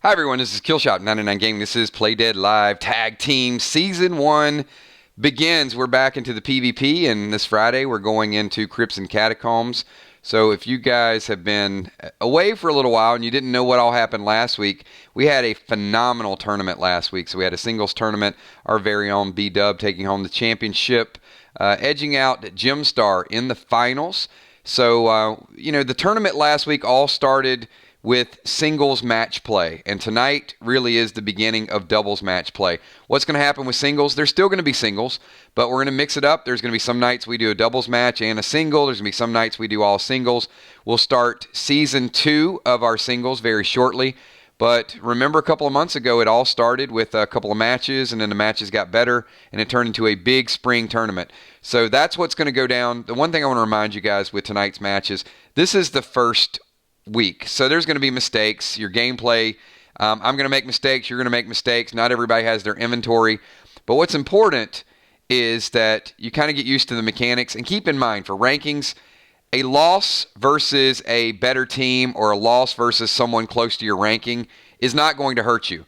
Hi everyone, this is Killshot 99 Gaming. This is Play Dead Live Tag Team Season 1 begins. We're back into the PvP, and this Friday we're going into Crypts and Catacombs. So if you guys have been away for a little while and you didn't know what all happened last week, we had a phenomenal tournament last week. So we had a singles tournament, our very own B-Dub taking home the championship, edging out Gemstar in the finals. So, the tournament last week all started with singles match play, and tonight really is the beginning of doubles match play. What's going to happen with singles? There's still going to be singles, but we're going to mix it up. There's going to be some nights we do a doubles match and a single. There's going to be some nights we do all singles. We'll start Season 2 of our singles very shortly, but remember a couple of months ago it all started with a couple of matches, and then the matches got better, and it turned into a big spring tournament. So that's what's going to go down. The one thing I want to remind you guys with tonight's matches, this is the first week. So there's going to be mistakes. Your gameplay, I'm going to make mistakes. You're going to make mistakes. Not everybody has their inventory. But what's important is that you kind of get used to the mechanics. And keep in mind, for rankings, a loss versus a better team or a loss versus someone close to your ranking is not going to hurt you.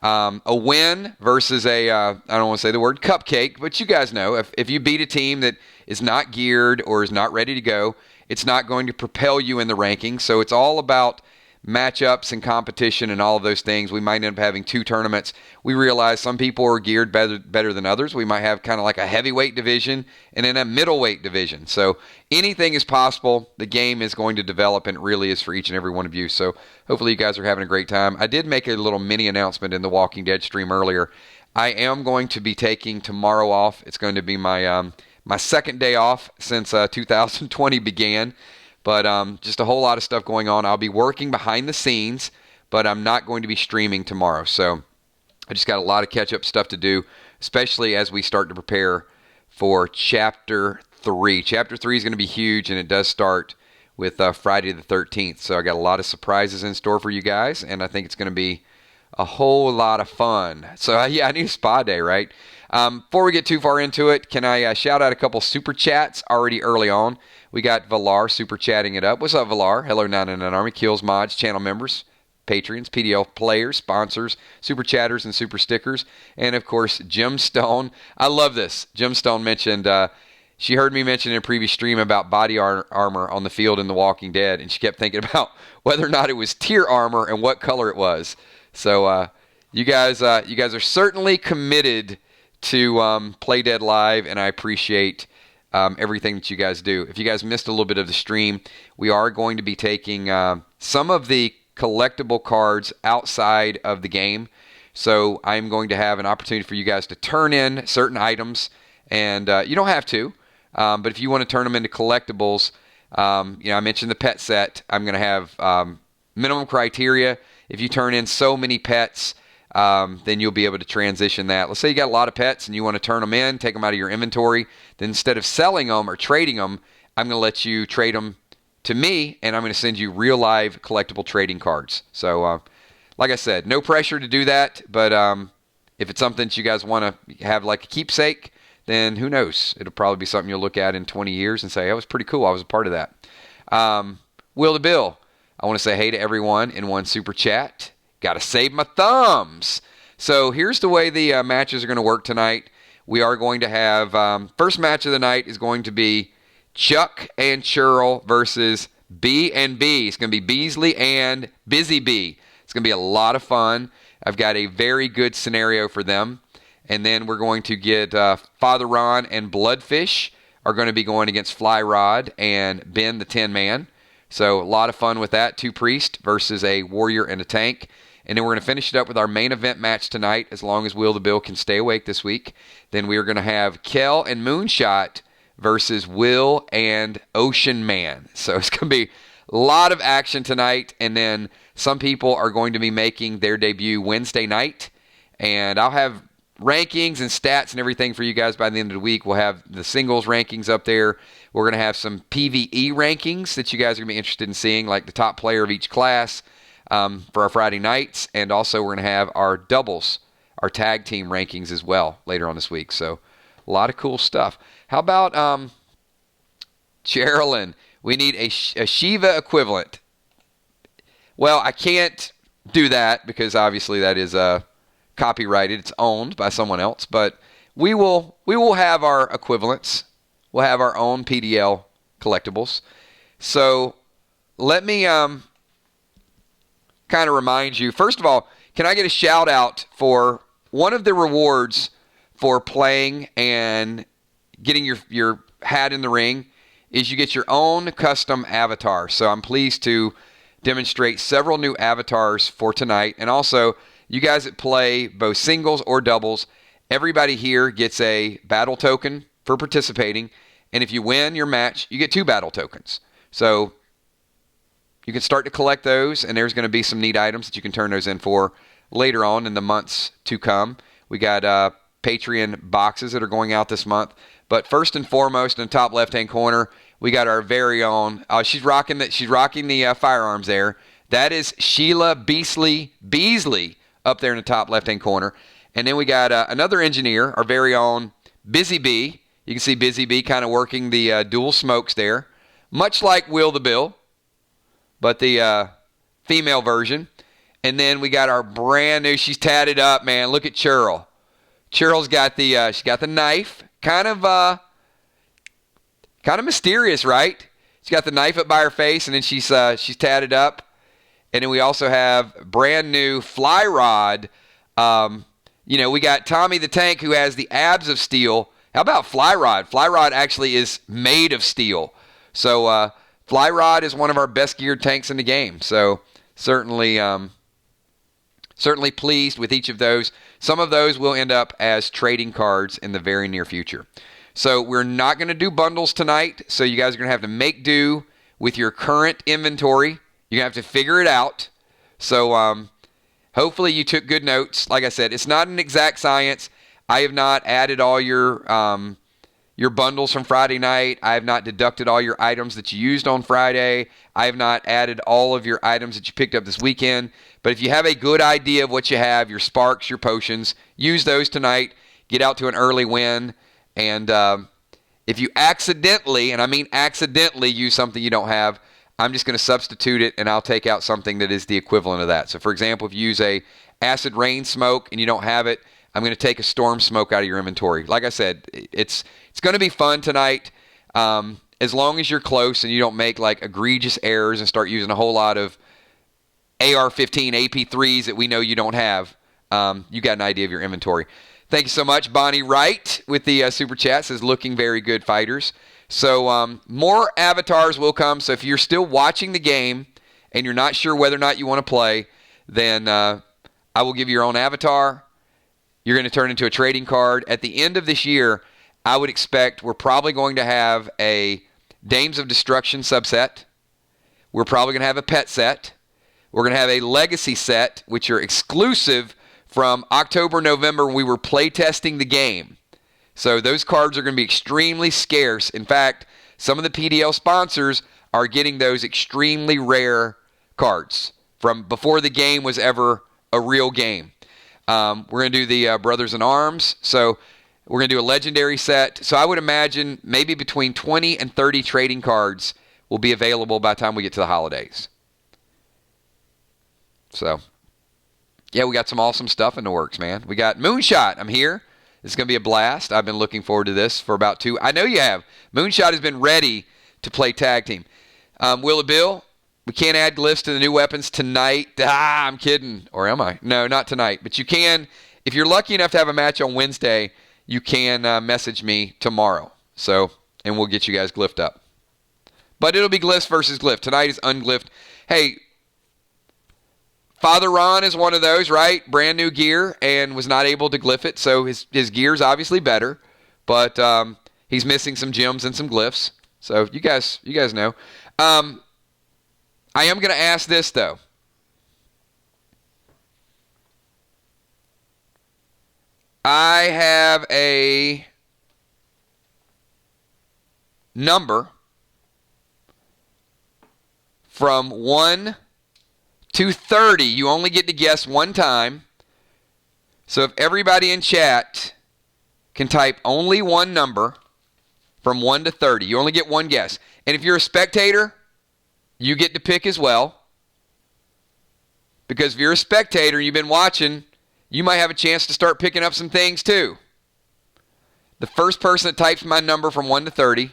A win versus I don't want to say the word cupcake, but you guys know, if you beat a team that is not geared or is not ready to go, it's not going to propel you in the rankings. So it's all about matchups and competition and all of those things. We might end up having two tournaments. We realize some people are geared better than others. We might have kind of like a heavyweight division and then a middleweight division. So anything is possible. The game is going to develop, and it really is for each and every one of you. So hopefully you guys are having a great time. I did make a little mini announcement in the Walking Dead stream earlier. I am going to be taking tomorrow off. It's going to be my second day off since 2020 began, but just a whole lot of stuff going on. I'll be working behind the scenes, but I'm not going to be streaming tomorrow. So I just got a lot of catch-up stuff to do, especially as we start to prepare for Chapter 3. Chapter 3 is going to be huge, and it does start with Friday the 13th. So I got a lot of surprises in store for you guys, and I think it's going to be a whole lot of fun. So yeah, I need a spa day, right? Before we get too far into it, can I shout out a couple super chats already early on? We got Valar super chatting it up. What's up, Valar? Hello, 99 Army, Kills Mods, channel members, patrons, PDL players, sponsors, super chatters, and super stickers. And, of course, Gemstone. I love this. Gemstone mentioned, she heard me mention in a previous stream about body armor on the field in The Walking Dead, and she kept thinking about whether or not it was tier armor and what color it was. So you guys are certainly committed to Play Dead Live, and I appreciate everything that you guys do. If you guys missed a little bit of the stream, we are going to be taking some of the collectible cards outside of the game. So I'm going to have an opportunity for you guys to turn in certain items, and you don't have to, but if you want to turn them into collectibles, I mentioned the pet set. I'm going to have minimum criteria. If you turn in so many pets, then you'll be able to transition that. Let's say you got a lot of pets and you want to turn them in, take them out of your inventory. Then instead of selling them or trading them, I'm going to let you trade them to me, and I'm going to send you real live collectible trading cards. So, like I said, no pressure to do that, but if it's something that you guys want to have like a keepsake, then who knows? It'll probably be something you'll look at in 20 years and say, that was pretty cool. I was a part of that. Will to Bill, I want to say hey to everyone in one super chat. Got to save my thumbs. So here's the way the matches are going to work tonight. We are going to have, first match of the night is going to be Chuck and Churl versus B and B. It's going to be Beasley and Busy Bee. It's going to be a lot of fun. I've got a very good scenario for them. And then we're going to get Father Ron and Bloodfish are going to be going against Fly Rod and Ben the Tin Man. So a lot of fun with that. Two priests versus a warrior and a tank. And then we're going to finish it up with our main event match tonight, as long as Will the Bill can stay awake this week. Then we are going to have Kel and Moonshot versus Will and Ocean Man. So it's going to be a lot of action tonight. And then some people are going to be making their debut Wednesday night. And I'll have rankings and stats and everything for you guys by the end of the week. We'll have the singles rankings up there. We're going to have some PvE rankings that you guys are going to be interested in seeing, like the top player of each class. For our Friday nights, and also we're going to have our doubles, our tag team rankings as well later on this week. So a lot of cool stuff. How about Sherilyn? We need a Shiva equivalent. Well, I can't do that because obviously that is copyrighted. It's owned by someone else. But we will have our equivalents. We'll have our own PDL collectibles. So let me kind of remind you. First of all, can I get a shout out for one of the rewards for playing and getting your hat in the ring is you get your own custom avatar. So I'm pleased to demonstrate several new avatars for tonight. And also, you guys that play both singles or doubles, everybody here gets a battle token for participating. And if you win your match, you get 2 battle tokens. So you can start to collect those, and there's going to be some neat items that you can turn those in for later on in the months to come. We got Patreon boxes that are going out this month. But first and foremost, in the top left-hand corner, we got our very own. She's rocking the firearms there. That is Sheila Beasley up there in the top left-hand corner. And then we got another engineer, our very own Busy Bee. You can see Busy Bee kind of working the dual smokes there, much like Will the Bill, but the female version. And then we got our brand new. She's tatted up, man. Look at Cheryl. Cheryl's got the knife, kind of mysterious, right? She's got the knife up by her face, and then she's tatted up. And then we also have brand new fly rod. We got Tommy the Tank, who has the abs of steel. How about fly rod? Fly rod actually is made of steel. So fly rod is one of our best geared tanks in the game. So certainly pleased with each of those. Some of those will end up as trading cards in the very near future. So we're not going to do bundles tonight. So you guys are going to have to make do with your current inventory. You're going to have to figure it out. So hopefully you took good notes. Like I said, it's not an exact science. I have not added all your bundles from Friday night. I have not deducted all your items that you used on Friday. I have not added all of your items that you picked up this weekend. But if you have a good idea of what you have, your sparks, your potions, use those tonight. Get out to an early win. And if you accidentally, and I mean accidentally, use something you don't have, I'm just going to substitute it, and I'll take out something that is the equivalent of that. So, for example, if you use a acid rain smoke and you don't have it, I'm going to take a storm smoke out of your inventory. Like I said, it's going to be fun tonight. As long as you're close and you don't make like egregious errors and start using a whole lot of AR-15 AP3s that we know you don't have, you got an idea of your inventory. Thank you so much. Bonnie Wright with the super chat says, looking very good, fighters. So more avatars will come. So if you're still watching the game and you're not sure whether or not you want to play, then I will give you your own avatar. You're going to turn into a trading card. At the end of this year, I would expect we're probably going to have a Dames of Destruction subset. We're probably going to have a pet set. We're going to have a legacy set, which are exclusive from October, November, when we were playtesting the game. So those cards are going to be extremely scarce. In fact, some of the PDL sponsors are getting those extremely rare cards from before the game was ever a real game. We're going to do the Brothers in Arms. So we're going to do a legendary set. So I would imagine maybe between 20 and 30 trading cards will be available by the time we get to the holidays. So, yeah, we got some awesome stuff in the works, man. We got Moonshot. I'm here. This is going to be a blast. I've been looking forward to this for about 2. I know you have. Moonshot has been ready to play tag team. Willa Bill, we can't add glyphs to the new weapons tonight. I'm kidding. Or am I? No, not tonight. But you can, if you're lucky enough to have a match on Wednesday, you can message me tomorrow. So, and we'll get you guys glyphed up. But it'll be glyphs versus glyph. Tonight is unglyphed. Hey, Father Ron is one of those, right? Brand new gear and was not able to glyph it. So his gear's obviously better. But he's missing some gems and some glyphs. So you guys know. I am going to ask this, though. I have a number from 1 to 30. You only get to guess one time. So if everybody in chat can type only one number from 1 to 30, you only get one guess. And if you're a spectator, you get to pick as well, Because if you're a spectator and you've been watching, you might have a chance to start picking up some things too. The first person that types my number from 1 to 30,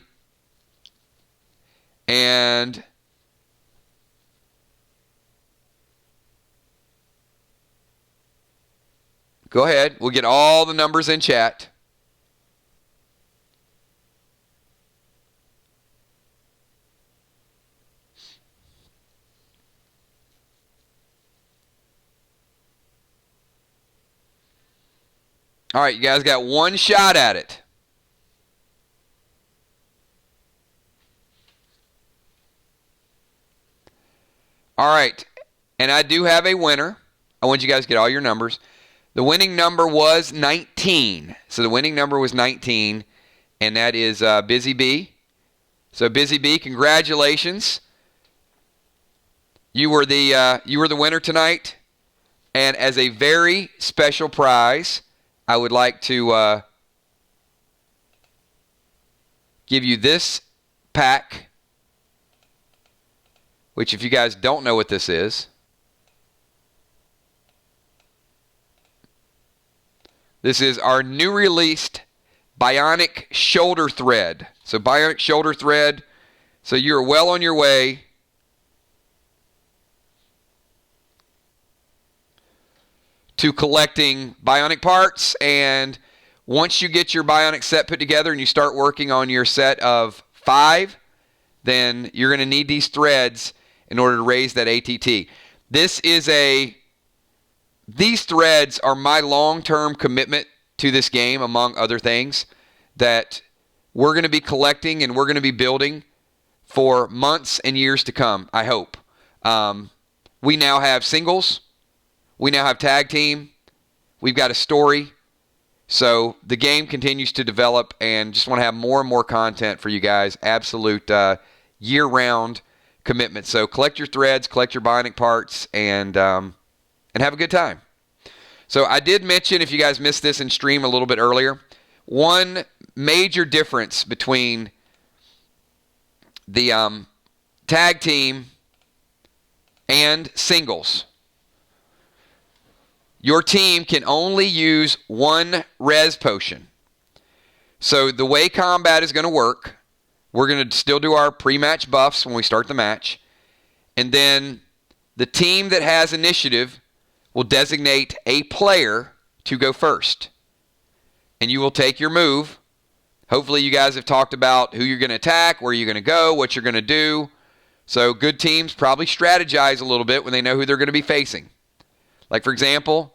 and go ahead. We'll get all the numbers in chat. All right, you guys got one shot at it. All right, and I do have a winner. I want you guys to get all your numbers. The winning number was 19. So the winning number was 19, and that is Busy Bee. So Busy Bee, congratulations. You were the winner tonight, and as a very special prize, I would like to give you this pack, which if you guys don't know what this is, this is our new released Bionic Shoulder Thread. So Bionic Shoulder Thread, so you're well on your way to collecting bionic parts, and once you get your bionic set put together and you start working on your set of 5, then you're going to need these threads in order to raise that ATT. These threads are my long-term commitment to this game, among other things, that we're going to be collecting and we're going to be building for months and years to come, I hope. We now have singles. We now have tag team. We've got a story. So the game continues to develop, and just want to have more and more content for you guys. Absolute year-round commitment. So collect your threads, collect your bionic parts, and have a good time. So I did mention, if you guys missed this in stream a little bit earlier, one major difference between the tag team and singles. Your team can only use one res potion. So the way combat is going to work, we're going to still do our pre-match buffs when we start the match. And then the team that has initiative will designate a player to go first. And you will take your move. Hopefully you guys have talked about who you're going to attack, where you're going to go, what you're going to do. So good teams probably strategize a little bit when they know who they're going to be facing. Like, for example,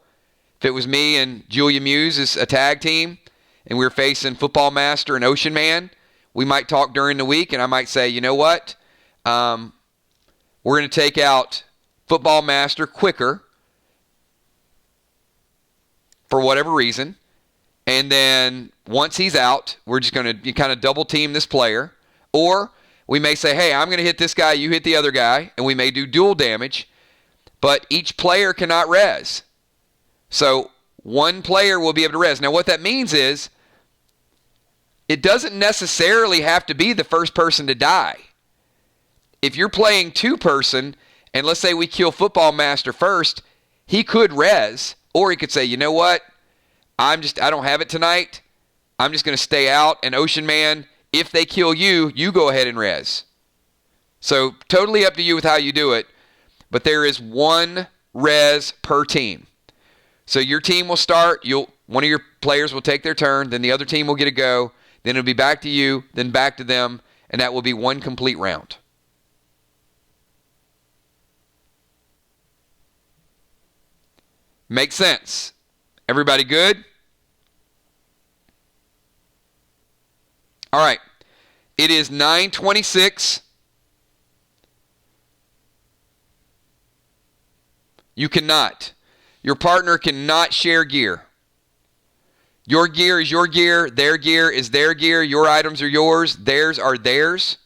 if it was me and Julia Muse as a tag team, and we were facing Football Master and Ocean Man, we might talk during the week, and I might say, you know what? We're going to take out Football Master quicker for whatever reason. And then once he's out, we're just going to kind of double team this player. Or we may say, hey, I'm going to hit this guy, you hit the other guy, and we may do dual damage. But each player cannot res. So one player will be able to res. Now what that means is it doesn't necessarily have to be the first person to die. If you're playing two-person, and let's say we kill Football Master first, he could res, or he could say, you know what? I don't have it tonight. I'm just going to stay out, and Ocean Man, if they kill you, you go ahead and res. So totally up to you with how you do it. But there is one res per team. So your team will start. One of your players will take their turn. Then the other team will get a go. Then it'll be back to you. Then back to them. And that will be one complete round. Makes sense. Everybody good? All right. It is 9:26. You cannot. Your partner cannot share gear. Your gear is your gear. Their gear is their gear. Your items are yours. Theirs are theirs.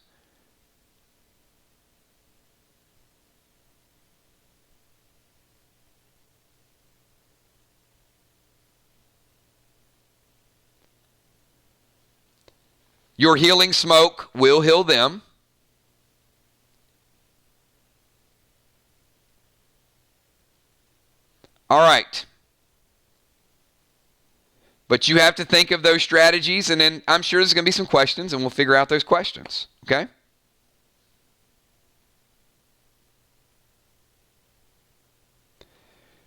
Your healing smoke will heal them. All right. But you have to think of those strategies, and then I'm sure there's going to be some questions, and we'll figure out those questions. Okay?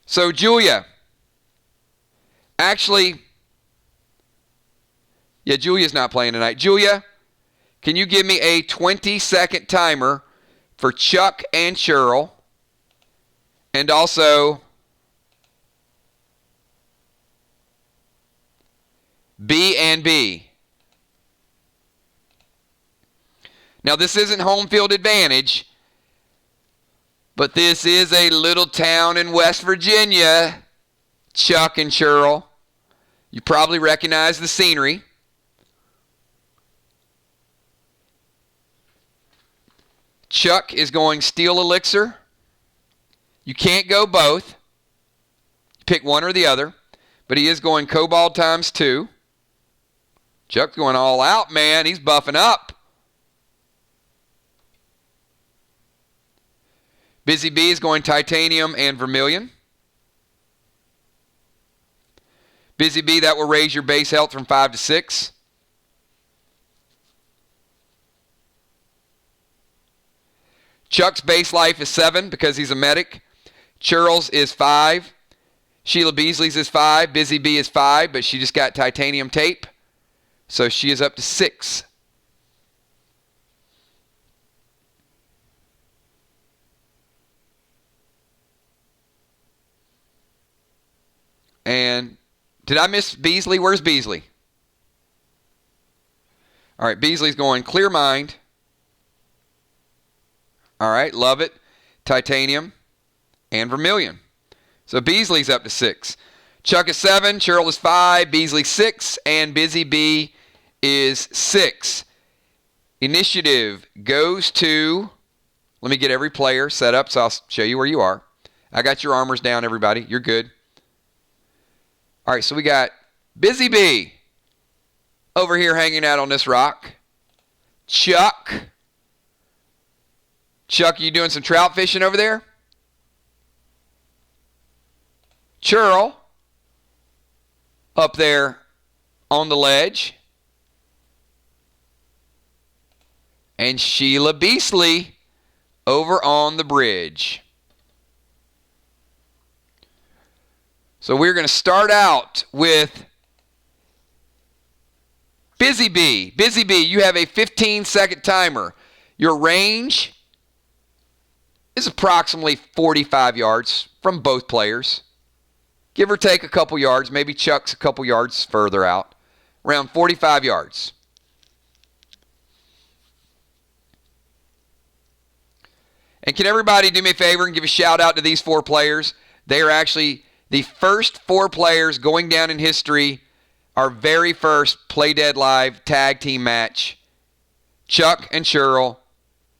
So, Julia. Actually, yeah, Julia's not playing tonight. Julia, can you give me a 20-second timer for Chuck and Cheryl? And also B and B. Now, this isn't home field advantage, but this is a little town in West Virginia, Chuck and Cheryl. You probably recognize the scenery. Chuck is going Steel Elixir. You can't go both. Pick one or the other. But he is going Cobalt ×2. Chuck's going all out, man. He's buffing up. Busy Bee is going Titanium and Vermilion. Busy Bee, that will raise your base health from 5 to 6. Chuck's base life is 7 because he's a medic. Cheryl's is 5. Sheila Beasley's is 5. Busy Bee is 5, but she just got titanium tape. So she is up to 6. And did I miss Beasley? Where's Beasley? All right, Beasley's going Clear Mind. All right, love it. Titanium and Vermilion. So Beasley's up to 6. Chuck is 7, Cheryl is 5, Beasley 6, and Busy Bee is 6. Initiative goes to, let me get every player set up so I'll show you where you are. I got your armors down, everybody. You're good. All right, so we got Busy Bee over here hanging out on this rock. Chuck. Chuck, you doing some trout fishing over there? Cheryl, up there on the ledge. And Sheila Beasley over on the bridge. So we're going to start out with Busy Bee. Busy Bee, you have a 15-second timer. Your range is approximately 45 yards from both players. Give or take a couple yards. Maybe Chuck's a couple yards further out. Around 45 yards. And can everybody do me a favor and give a shout out to these 4 players? They are actually the first 4 players going down in history. Our very first Play Dead Live tag team match. Chuck and Cheryl,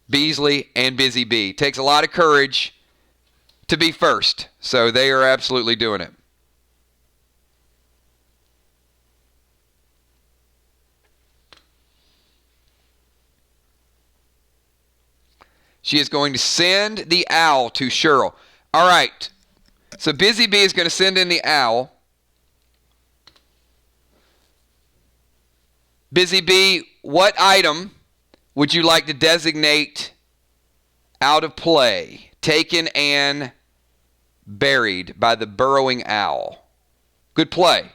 Beasley and Busy Bee. Takes a lot of courage to be first. So they are absolutely doing it. She is going to send the owl to Cheryl. All right. So Busy Bee is going to send in the owl. Busy Bee, what item would you like to designate out of play, taken and buried by the burrowing owl? Good play.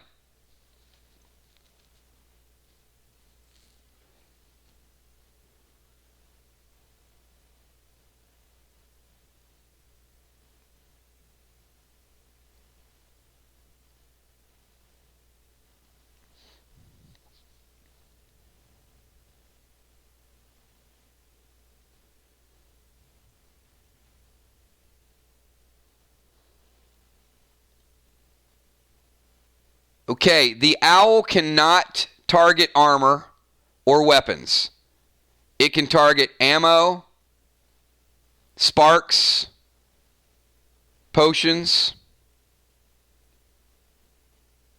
Okay, the owl cannot target armor or weapons. It can target ammo, sparks, potions,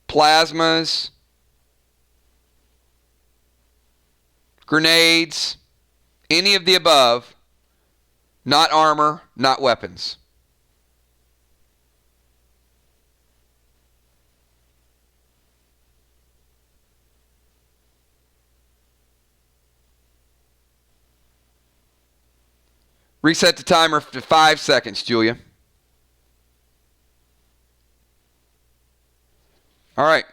plasmas, grenades, any of the above, not armor, not weapons. Reset the timer to 5 seconds, Julia. All right.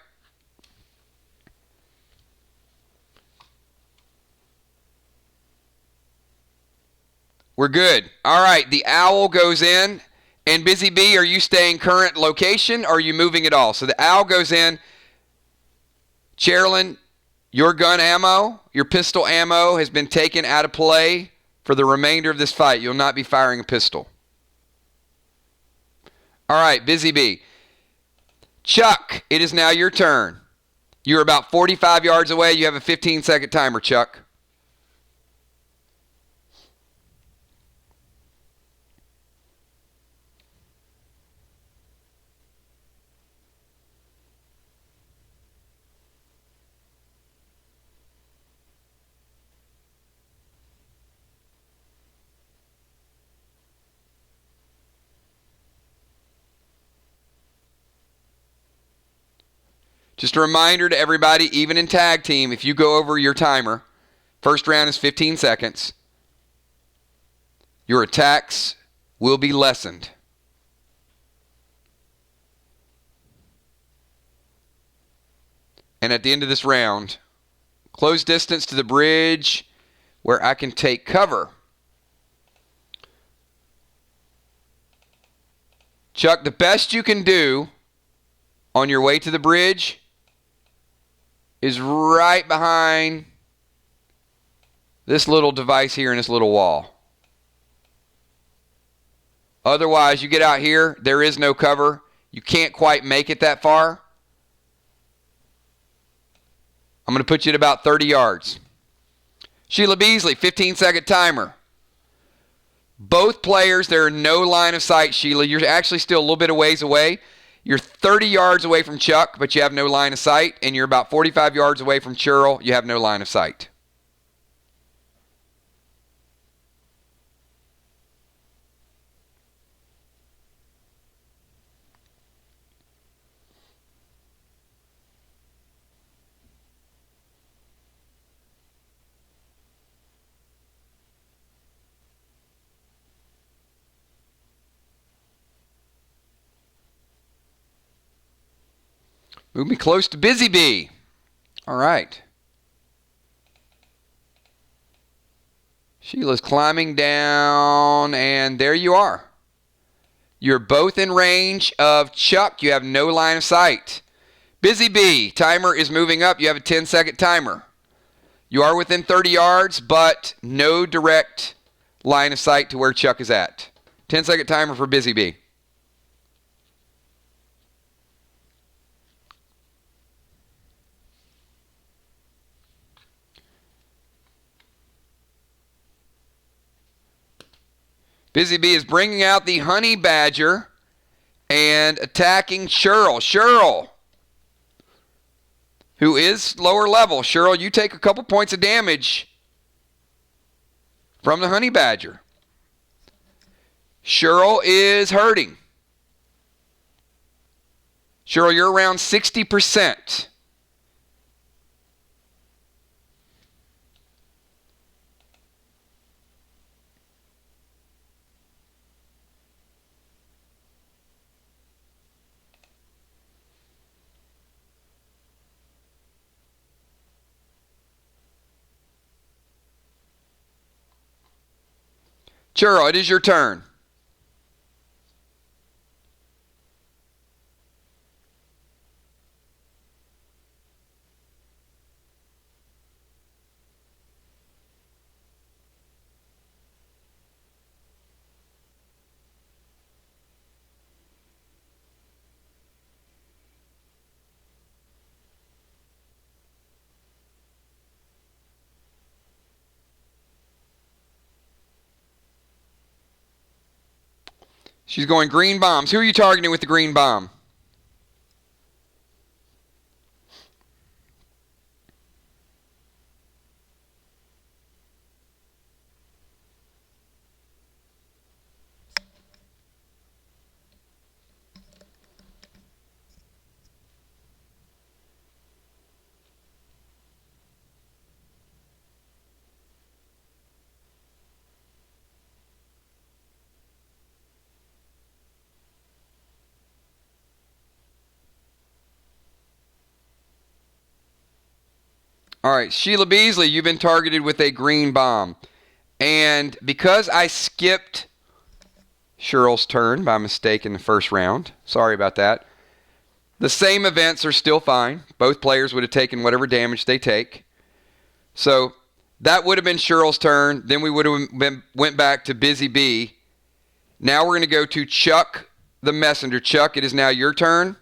We're good. All right. The owl goes in. And Busy Bee, are you staying current location or are you moving at all? So the owl goes in. Cherilyn, your gun ammo, your pistol ammo has been taken out of play for the remainder of this fight. You'll not be firing a pistol. All right, Busy Bee. Chuck, it is now your turn. You're about 45 yards away. You have a 15-second timer, Chuck. Just a reminder to everybody, even in tag team, if you go over your timer, first round is 15 seconds, your attacks will be lessened. And at the end of this round, close distance to the bridge where I can take cover. Chuck, the best you can do on your way to the bridge is right behind this little device here in this little wall. Otherwise, you get out here, there is no cover. You can't quite make it that far. I'm going to put you at about 30 yards. Sheila Beasley, 15-second timer. Both players, there are no line of sight, Sheila. You're actually still a little bit of ways away. You're 30 yards away from Chuck, but you have no line of sight. And you're about 45 yards away from Cheryl. You have no line of sight. Move me close to Busy Bee. All right. Sheila's climbing down, and there you are. You're both in range of Chuck. You have no line of sight. Busy Bee, timer is moving up. You have a 10-second timer. You are within 30 yards, but no direct line of sight to where Chuck is at. 10-second timer for Busy Bee. Busy Bee is bringing out the honey badger and attacking Cheryl. Cheryl, who is lower level. Cheryl, you take a couple points of damage from the honey badger. Cheryl is hurting. Cheryl, you're around 60%. Cheryl, it is your turn. She's going green bombs. Who are you targeting with the green bomb? All right, Sheila Beasley, you've been targeted with a green bomb. And because I skipped Cheryl's turn by mistake in the first round, sorry about that, the same events are still fine. Both players would have taken whatever damage they take. So that would have been Cheryl's turn. Then we would have went back to Busy Bee. Now we're going to go to Chuck the Messenger. Chuck, it is now your turn.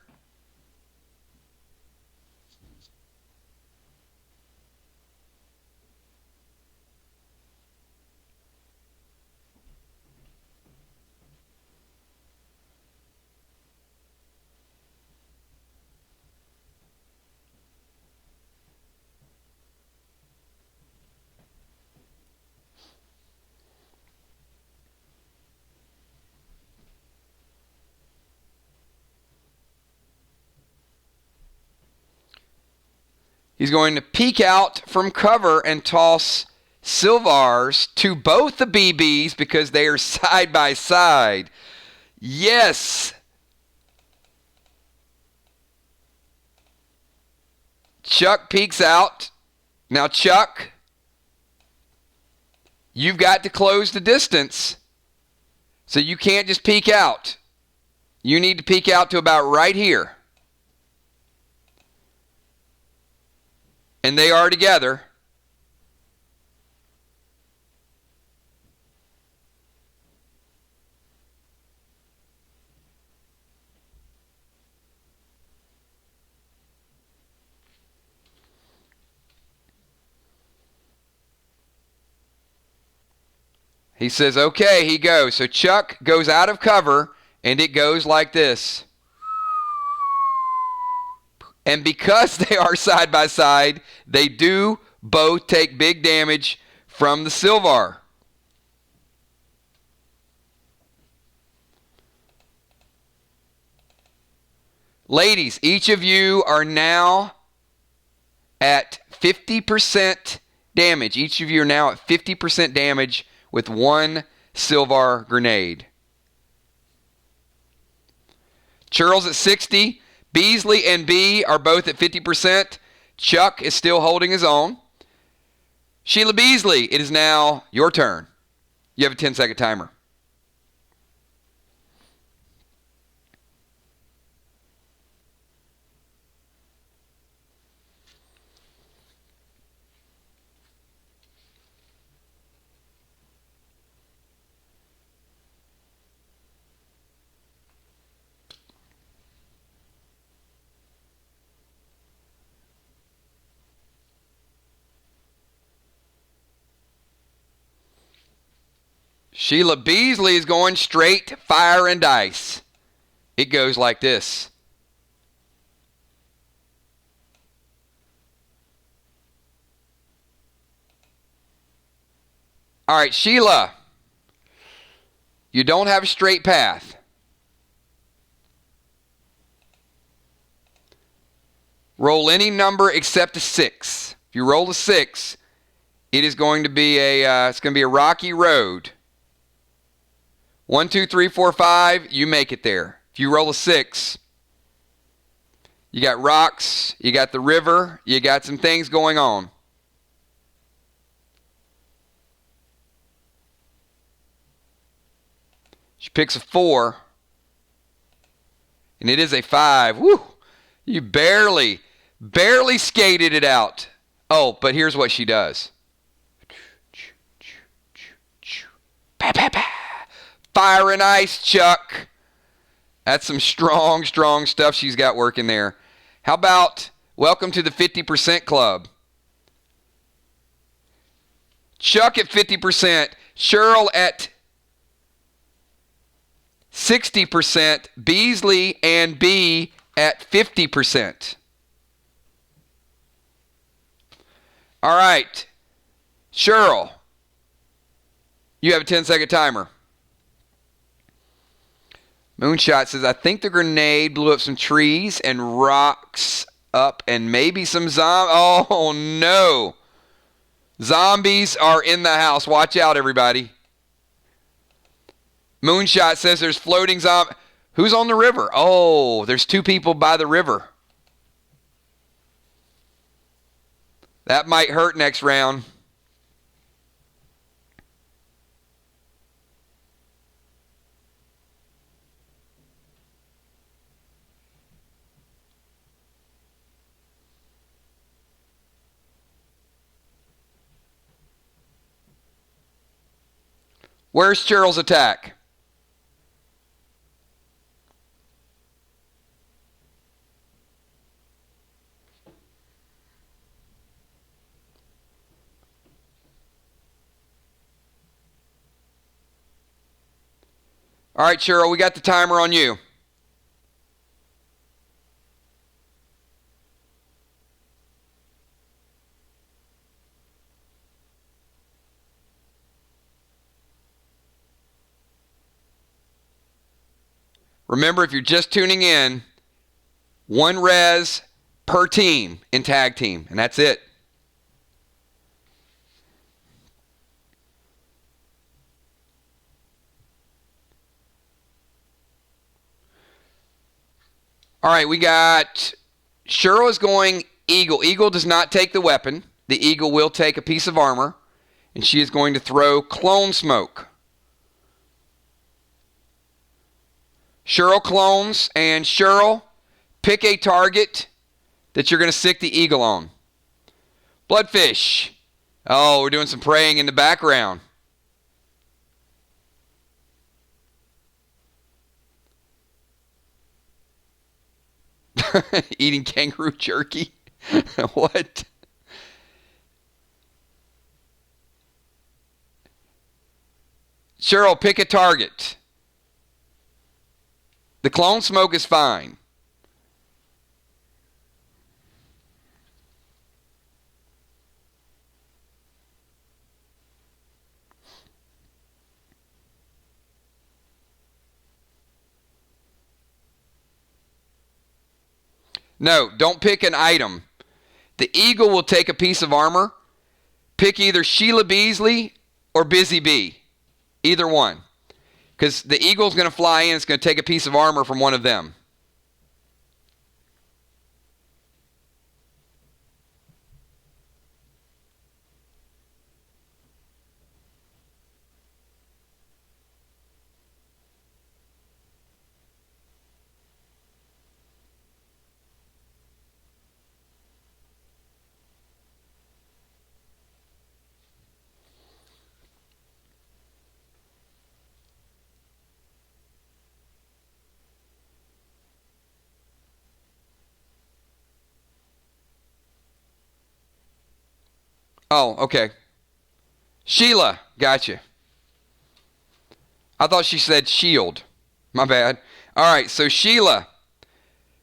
He's going to peek out from cover and toss Silvars to both the BBs because they are side by side. Yes. Chuck peeks out. Now, Chuck, you've got to close the distance. So you can't just peek out. You need to peek out to about right here. And they are together. He says, okay, he goes. So Chuck goes out of cover, and it goes like this. And because they are side by side, they do both take big damage from the Silvar. Ladies, each of you are now at 50% damage. Each of you are now at 50% damage with one Silvar grenade. Charles at 60. Beasley and B are both at 50%. Chuck is still holding his own. Sheila Beasley, it is now your turn. You have a 10-second timer. Sheila Beasley is going straight fire and dice. It goes like this. All right, Sheila, you don't have a straight path. Roll any number except a 6. If you roll a 6, it is going to be a rocky road. 1, 2, 3, 4, 5, you make it there. If you roll a 6, you got rocks, you got the river, you got some things going on. She picks a 4, and it is a 5. Woo! You barely skated it out. Oh, but here's what she does. Fire and ice, Chuck. That's some strong stuff she's got working there. How about welcome to the 50% club? Chuck at 50%. Cheryl at 60%. Beasley and B at 50%. All right. Cheryl, you have a 10-second timer. Moonshot says, I think the grenade blew up some trees and rocks up and maybe some zombies. Oh, no. Zombies are in the house. Watch out, everybody. Moonshot says there's floating zombies. Who's on the river? Oh, there's 2 people by the river. That might hurt next round. Where's Cheryl's attack? All right, Cheryl, we got the timer on you. Remember, if you're just tuning in, 1 res per team in tag team, and that's it. All right, we got Cheryl is going Eagle. Eagle does not take the weapon. The Eagle will take a piece of armor, and she is going to throw Clone Smoke. Cheryl clones, and Cheryl, pick a target that you're going to sick the Eagle on. Bloodfish. Oh, we're doing some praying in the background. Eating kangaroo jerky? What? Cheryl, pick a target. The Clone Smoke is fine. No, don't pick an item. The Eagle will take a piece of armor. Pick either Sheila Beasley or Busy Bee. Either one. Because the Eagle's going to fly in. It's going to take a piece of armor from one of them. Oh, okay. Sheila, gotcha. I thought she said shield. My bad. All right, so Sheila,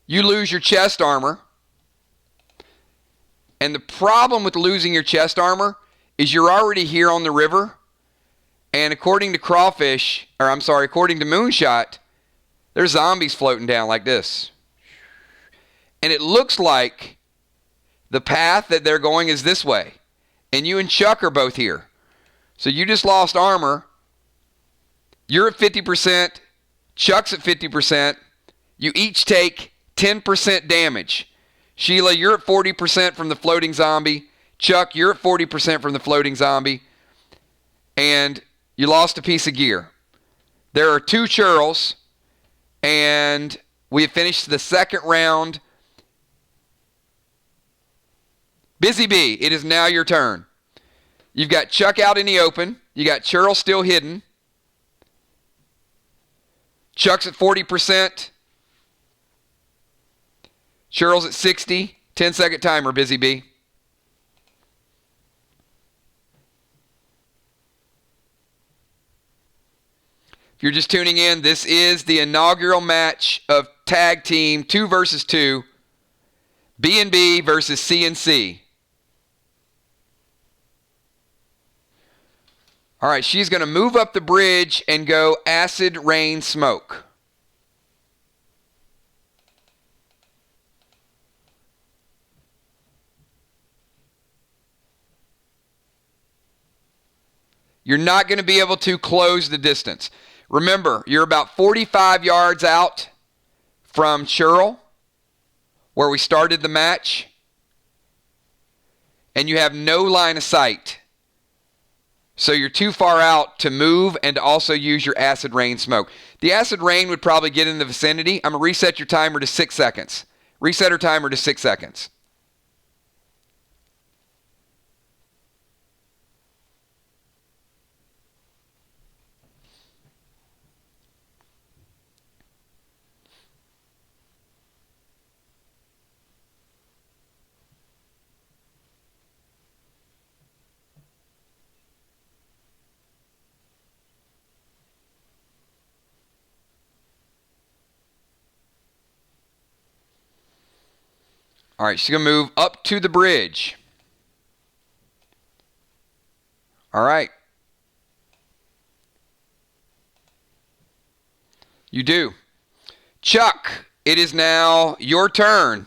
you lose your chest armor. And the problem with losing your chest armor is you're already here on the river. And according to according to Moonshot, there's zombies floating down like this. And it looks like the path that they're going is this way. And you and Chuck are both here. So you just lost armor. You're at 50%. Chuck's at 50%. You each take 10% damage. Sheila, you're at 40% from the floating zombie. Chuck, you're at 40% from the floating zombie. And you lost a piece of gear. There are 2 churls. And we have finished the second round. Busy Bee, it is now your turn. You've got Chuck out in the open. You got Cheryl still hidden. Chuck's at 40%. Cheryl's at 60. 10-second timer, Busy Bee. If you're just tuning in, this is the inaugural match of Tag Team 2 versus 2. B&B versus C&C. All right, she's going to move up the bridge and go Acid Rain Smoke. You're not going to be able to close the distance. Remember, you're about 45 yards out from Cheryl, where we started the match. and you have no line of sight. So you're too far out to move and to also use your acid rain smoke. The acid rain would probably get in the vicinity. I'm going to reset your timer to 6 seconds. Reset our timer to 6 seconds. All right, she's going to move up to the bridge. All right. You do. Chuck, it is now your turn.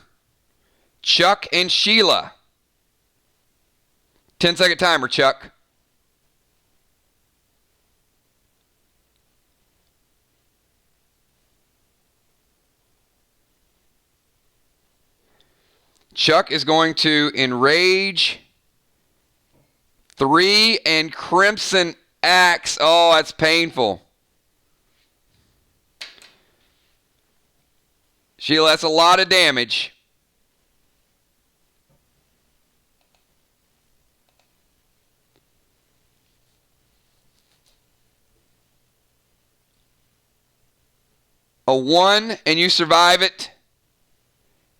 Chuck and Sheila. 10-second timer, Chuck. Chuck is going to enrage 3 and Crimson Axe. Oh, that's painful. Sheila, that's a lot of damage. A 1 and you survive it.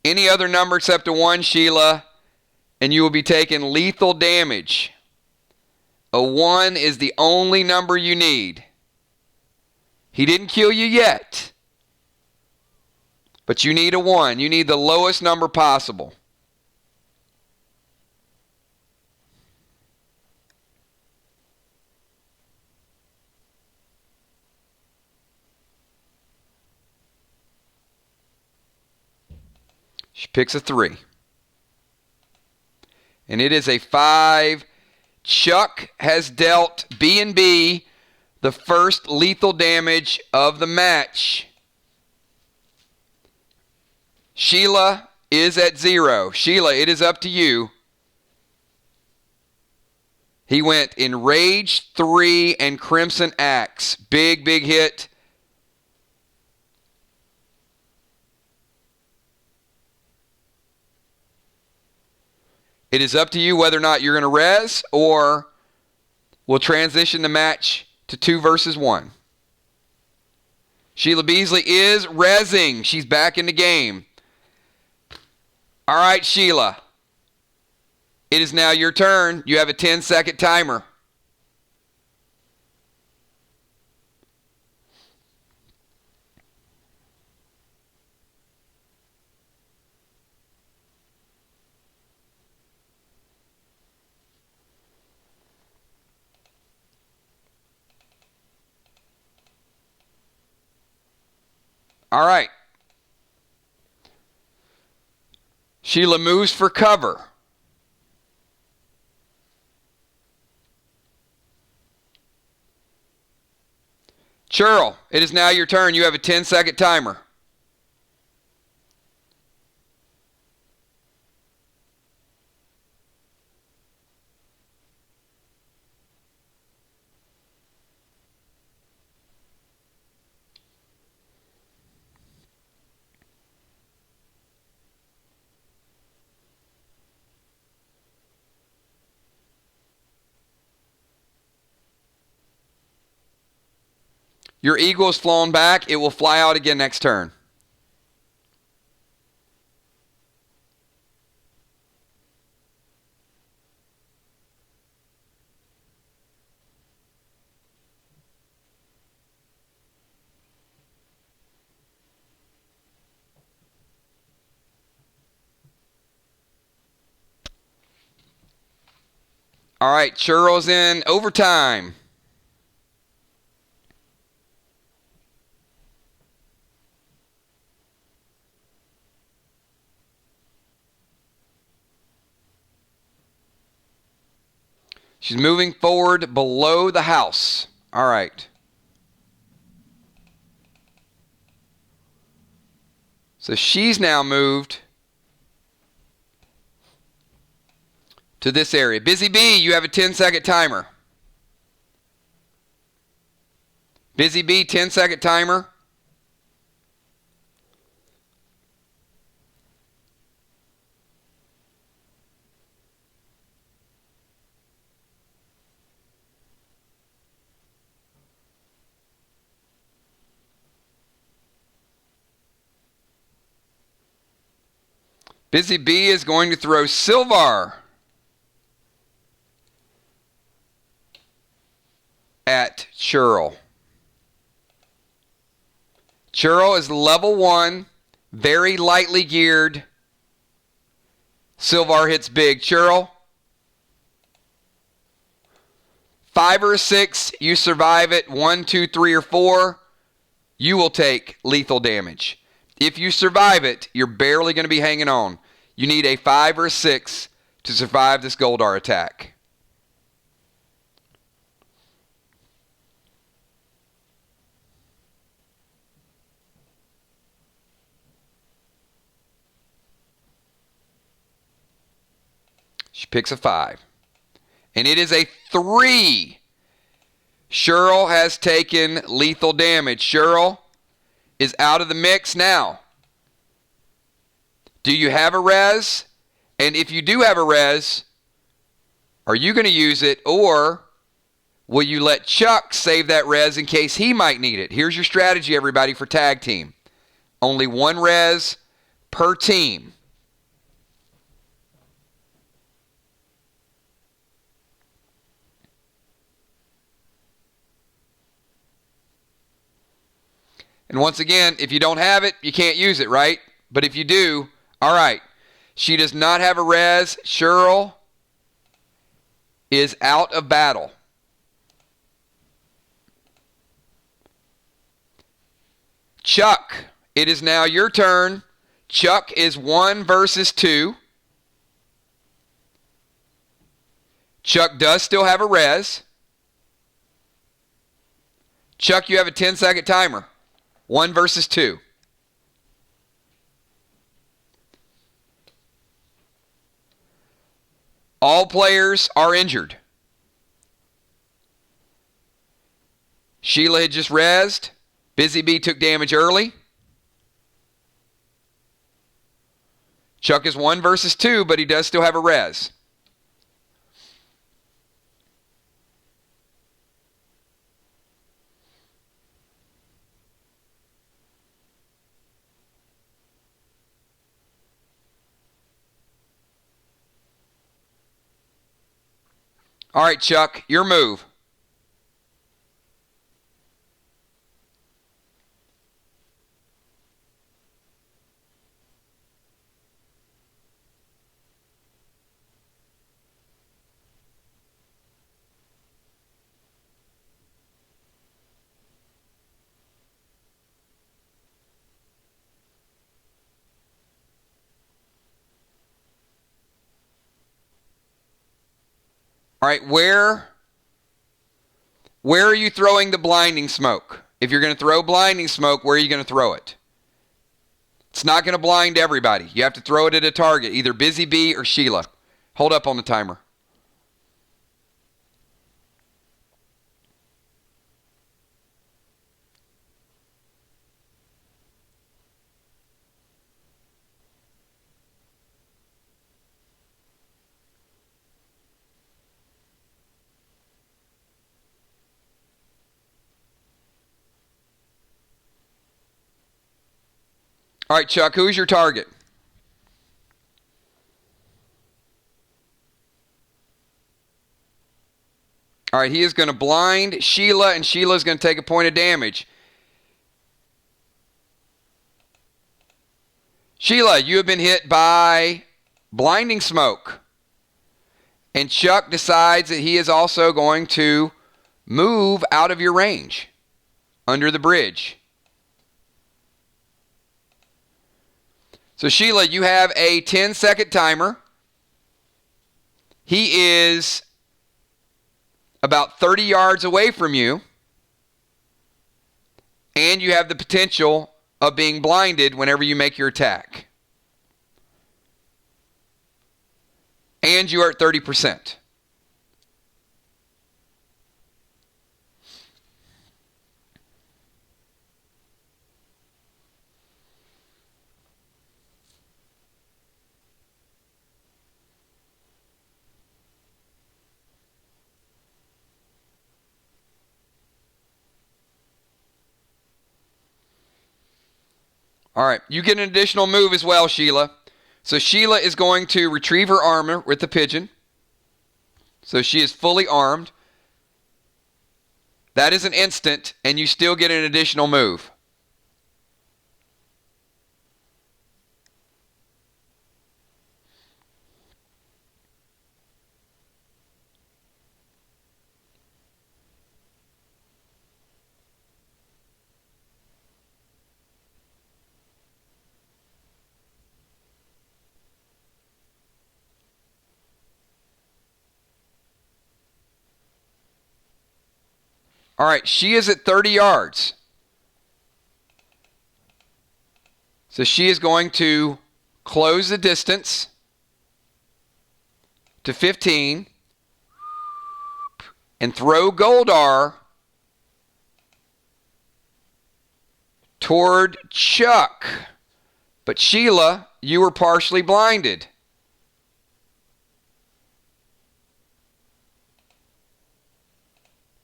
Any other number except a 1, Sheila, and you will be taking lethal damage. A 1 is the only number you need. He didn't kill you yet, but you need a 1. You need the lowest number possible. She picks a 3. And it is a 5. Chuck has dealt B&B the first lethal damage of the match. Sheila is at 0. Sheila, it is up to you. He went Enraged 3 and Crimson Axe. Big, big hit. It is up to you whether or not you're going to res or we'll transition the match to 2 versus 1. Sheila Beasley is resing. She's back in the game. All right, Sheila. It is now your turn. You have a 10-second timer. All right. Sheila moves for cover. Churl, it is now your turn. You have a 10-second timer. Your eagle is flown back. It will fly out again next turn. All right, Churro's in overtime. She's moving forward below the house. All right. So she's now moved to this area. Busy Bee, you have a 10-second timer. Busy Bee, 10-second timer. Busy Bee is going to throw Silvar at Churl. Churl is level 1, very lightly geared. Silvar hits big. Churl, 5 or 6, you survive it. 1, 2, 3, or 4, you will take lethal damage. If you survive it, you're barely going to be hanging on. You need a 5 or a 6 to survive this Goldar attack. She picks a 5. And it is a 3. Churl has taken lethal damage. Churl is out of the mix now. Do you have a res? And if you do have a res, are you going to use it, or will you let Chuck save that res in case he might need it? Here's your strategy, everybody, for tag team. Only 1 res per team. And once again, if you don't have it, you can't use it, right? But if you do, all right. She does not have a res. Churl is out of battle. Chuck, it is now your turn. Chuck is 1 versus 2. Chuck does still have a res. Chuck, you have a 10-second timer. 1 versus 2. All players are injured. Sheila had just rezzed. Busy Bee took damage early. Chuck is 1 versus 2, but he does still have a res. All right, Chuck, your move. All right, where are you throwing the blinding smoke? If you're going to throw blinding smoke, where are you going to throw it? It's not going to blind everybody. You have to throw it at a target, either Busy Bee or Sheila. Hold up on the timer. All right, Chuck, who's your target? All right, he is going to blind Sheila, and Sheila's going to take a point of damage. Sheila, you have been hit by blinding smoke. And Chuck decides that he is also going to move out of your range under the bridge. So Sheila, you have a 10-second timer. He is about 30 yards away from you. And you have the potential of being blinded whenever you make your attack. and you are at 30%. All right, you get an additional move as well, Sheila. So Sheila is going to retrieve her armor with the pigeon. So she is fully armed. That is an instant, and you still get an additional move. All right, she is at 30 yards. So she is going to close the distance to 15 and throw Goldar toward Chuck. But Sheila, you were partially blinded.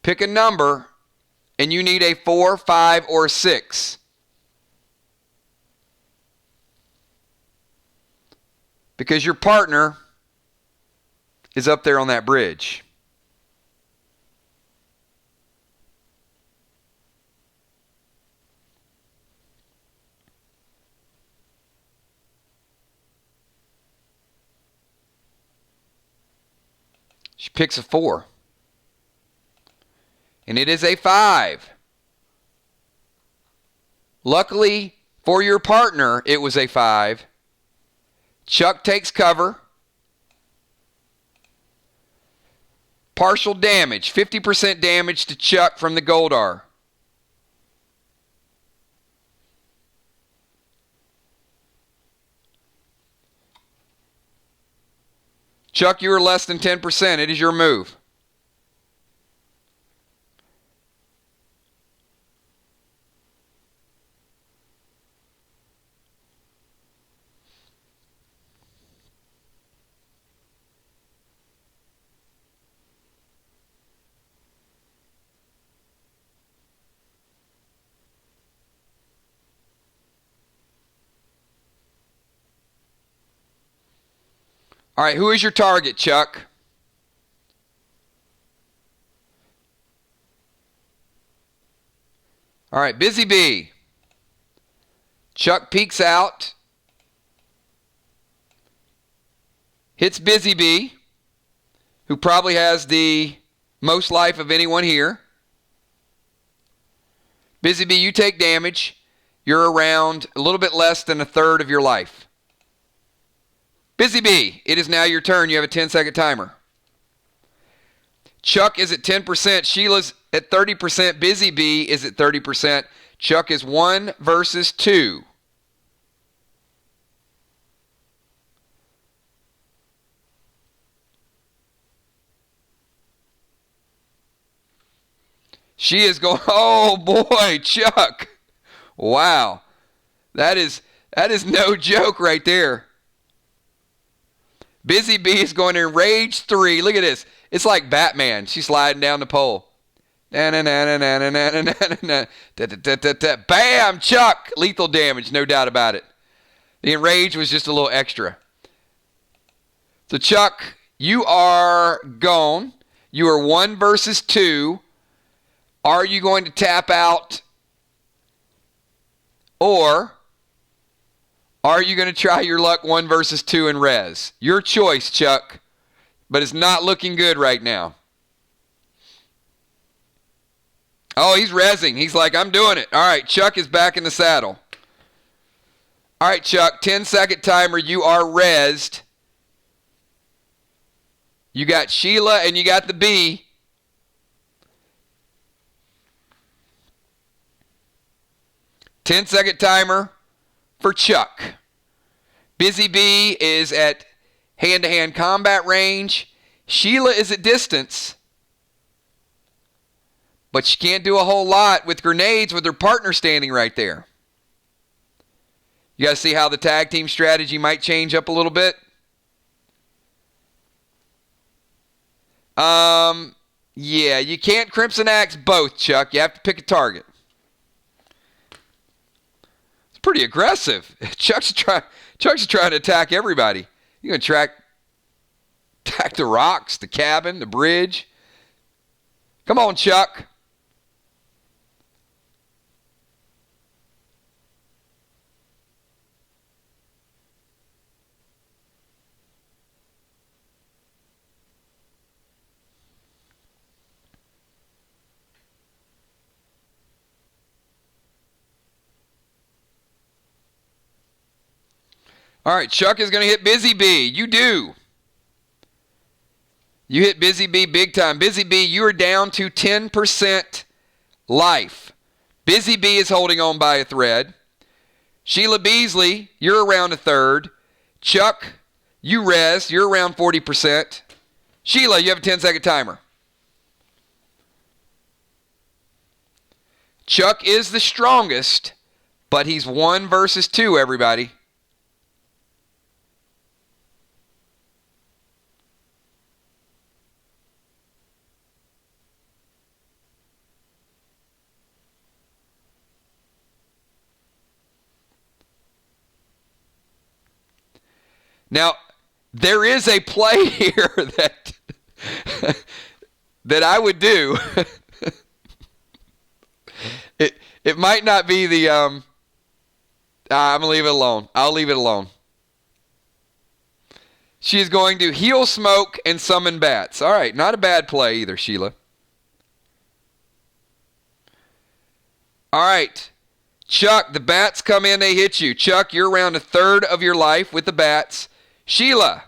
Pick a number, and you need a 4, 5, or 6. Because your partner is up there on that bridge. She picks a 4. And it is a 5. Luckily for your partner, it was a 5. Chuck takes cover. Partial damage. 50% damage to Chuck from the Goldar. Chuck, you are less than 10%. It is your move. All right, who is your target, Chuck? All right, Busy Bee. Chuck peeks out. Hits Busy Bee, who probably has the most life of anyone here. Busy Bee, you take damage. You're around a little bit less than a third of your life. Busy Bee, it is now your turn. You have a 10-second timer. Chuck is at 10%. Sheila's at 30%. Busy Bee is at 30%. Chuck is 1 versus 2. She is going, oh boy, Chuck. Wow. That is no joke right there. Busy Bee is going to enrage 3. Look at this. It's like Batman. She's sliding down the pole. Bam, Chuck. Lethal damage, no doubt about it. The enrage was just a little extra. So Chuck, you are gone. You are 1 versus 2. Are you going to tap out? Or are you going to try your luck 1 versus 2 and res? Your choice, Chuck. But it's not looking good right now. Oh, he's rezzing. He's like, I'm doing it. All right, Chuck is back in the saddle. All right, Chuck, 10-second timer. You are rezzed. You got Sheila and you got the bee. Ten-second timer for Chuck. Busy Bee is at hand-to-hand combat range. Sheila is at distance, but she can't do a whole lot with grenades with her partner standing right there. You guys see how the tag team strategy might change up a little bit? Yeah, you can't Crimson Axe both, Chuck. You have to pick a target. It's pretty aggressive. Chuck's trying to attack everybody. You're going to attack the rocks, the cabin, the bridge. Come on, Chuck. All right, Chuck is going to hit Busy Bee. You do. You hit Busy Bee big time. Busy Bee, you are down to 10% life. Busy Bee is holding on by a thread. Sheila Beasley, you're around a third. Chuck, you res. You're around 40%. Sheila, you have a 10-second timer. Chuck is the strongest, but he's 1 versus 2, everybody. Now, there is a play here that I would do. It might not be the I'm going to leave it alone. I'll leave it alone. She's going to heal smoke and summon bats. All right, not a bad play either, Sheila. All right. Chuck, the bats come in, they hit you. Chuck, you're around a third of your life with the bats. Sheila,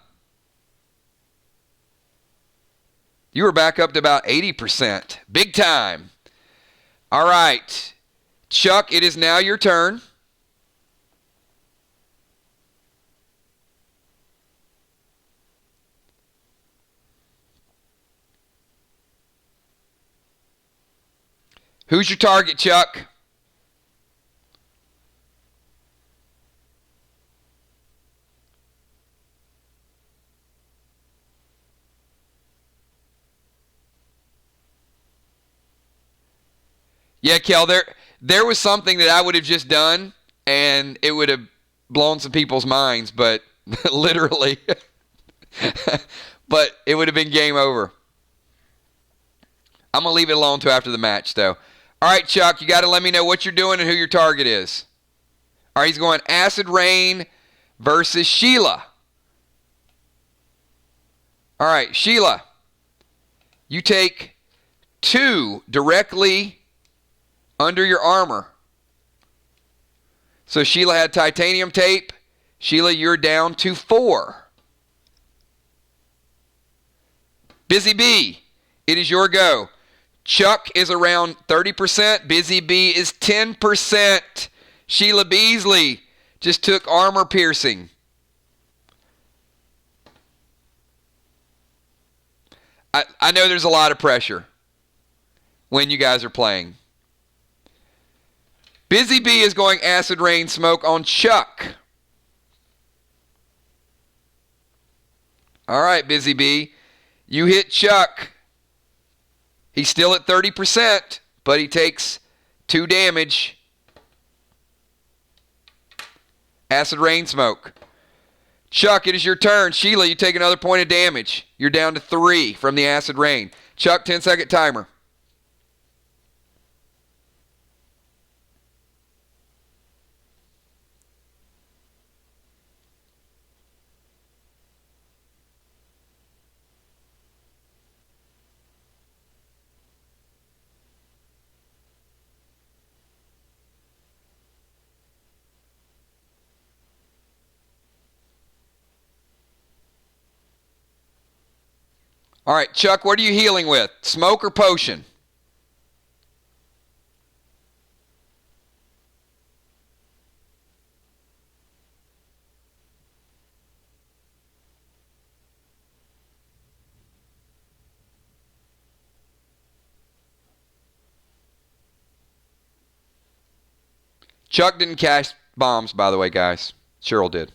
you were back up to about 80%. Big time. All right. Chuck, it is now your turn. Who's your target, Chuck? Yeah, Kel, there was something that I would have just done, and it would have blown some people's minds, but literally. But it would have been game over. I'm going to leave it alone until after the match, though. All right, Chuck, you got to let me know what you're doing and who your target is. All right, he's going Acid Rain versus Sheila. All right, Sheila, you take 2 directly under your armor. So Sheila had titanium tape. Sheila, you're down to 4. Busy Bee, it is your go. Chuck is around 30%. Busy Bee is 10%. Sheila Beasley just took armor piercing. I know there's a lot of pressure when you guys are playing. Busy Bee is going Acid Rain Smoke on Chuck. All right, Busy Bee. You hit Chuck. He's still at 30%, but he takes 2 damage. Acid Rain Smoke. Chuck, it is your turn. Sheila, you take another point of damage. You're down to 3 from the Acid Rain. Chuck, 10-second timer. All right, Chuck, what are you healing with? Smoke or potion? Chuck didn't cash bombs, by the way, guys. Cheryl did.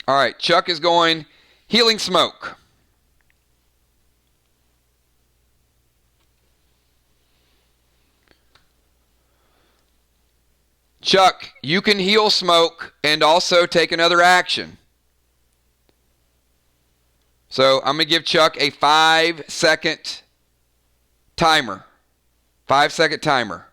All right, Chuck is going Healing Smoke. Chuck, you can heal Smoke and also take another action. So I'm going to give Chuck a 5-second timer. 5-second timer.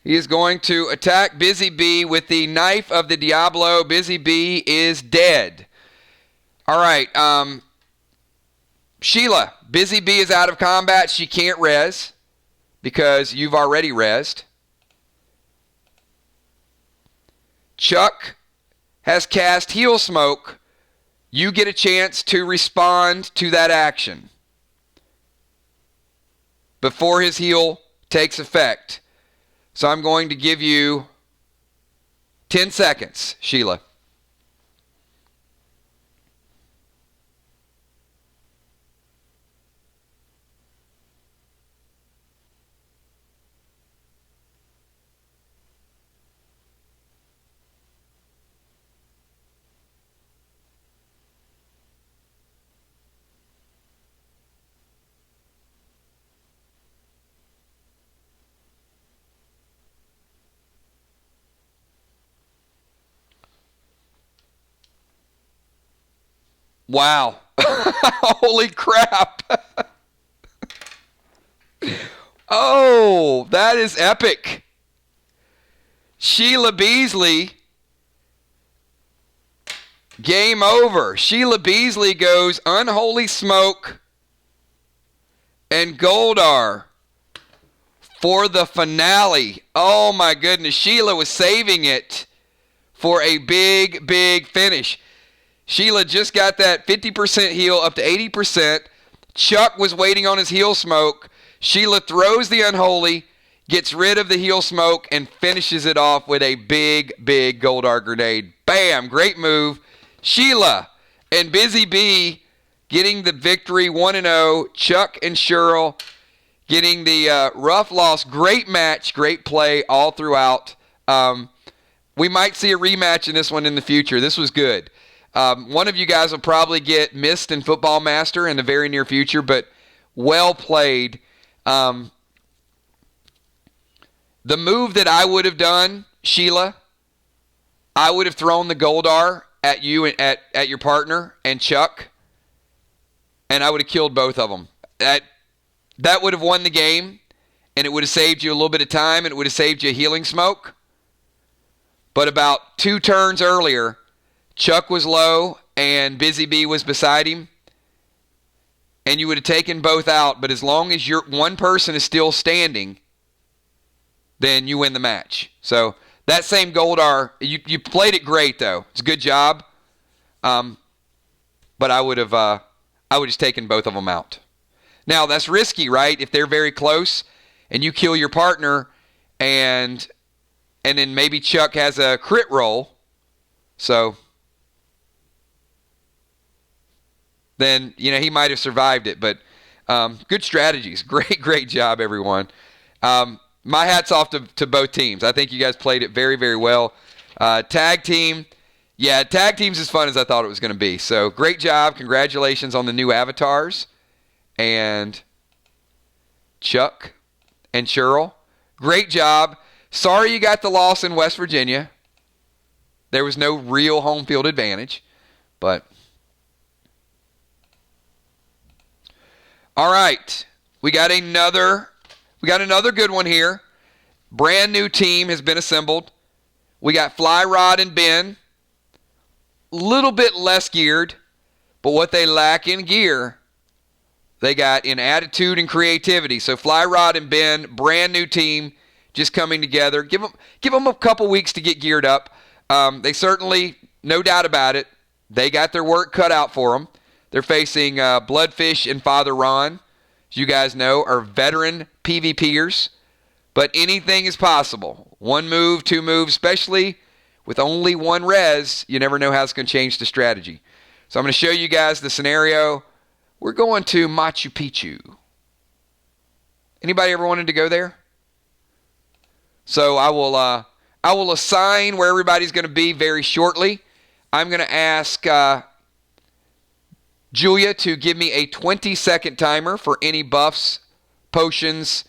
He is going to attack Busy Bee with the Knife of the Diablo. Busy Bee is dead. All right. Sheila, Busy Bee is out of combat. She can't res because you've already resed. Chuck has cast Heal Smoke. You get a chance to respond to that action before his heal takes effect. So I'm going to give you 10 seconds, Sheila. Wow. Holy crap. Oh, that is epic. Sheila Beasley. Game over. Sheila Beasley goes Unholy Smoke and Goldar for the finale. Oh my goodness. Sheila was saving it for a big, big finish. Sheila just got that 50% heal up to 80%. Chuck was waiting on his Heal Smoke. Sheila throws the Unholy, gets rid of the Heal Smoke, and finishes it off with a big, big Goldar grenade. Bam! Great move. Sheila and Busy Bee getting the victory 1-0. Chuck and Cheryl getting the rough loss. Great match, great play all throughout. We might see a rematch in this one in the future. This was good. One of you guys will probably get missed in Football Master in the very near future, but well played. The move that I would have done, Sheila, I would have thrown the Goldar at you and at your partner and Chuck, and I would have killed both of them. That would have won the game, and it would have saved you a little bit of time, and it would have saved you a Healing Smoke. But about 2 turns earlier, Chuck was low and Busy Bee was beside him, and you would have taken both out. But as long as one person is still standing, then you win the match. So that same Goldar, you played it great though. It's a good job. But I would have just taken both of them out. Now that's risky, right? If they're very close and you kill your partner, and then maybe Chuck has a crit roll, so then, he might have survived it. But good strategies. Great job, everyone. My hat's off to both teams. I think you guys played it very, very well. Tag team. Yeah, tag team's as fun as I thought it was going to be. So great job. Congratulations on the new avatars. And Chuck and Cheryl, great job. Sorry you got the loss in West Virginia. There was no real home field advantage. But all right, we got another good one here. Brand new team has been assembled. We got Fly Rod and Ben. Little bit less geared, but what they lack in gear, they got in attitude and creativity. So Fly Rod and Ben, brand new team, just coming together. Give them a couple weeks to get geared up. They certainly no doubt about it, they got their work cut out for them. They're facing Bloodfish and Father Ron, as you guys know, are veteran PvPers. But anything is possible. One move, two moves, especially with only one res, you never know how it's going to change the strategy. So I'm going to show you guys the scenario. We're going to Machu Picchu. Anybody ever wanted to go there? So I will assign where everybody's going to be very shortly. I'm going to ask Julia to give me a 20-second timer for any buffs, potions,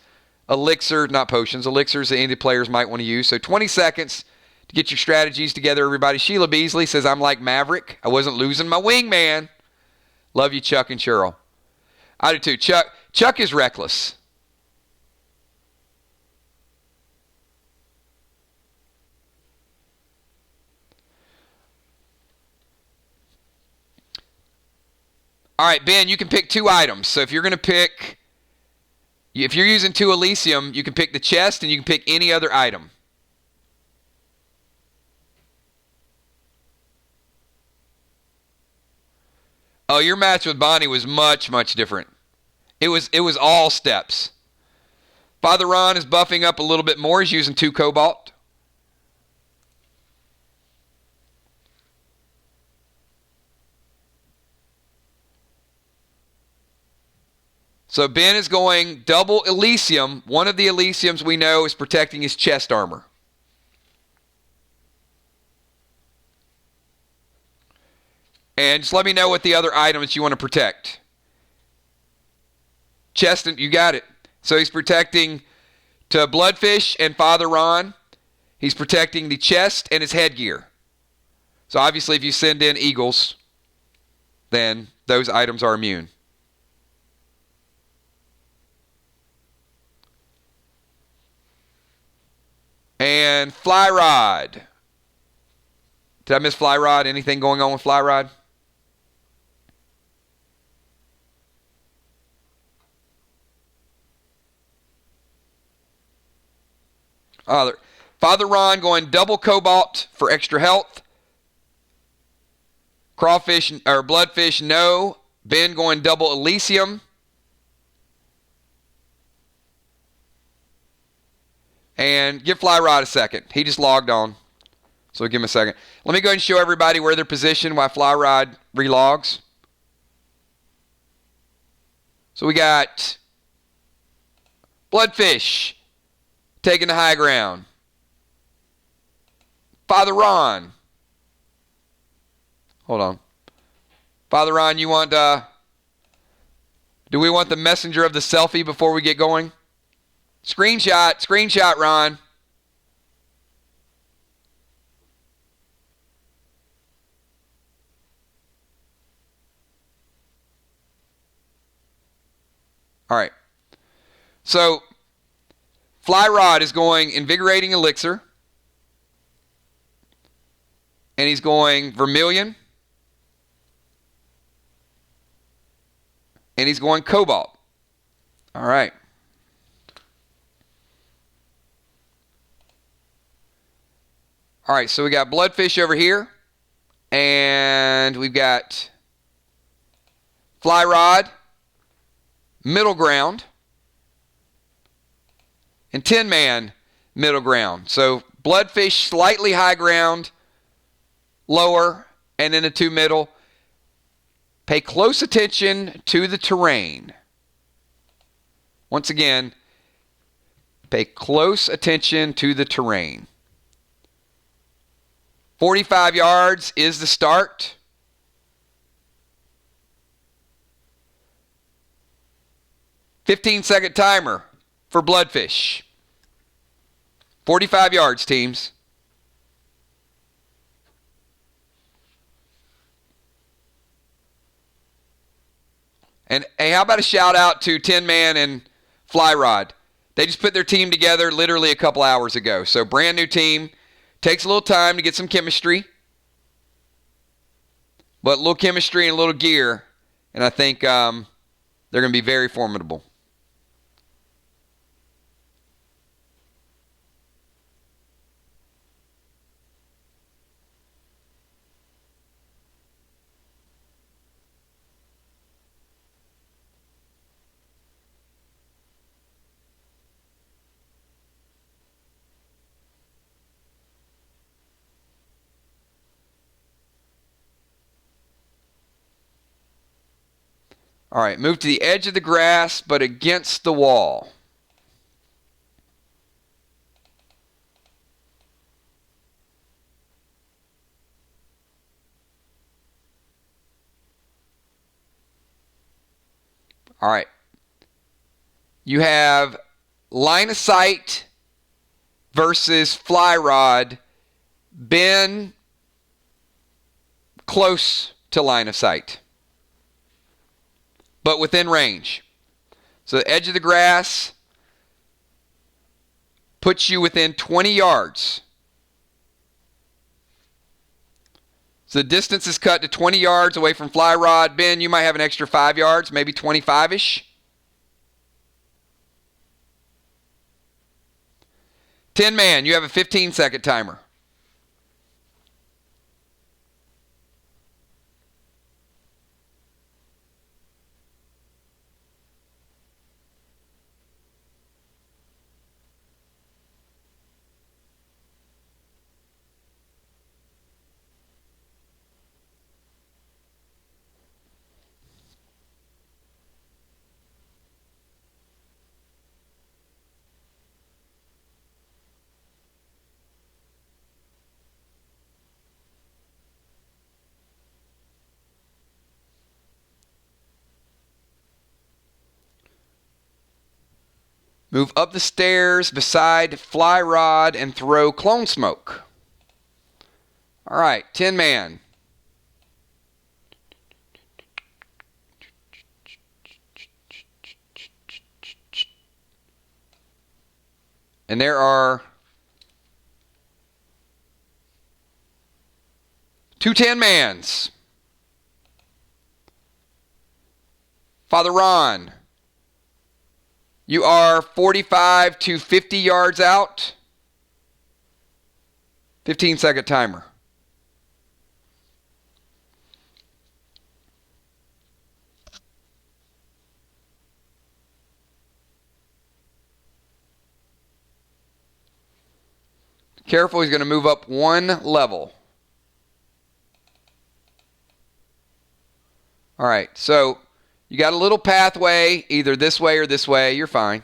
elixirs that any of the players might want to use. So 20 seconds to get your strategies together, everybody. Sheila Beasley says, I'm like Maverick. I wasn't losing my wingman. Love you, Chuck and Cheryl. I do too. Chuck is reckless. All right, Ben, you can pick 2 items. So if you're using 2 Elysium, you can pick the chest and you can pick any other item. Oh, your match with Bonnie was much, much different. It was all steps. Father Ron is buffing up a little bit more. He's using 2 Cobalt. So Ben is going double Elysium. One of the Elysiums we know is protecting his chest armor. And just let me know what the other items you want to protect. Chest, you got it. So he's protecting to Bloodfish and Father Ron. He's protecting the chest and his headgear. So obviously if you send in Eagles, then those items are immune. And Fly Rod. Did I miss Fly Rod? Anything going on with Fly Rod? Father Ron going double Cobalt for extra health. Crawfish or Bloodfish, no. Ben going double Elysium. And give Fly Rod a second. He just logged on. So give him a second. Let me go ahead and show everybody where they're positioned while Fly Rod relogs. So we got Bloodfish taking the high ground. Father Ron. Hold on. Father Ron, you want, do we want the messenger of the selfie before we get going? Screenshot, Ron. All right. So, Fly Rod is going Invigorating Elixir. And he's going Vermilion. And he's going Cobalt. All right. All right, so we got Bloodfish over here. And we've got Fly Rod, middle ground, and Tin Man, middle ground. So Bloodfish, slightly high ground, lower, and then the 2 middle. Pay close attention to the terrain. Once again, pay close attention to the terrain. 45 yards is the start. "15-second timer for Bloodfish. 45 yards, teams. And hey, how about a shout out to Tin Man and Fly Rod? They just put their team together literally a couple hours ago. So brand new team. Takes a little time to get some chemistry. But a little chemistry and a little gear. And I think they're going to be very formidable. All right, move to the edge of the grass, but against the wall. All right. You have line of sight versus fly rod. Been close to line of sight, but within range. So the edge of the grass puts you within 20 yards. So the distance is cut to 20 yards away from fly rod. Ben, you might have an extra 5 yards, maybe 25-ish. 10-man, you have a 15-second timer. Move up the stairs beside fly rod and throw clone smoke. All right, 10-man. And there are 2 10-mans. Father Ron, you are 45 to 50 yards out. 15-second timer. Careful, he's going to move up 1 level. All right, so you got a little pathway, either this way or this way. You're fine.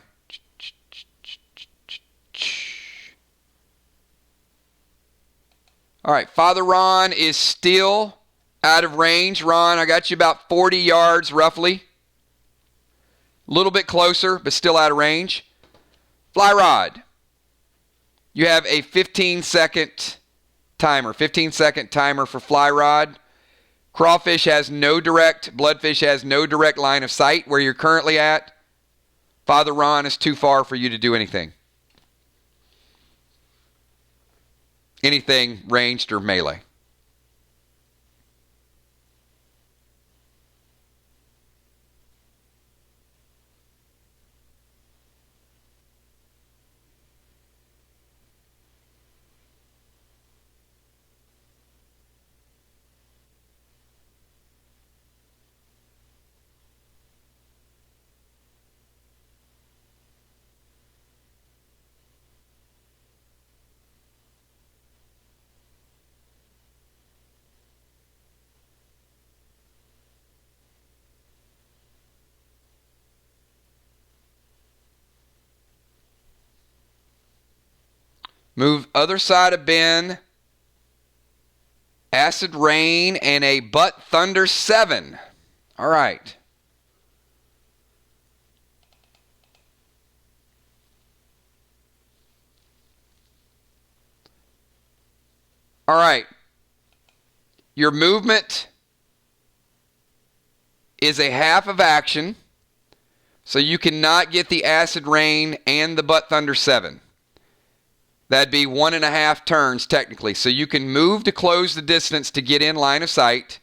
All right, Father Ron is still out of range. Ron, I got you about 40 yards roughly. A little bit closer, but still out of range. Fly rod. You have a 15-second timer. 15-second timer for fly rod. Crawfish has no direct, bloodfish has no direct line of sight where you're currently at. Father Ron is too far for you to do anything. Anything ranged or melee. Move other side of bin. Acid Rain and a Butt Thunder 7. All right. All right. Your movement is a half of action, so you cannot get the Acid Rain and the Butt Thunder 7. That'd be 1.5 turns technically. So you can move to close the distance to get in line of sight.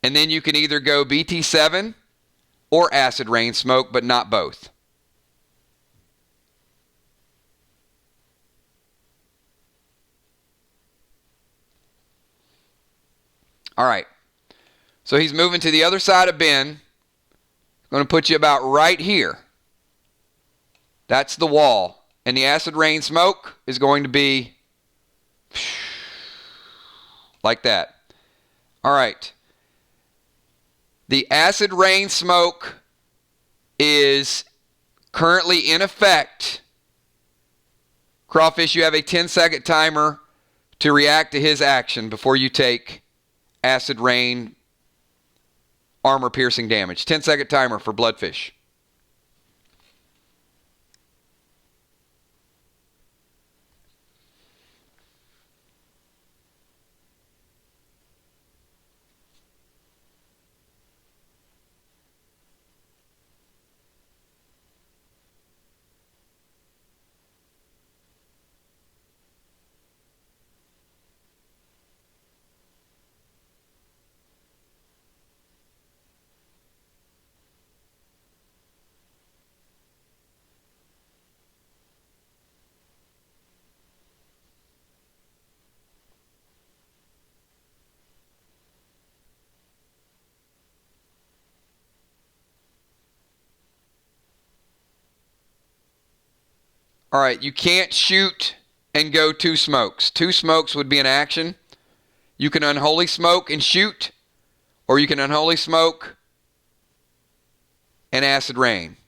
And then you can either go BT7 or Acid Rain Smoke, but not both. All right. So he's moving to the other side of bin. Going to put you about right here. That's the wall. And the Acid Rain Smoke is going to be like that. All right. The acid rain smoke is currently in effect. Crawfish, you have a 10-second timer to react to his action before you take acid rain armor-piercing damage. 10-second timer for Bloodfish. All right, you can't shoot and go 2 smokes. 2 smokes would be an action. You can unholy smoke and shoot, or you can unholy smoke and acid rain.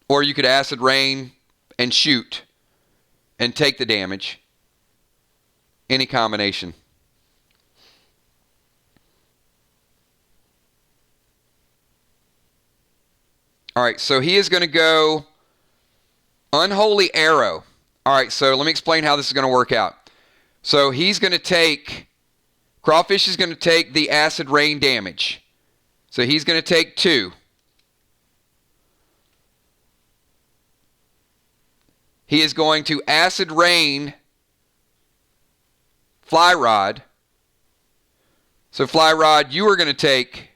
Or you could acid rain and shoot and take the damage. Any combination. All right, so he is going to go unholy arrow. All right, so let me explain how this is going to work out. So he's going to take, Crawfish is going to take the acid rain damage. So he's going to take 2. He is going to acid rain Fly Rod. So Fly Rod, you are going to take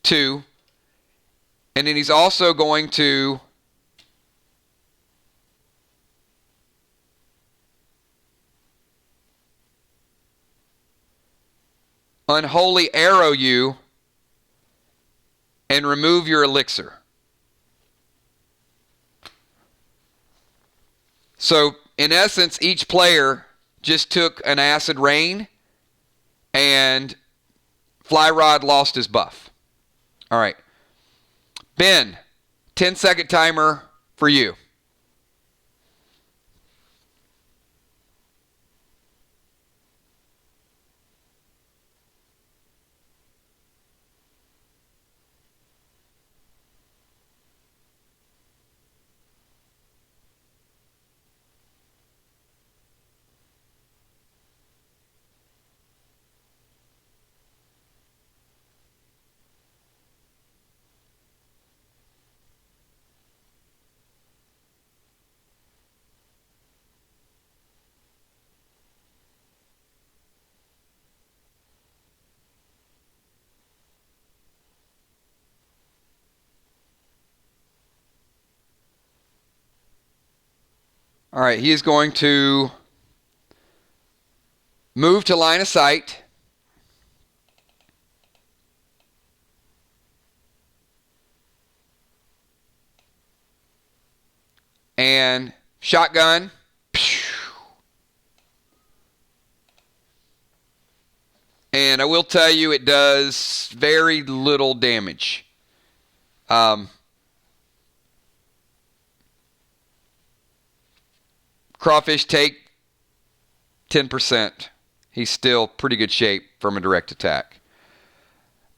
2. And then he's also going to unholy arrow you and remove your elixir. So, in essence, each player just took an acid rain and Fly Rod lost his buff. All right. Ben, 10-second timer for you. All right, he is going to move to line of sight. And shotgun. And I will tell you, it does very little damage. Crawfish, take 10%. He's still pretty good shape from a direct attack.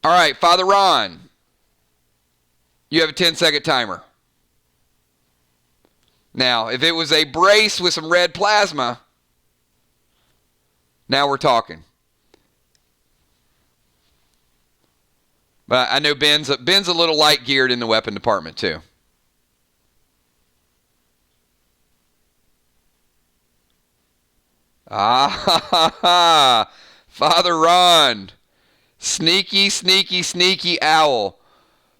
All right, Father Ron, you have a 10-second timer. Now, if it was a brace with some red plasma, now we're talking. But I know Ben's a little light geared in the weapon department too. Ah, Father Ron, sneaky, sneaky, sneaky owl.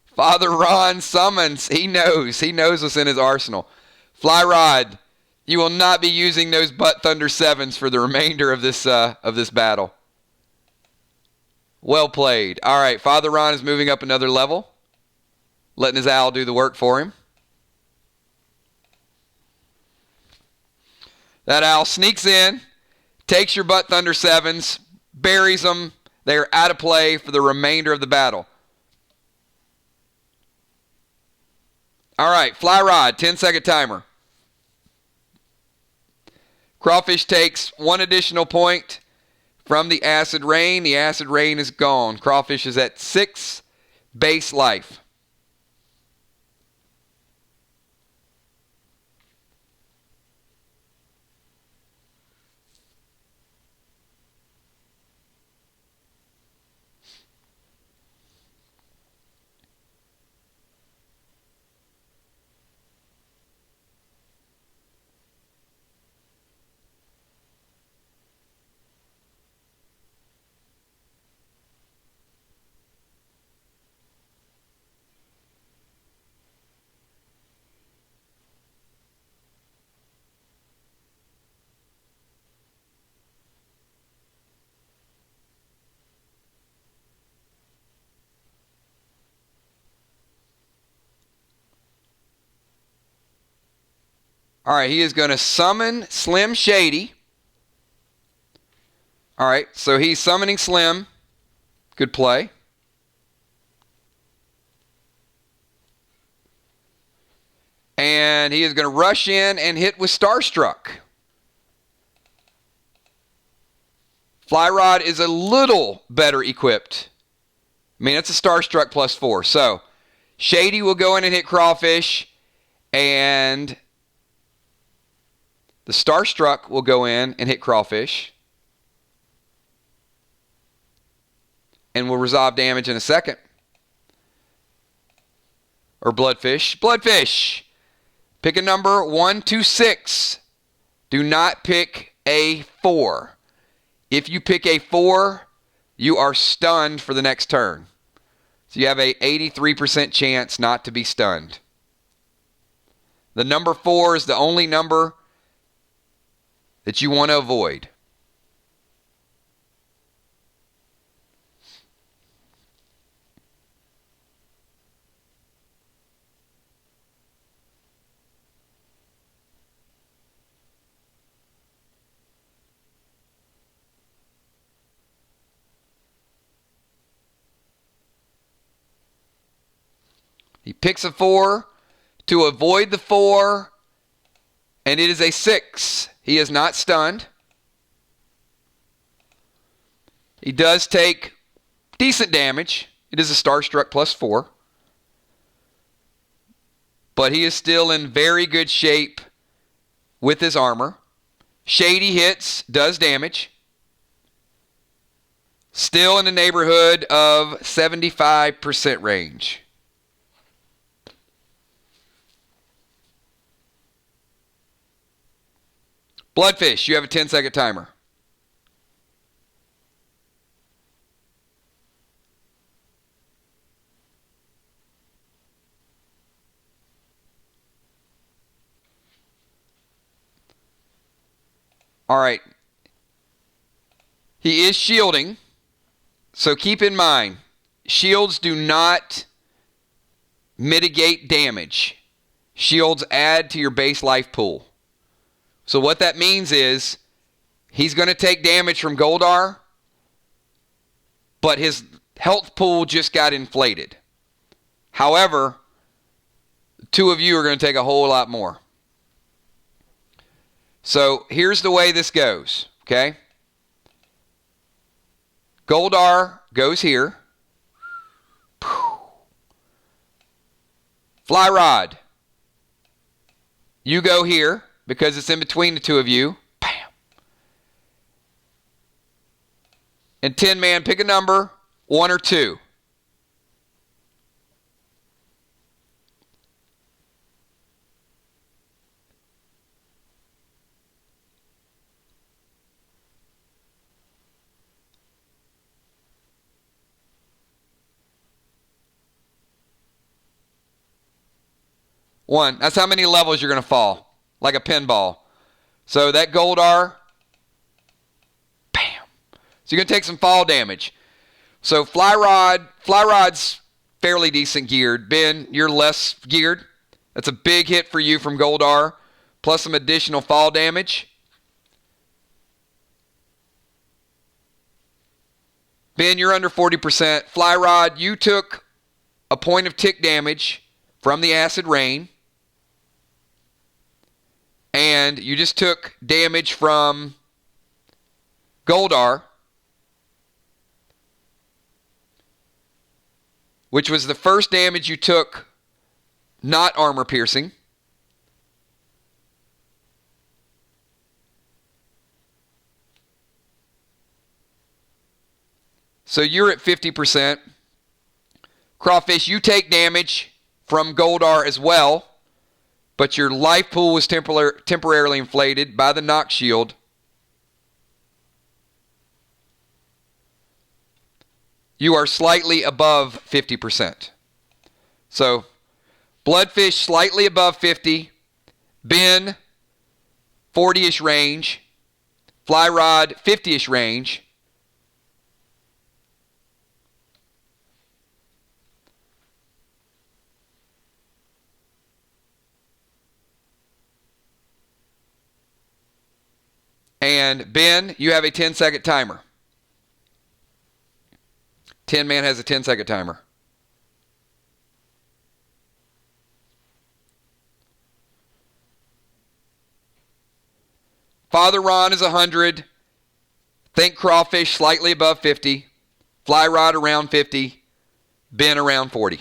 Father Ron summons. He knows what's in his arsenal. Fly Rod, you will not be using those butt thunder 7s for the remainder of this battle. Well played. All right, Father Ron is moving up another level, letting his owl do the work for him. That owl sneaks in, takes your butt Thunder Sevens, buries them. They are out of play for the remainder of the battle. All right, fly rod, 10-second timer. Crawfish takes one additional point from the acid rain. The acid rain is gone. Crawfish is at 6 base life. All right, he is going to summon Slim Shady. All right, so he's summoning Slim. Good play. And he is going to rush in and hit with Starstruck. Fly Rod is a little better equipped. I mean, it's a Starstruck +4. So, Shady will go in and hit Crawfish. And the Starstruck will go in and hit Crawfish. And will resolve damage in a second. Or Bloodfish. Bloodfish! Pick a number 1 to 6. Do not pick a 4. If you pick a 4, you are stunned for the next turn. So you have a 83% chance not to be stunned. The number 4 is the only number that you want to avoid. He picks a 4 to avoid the 4, and it is a 6. He is not stunned. He does take decent damage. It is a Starstruck +4. But he is still in very good shape with his armor. Shady hits, does damage. Still in the neighborhood of 75% range. Bloodfish, you have a 10-second timer. All right. He is shielding, so keep in mind, shields do not mitigate damage. Shields add to your base life pool. So what that means is he's going to take damage from Goldar, but his health pool just got inflated. However, the two of you are going to take a whole lot more. So here's the way this goes, okay? Goldar goes here. Fly Rod, you go here. Because it's in between the two of you. Bam. And 10-man, pick a number, 1 or 2. One. That's how many levels you're going to fall. Like a pinball. So that Goldar, bam. So you're going to take some fall damage. So fly rod's fairly decent geared. Ben, you're less geared. That's a big hit for you from Goldar, plus some additional fall damage. Ben, you're under 40%. Fly rod, you took a point of tick damage from the acid rain. And you just took damage from Goldar, which was the first damage you took not armor piercing. So you're at 50%. Crawfish, you take damage from Goldar as well, but your life pool was temporarily inflated by the knock shield. You are slightly above 50%. So, Bloodfish slightly above 50. Ben, 40-ish range. Fly Rod, 50-ish range. And Ben, you have a 10-second timer. 10-man has a 10-second timer. Father Ron is 100. Think Crawfish slightly above 50. Fly Rod around 50. Ben around 40.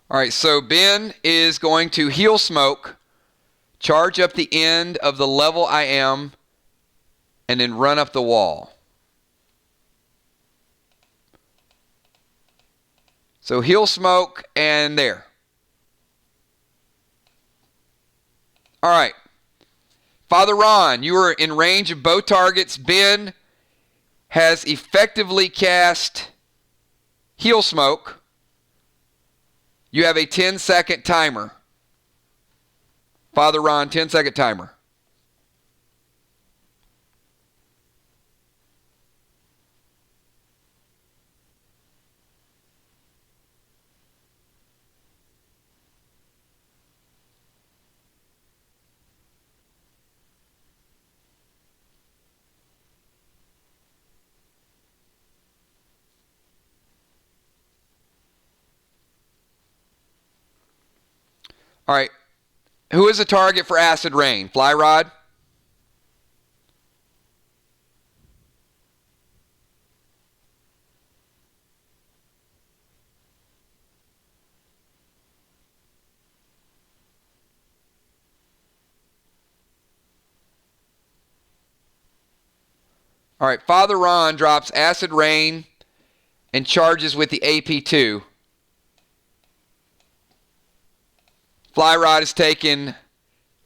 All right, so Ben is going to heal smoke, charge up the end of the level I am, and then run up the wall. So heal smoke and there. All right. Father Ron, you are in range of both targets. Ben has effectively cast heal smoke. You have a 10-second timer. Father Ron, 10-second timer. All right. Who is the target for acid rain? Fly Rod? All right. Father Ron drops acid rain and charges with the AP2. Fly Rod has taken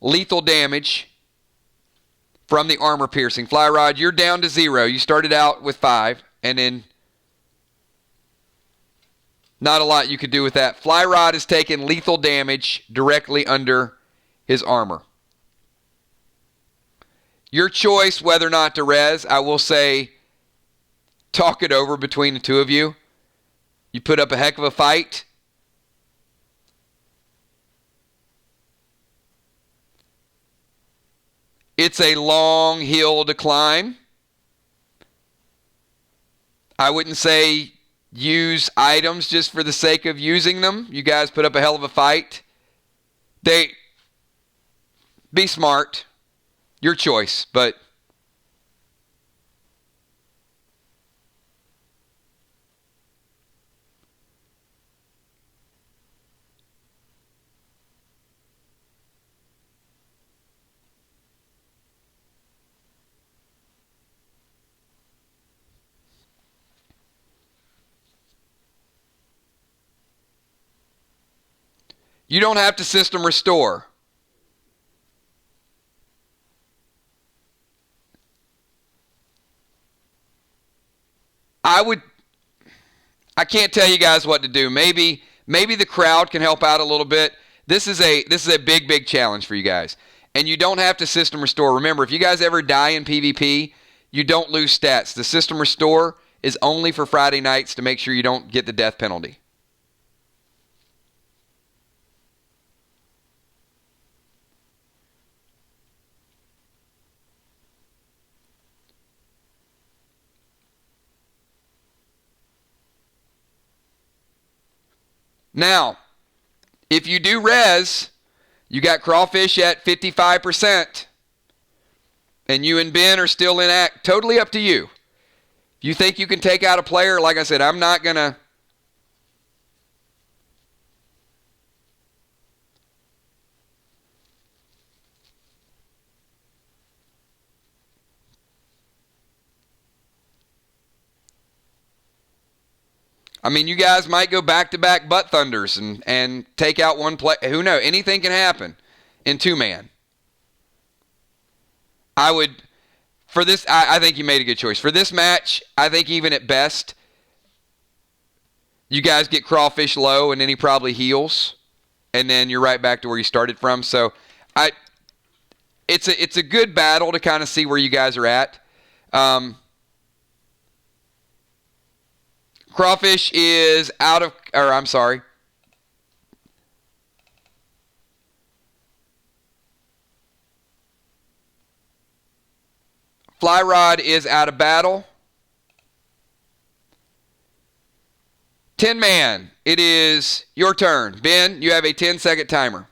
lethal damage from the armor piercing. Fly Rod, you're down to 0. You started out with 5, and then not a lot you could do with that. Fly Rod has taken lethal damage directly under his armor. Your choice whether or not to res. I will say, talk it over between the two of you. You put up a heck of a fight. It's a long hill to climb. I wouldn't say use items just for the sake of using them. You guys put up a hell of a fight. Be smart. Your choice, but You don't have to system restore. I can't tell you guys what to do. Maybe the crowd can help out a little bit. This is a big challenge for you guys. And you don't have to system restore. Remember, if you guys ever die in PvP, you don't lose stats. The system restore is only for Friday nights to make sure you don't get the death penalty. Now, if you do res, you got Crawfish at 55%, and you and Ben are still in act. Totally up to you. If you think you can take out a player, like I said, I'm not going to. I mean, you guys might go back-to-back butt thunders and take out one play. Who knows? Anything can happen in two-man. For this, I think you made a good choice. For this match, I think even at best, you guys get Crawfish low, and then he probably heals, and then you're right back to where you started from. So, it's a good battle to kind of see where you guys are at. Crawfish is Fly Rod is out of battle. 10-man, it is your turn. Ben, you have a 10-second timer.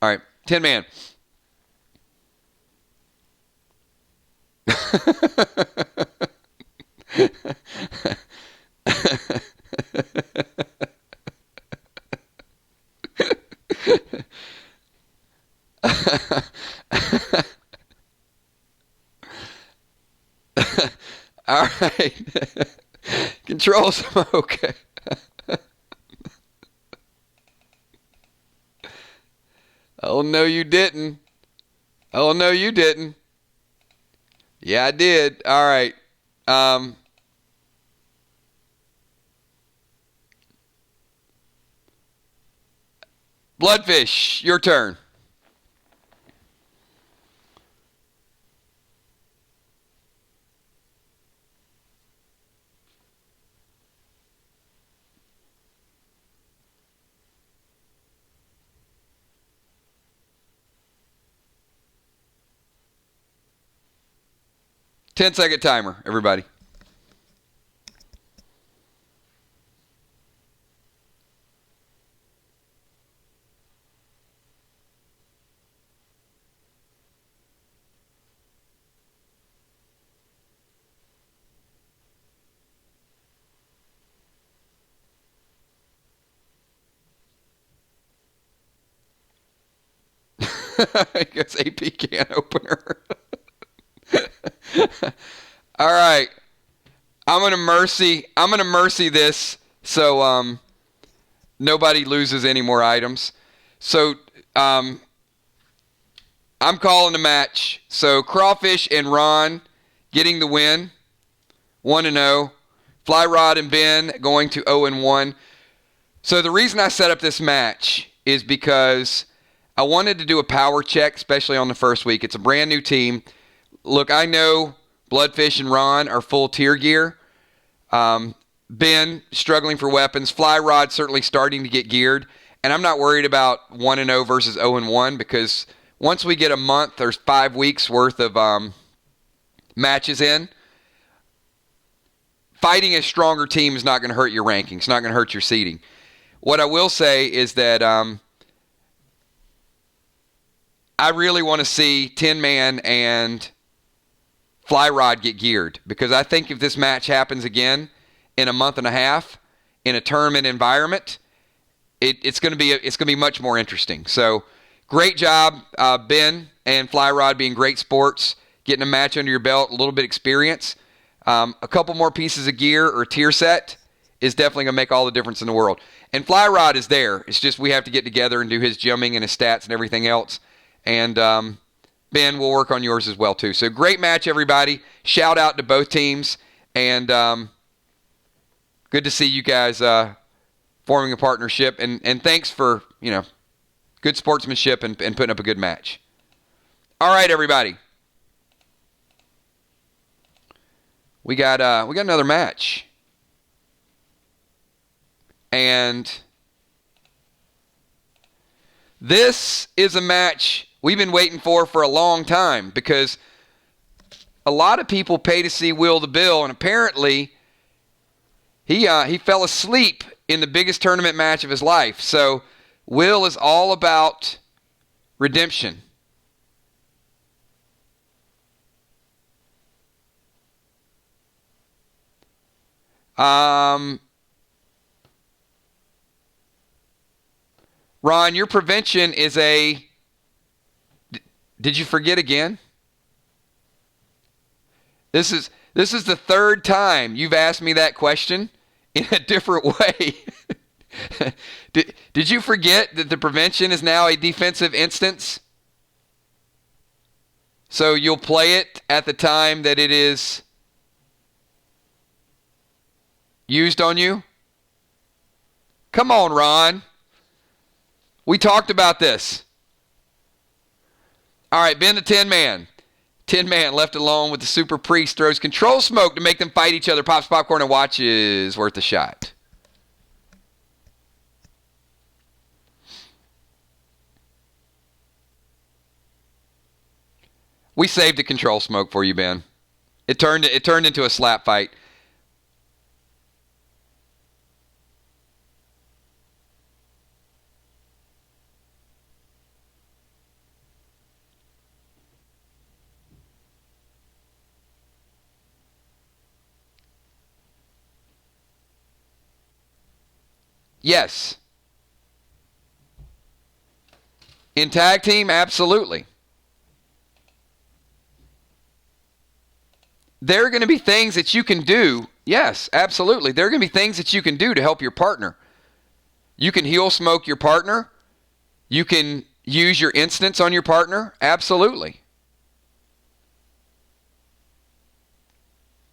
All right, 10-man. All right. Control smoke. Oh, no, you didn't. Oh, no, you didn't. Yeah, I did. All right. Bloodfish, your turn. Ten-second timer, everybody. I guess AP can opener. All right. I'm gonna mercy this so nobody loses any more items. So I'm calling the match. So Crawfish and Ron getting the win, 1-0. Fly Rod and Ben going to 0-1. So the reason I set up this match is because I wanted to do a power check, especially on the first week. It's a brand new team. Look, I know Bloodfish and Ron are full tier gear. Ben struggling for weapons. Fly Rod certainly starting to get geared. And I'm not worried about 1-0 versus 0-1 because once we get a month or 5 weeks worth of matches in, fighting a stronger team is not going to hurt your rankings. It's not going to hurt your seeding. What I will say is that I really want to see Tin Man and Fly Rod get geared, because I think if this match happens again in a month and a half in a tournament environment, it's going to be much more interesting. So great job, Ben and Fly Rod, being great sports, getting a match under your belt, a little bit of experience. A couple more pieces of gear or tier set is definitely going to make all the difference in the world. And Fly Rod is there. It's just we have to get together and do his gymming and his stats and everything else. And Ben, we'll work on yours as well, too. So great match, everybody. Shout out to both teams. And good to see you guys forming a partnership. And thanks for, good sportsmanship and putting up a good match. All right, everybody. We got another match. And this is a match we've been waiting for a long time, because a lot of people pay to see Will the Bill, and apparently he fell asleep in the biggest tournament match of his life. So Will is all about redemption. Ron, your prevention is a... Did you forget again? This is the third time you've asked me that question in a different way. Did you forget that the prevention is now a defensive instance? So you'll play it at the time that it is used on you? Come on, Ron. We talked about this. All right, Ben the Tin Man. Tin Man left alone with the Super Priest throws control smoke to make them fight each other, pops popcorn, and watches worth a shot. We saved the control smoke for you, Ben. It turned into a slap fight. Yes. In tag team, absolutely. There are going to be things that you can do. Yes, absolutely. There are going to be things that you can do to help your partner. You can heel smoke your partner. You can use your instance on your partner. Absolutely.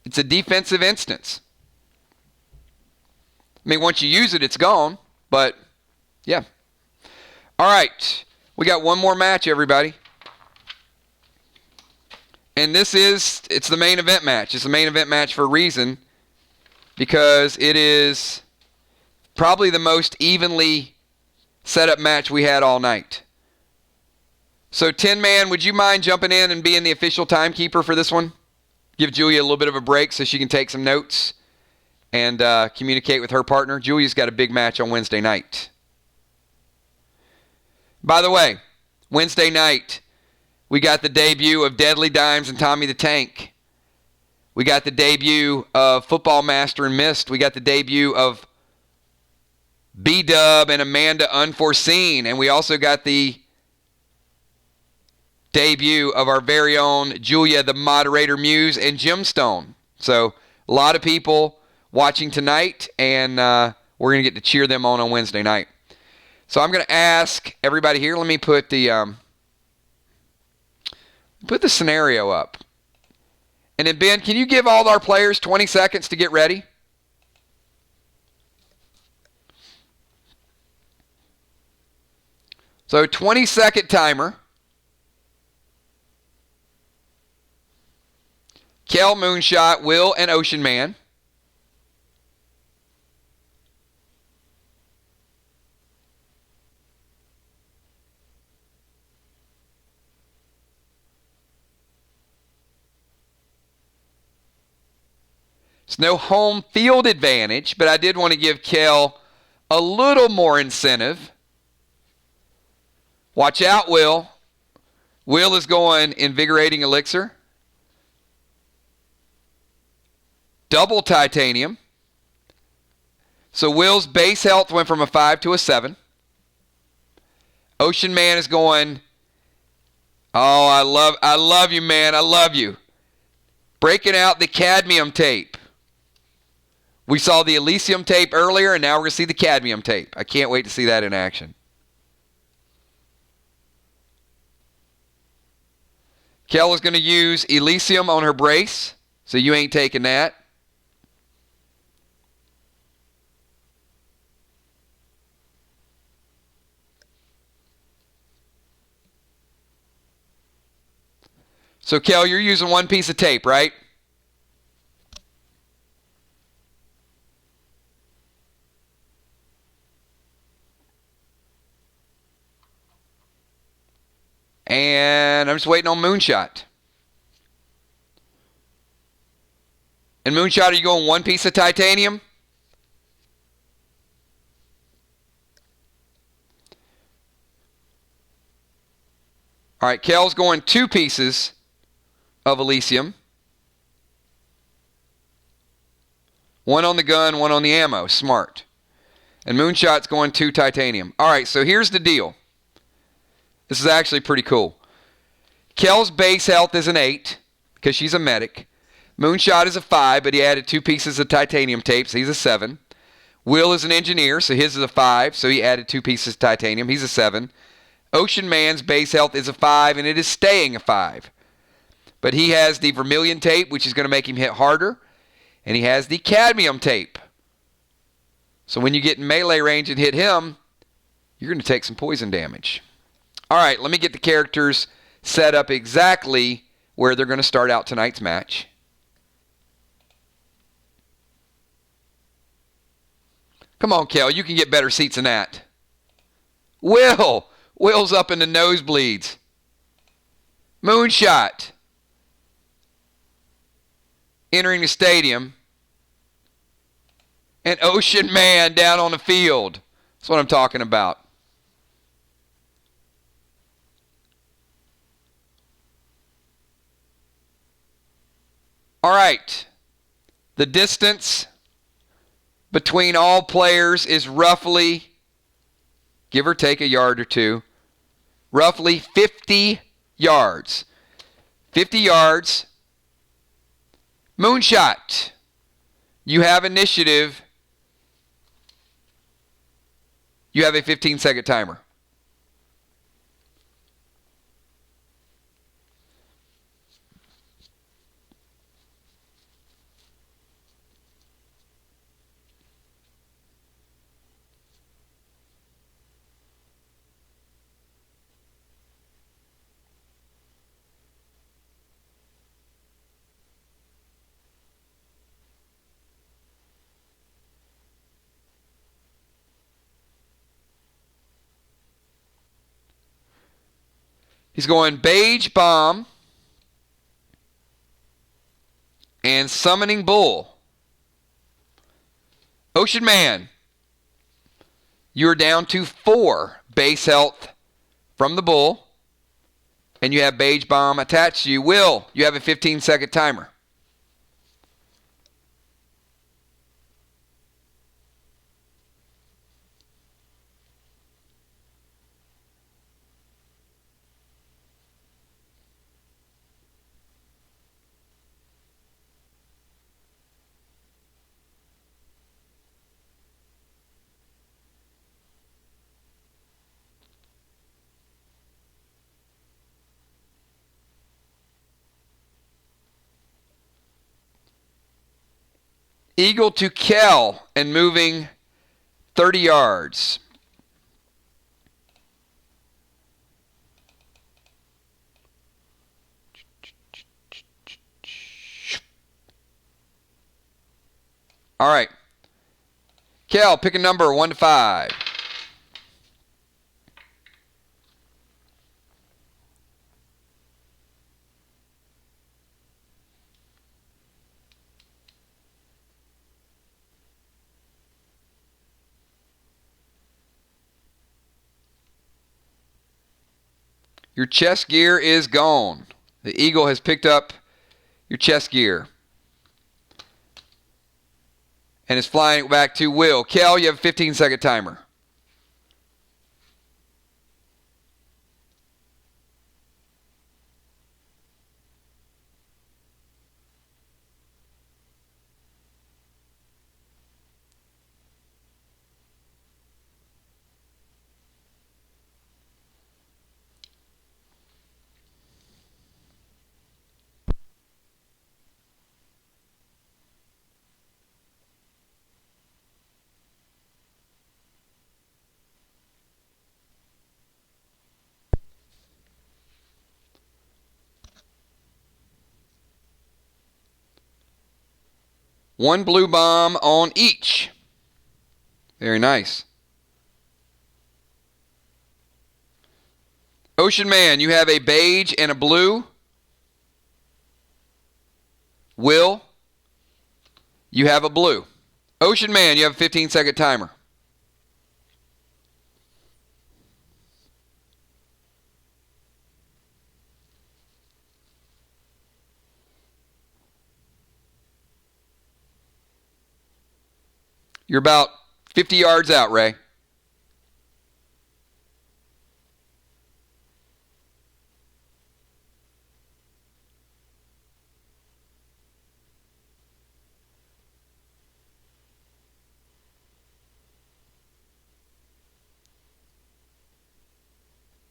It's a defensive instance. I mean, once you use it, it's gone. But, yeah. All right. We got one more match, everybody. And it's the main event match. It's the main event match for a reason. Because it is probably the most evenly set up match we had all night. So, Tin Man, would you mind jumping in and being the official timekeeper for this one? Give Julia a little bit of a break so she can take some notes and communicate with her partner. Julia's got a big match on Wednesday night. By the way, Wednesday night, we got the debut of Deadly Dimes and Tommy the Tank. We got the debut of Football Master and Mist. We got the debut of B-Dub and Amanda Unforeseen. And we also got the debut of our very own Julia, the Moderator Muse, and Gemstone. So a lot of people watching tonight, and we're going to get to cheer them on Wednesday night. So I'm going to ask everybody here, let me put the scenario up. And then, Ben, can you give all our players 20 seconds to get ready? So 20-second timer. Kel, Moonshot, Will, and Ocean Man. It's no home field advantage, but I did want to give Kel a little more incentive. Watch out, Will. Will is going Invigorating Elixir. Double titanium. So Will's base health went from a 5 to a 7. Ocean Man is going, oh, I love you, man. I love you. Breaking out the cadmium tape. We saw the Elysium tape earlier, and now we're going to see the cadmium tape. I can't wait to see that in action. Kel is going to use Elysium on her brace, so you ain't taking that. So, Kel, you're using one piece of tape, right? And I'm just waiting on Moonshot. And Moonshot, are you going one piece of titanium? All right, Kel's going 2 pieces of Elysium. One on the gun, one on the ammo. Smart. And Moonshot's going 2 titanium. All right, so here's the deal. This is actually pretty cool. Kel's base health is an 8 because she's a medic. Moonshot is a 5, but he added 2 pieces of titanium tape, so he's a 7. Will is an engineer, so his is a 5, so he added 2 pieces of titanium. He's a 7. Ocean Man's base health is a 5, and it is staying a 5. But he has the vermilion tape, which is going to make him hit harder, and he has the cadmium tape. So when you get in melee range and hit him, you're going to take some poison damage. All right, let me get the characters set up exactly where they're going to start out tonight's match. Come on, Kel, you can get better seats than that. Will's up in the nosebleeds. Moonshot entering the stadium. And Ocean Man down on the field. That's what I'm talking about. All right. The distance between all players is roughly, give or take a yard or two, roughly 50 yards. 50 yards. Moonshot, you have initiative. You have a 15-second timer. He's going Beige Bomb and Summoning Bull. Ocean Man, you're down to 4 base health from the Bull, and you have Beige Bomb attached to you. Will, you have a 15-second timer. Eagle to Kel and moving 30 yards. All right. Kel, pick a number 1 to 5. Your chest gear is gone. The eagle has picked up your chest gear. And is flying it back to Will. Kel, you have a 15-second timer. One blue bomb on each. Very nice. Ocean Man, you have a beige and a blue. Will, you have a blue. Ocean Man, you have a 15-second timer. You're about 50 yards out, Ray.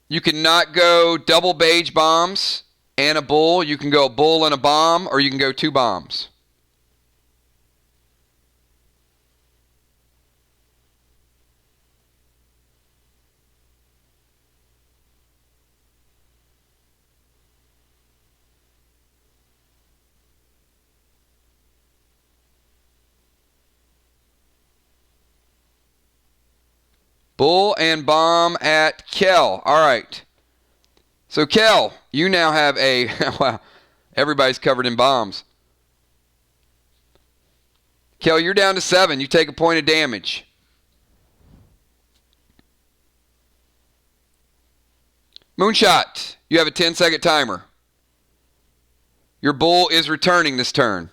You cannot go double beige bombs and a bull. You can go bull and a bomb, or you can go 2 bombs. Bull and bomb at Kel. All right. So, Kel, you now have a... wow, everybody's covered in bombs. Kel, you're down to 7. You take a point of damage. Moonshot, you have a 10-second timer. Your bull is returning this turn.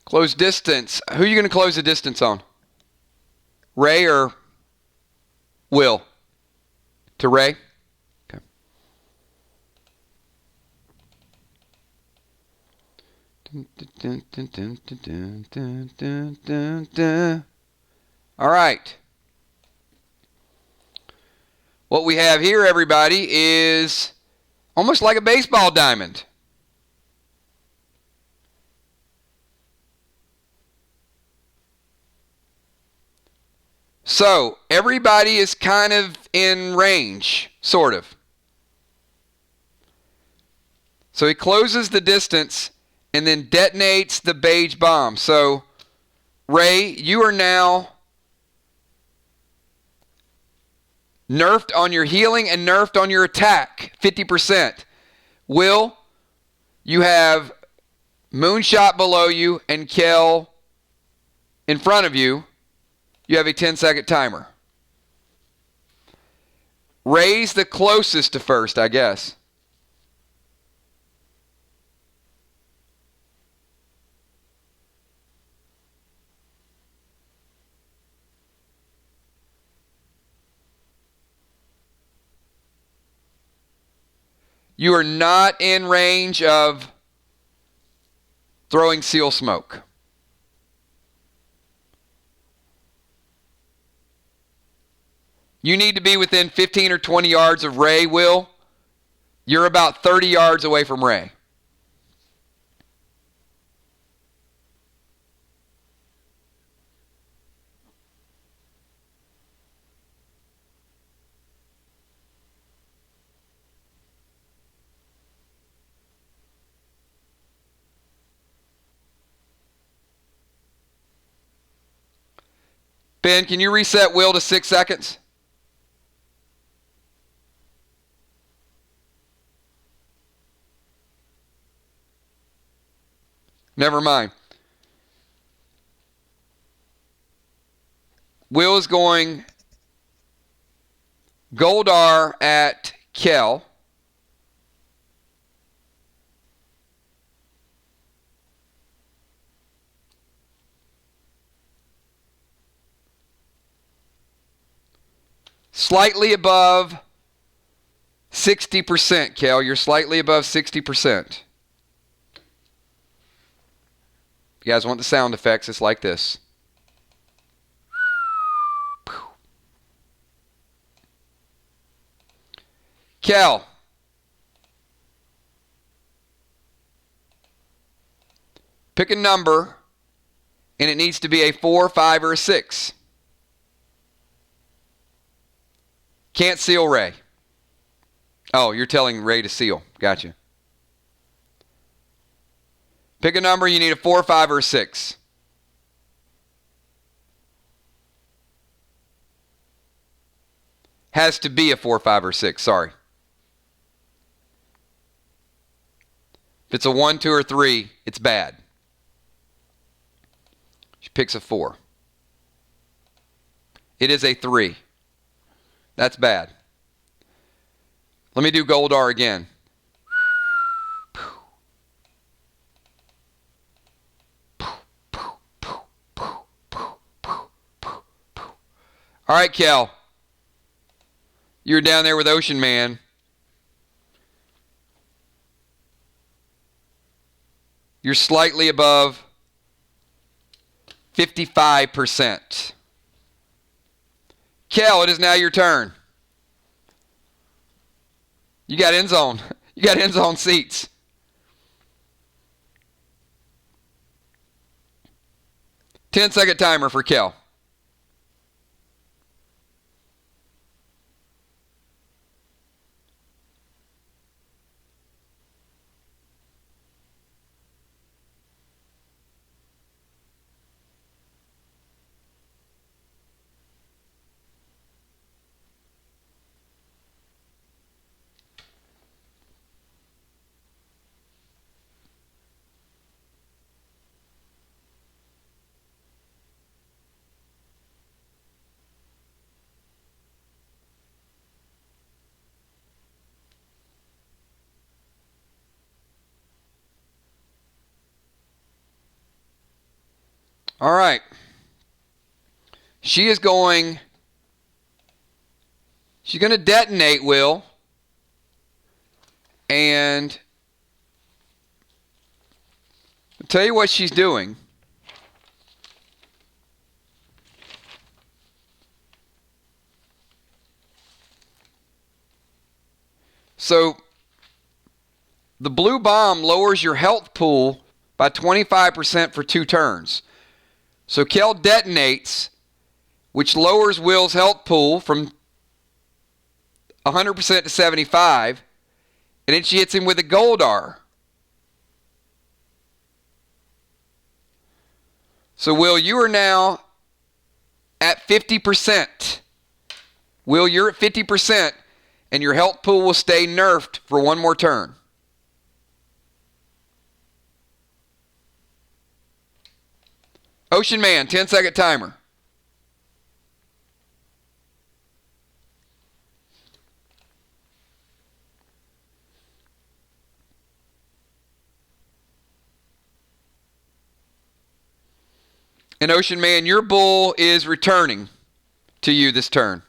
Close distance. Who are you going to close the distance on? Ray or Will? To Ray? Okay. All right. What we have here, everybody, is almost like a baseball diamond. So, everybody is kind of in range, sort of. So he closes the distance and then detonates the beige bomb. So, Ray, you are now nerfed on your healing and nerfed on your attack, 50%. Will, you have Moonshot below you and Kel in front of you. You have a 10-second timer. Ray's the closest to first, I guess. You are not in range of throwing seal smoke. You need to be within 15 or 20 yards of Ray, Will. You're about 30 yards away from Ray. Ben, can you reset Will to 6 seconds? Never mind. Will is going Goldar at Kel. Slightly above 60%, Kel. You're slightly above 60%. You guys want the sound effects? It's like this. Kel. Pick a number, and it needs to be a 4, 5, or a 6. Can't seal Ray. Oh, you're telling Ray to seal. Gotcha. Pick a number, you need a 4, 5, or a 6. Has to be a 4, 5, or 6. Sorry. If it's a 1, 2, or 3, it's bad. She picks a 4. It is a 3. That's bad. Let me do Goldar again. All right, Kel. You're down there with Ocean Man. You're slightly above 55%. Kel, it is now your turn. You got end zone. You got end zone seats. Ten-second timer for Kel. All right. She's going to detonate, Will. And I'll tell you what she's doing. So the blue bomb lowers your health pool by 25% for 2 turns. So Kel detonates, which lowers Will's health pool from 100% to 75, and then she hits him with a Goldar. So Will, you are now at 50%. Will, you're at 50%, and your health pool will stay nerfed for 1 more turn. Ocean Man, 10-second timer. And Ocean Man, your bull is returning to you this turn.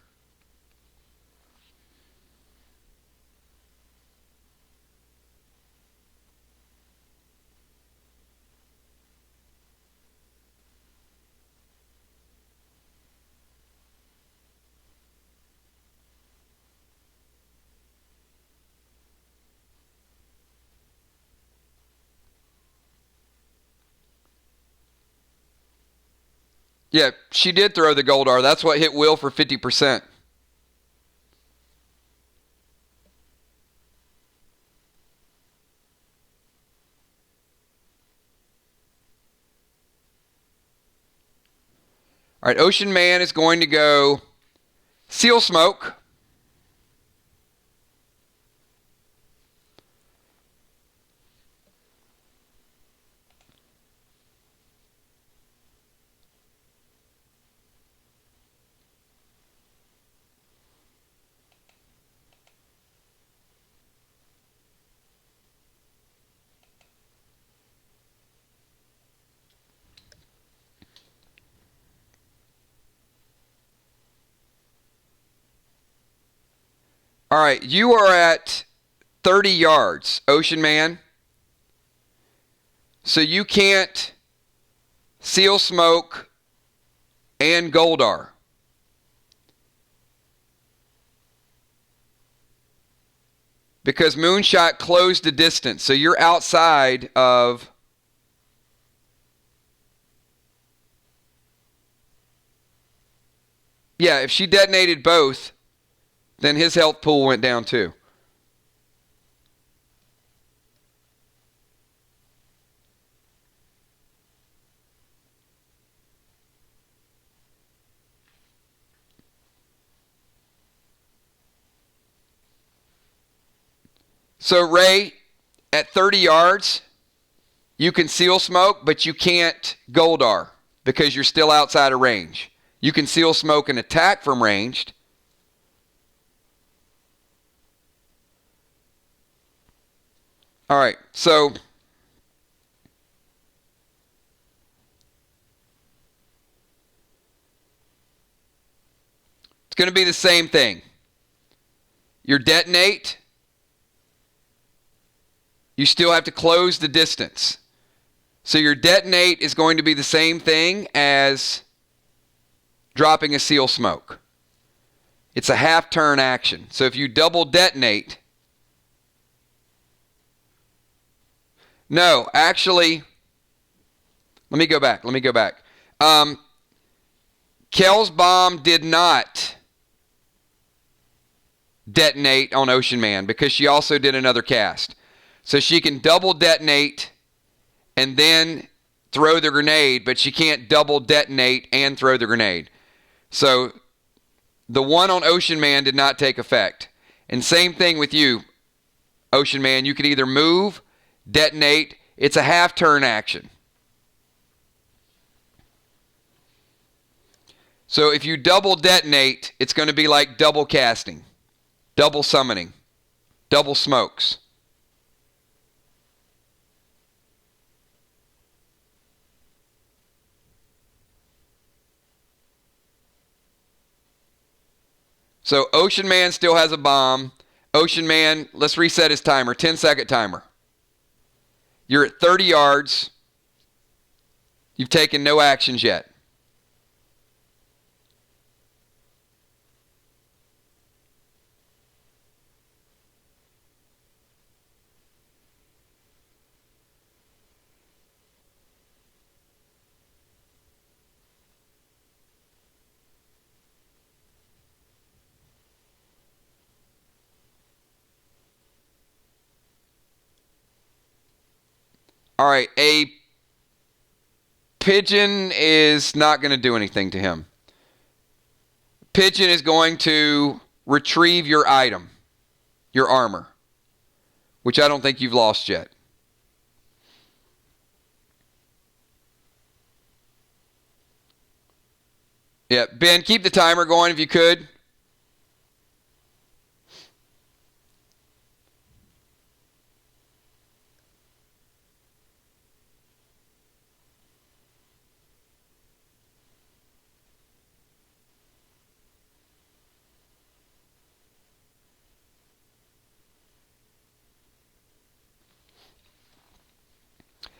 Yeah, she did throw the Goldar. That's what hit Will for 50%. All right, Ocean Man is going to go Seal Smoke. All right, you are at 30 yards, Ocean Man. So you can't Seal Smoke and Goldar. Because Moonshot closed the distance. So you're outside of... Yeah, if she detonated both, then his health pool went down too. So Ray, at 30 yards, you can Seal Smoke, but you can't Goldar because you're still outside of range. You can Seal Smoke and attack from ranged. All right, so it's going to be the same thing. Your detonate, you still have to close the distance. So your detonate is going to be the same thing as dropping a Seal Smoke. It's a half turn action. So if you double detonate... No, actually, let me go back. Kel's bomb did not detonate on Ocean Man because she also did another cast. So she can double detonate and then throw the grenade, but she can't double detonate and throw the grenade. So the one on Ocean Man did not take effect. And same thing with you, Ocean Man. You could either move, detonate. It's a half turn action. So if you double detonate, it's going to be like double casting, double summoning, double smokes. So Ocean Man still has a bomb. Ocean Man, let's reset his timer, 10-second timer. You're at 30 yards. You've taken no actions yet. All right, a pigeon is not going to do anything to him. Pigeon is going to retrieve your item, your armor, which I don't think you've lost yet. Yeah, Ben, keep the timer going if you could.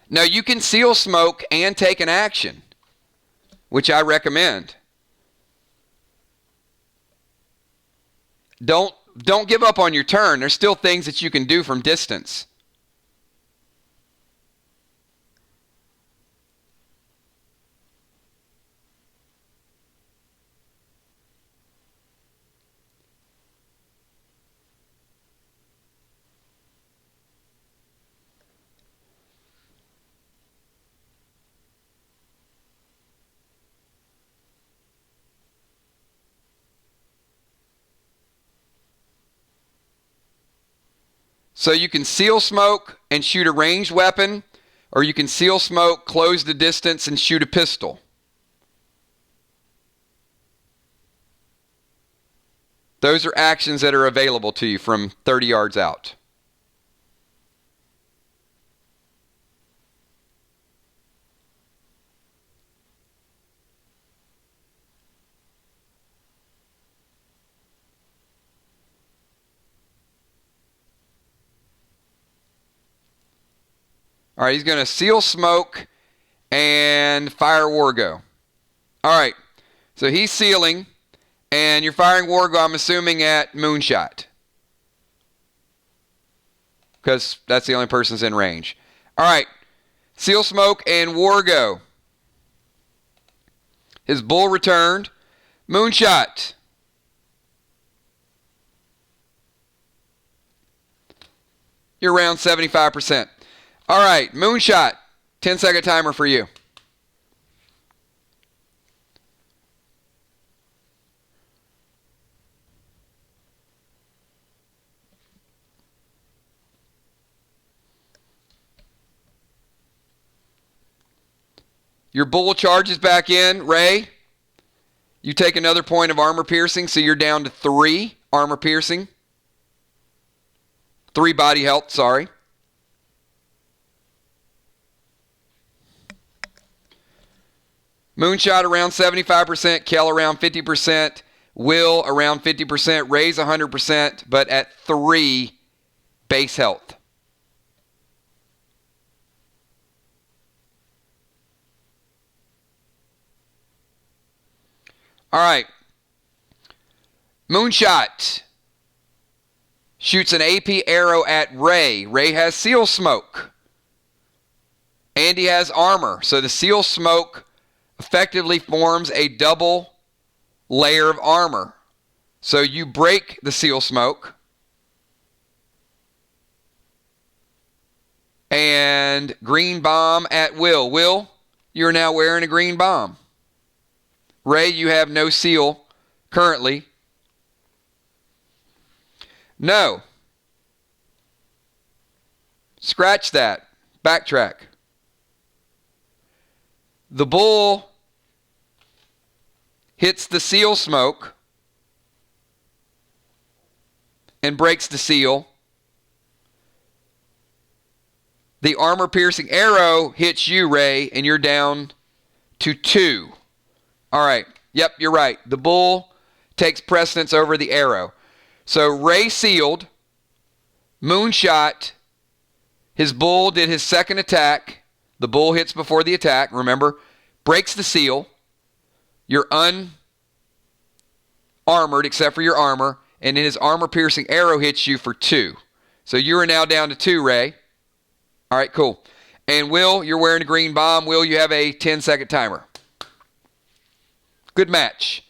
Now, you can Seal Smoke and take an action, which I recommend. Don't give up on your turn. There's still things that you can do from distance. So you can seal smoke and shoot a ranged weapon, or you can seal smoke, close the distance, and shoot a pistol. Those are actions that are available to you from 30 yards out. All right, he's going to seal smoke and fire Wargo. All right, so he's sealing, and you're firing Wargo, I'm assuming, at Moonshot, because that's the only person that's in range. All right, seal smoke and Wargo. His bull returned. Moonshot. You're around 75%. All right, Moonshot, 10-second timer for you. Your bull charges back in. Ray, you take another point of armor piercing, so you're down to 3 armor piercing. 3 body health, sorry. Moonshot around 75%, Kel around 50%, Will around 50%, Ray's 100%, but at 3 base health. All right. Moonshot shoots an AP arrow at Ray. Ray has seal smoke. Andy has armor, so the seal smoke effectively forms a double layer of armor. So you break the seal smoke, and green bomb at Will. Will, you're now wearing a green bomb. Ray, you have no seal currently. No. Scratch that. Backtrack. The bull hits the seal smoke and breaks the seal. The armor-piercing arrow hits you, Ray, and you're down to 2. All right. Yep, you're right. The bull takes precedence over the arrow. So Ray sealed. Moonshot. His bull did his second attack. The bull hits before the attack, remember. Breaks the seal. You're unarmored except for your armor. And then his armor-piercing arrow hits you for 2. So you are now down to 2, Ray. All right, cool. And Will, you're wearing a green bomb. Will, you have a 10-second timer. Good match.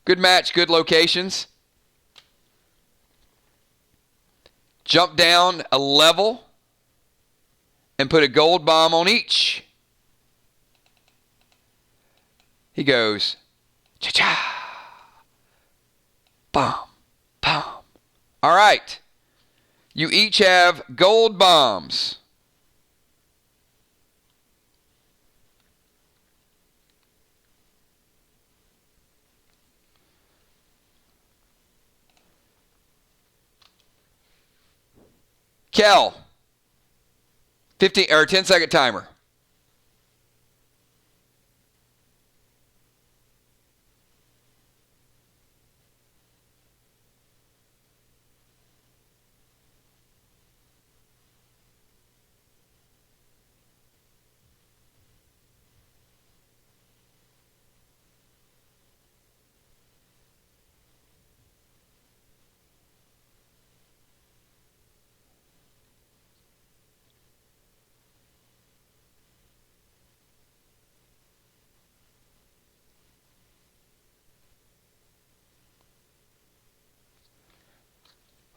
Good match, good locations. Jump down a level and put a gold bomb on each. He goes, cha-cha, bomb, bomb. All right. You each have gold bombs. Kel, 10-second timer.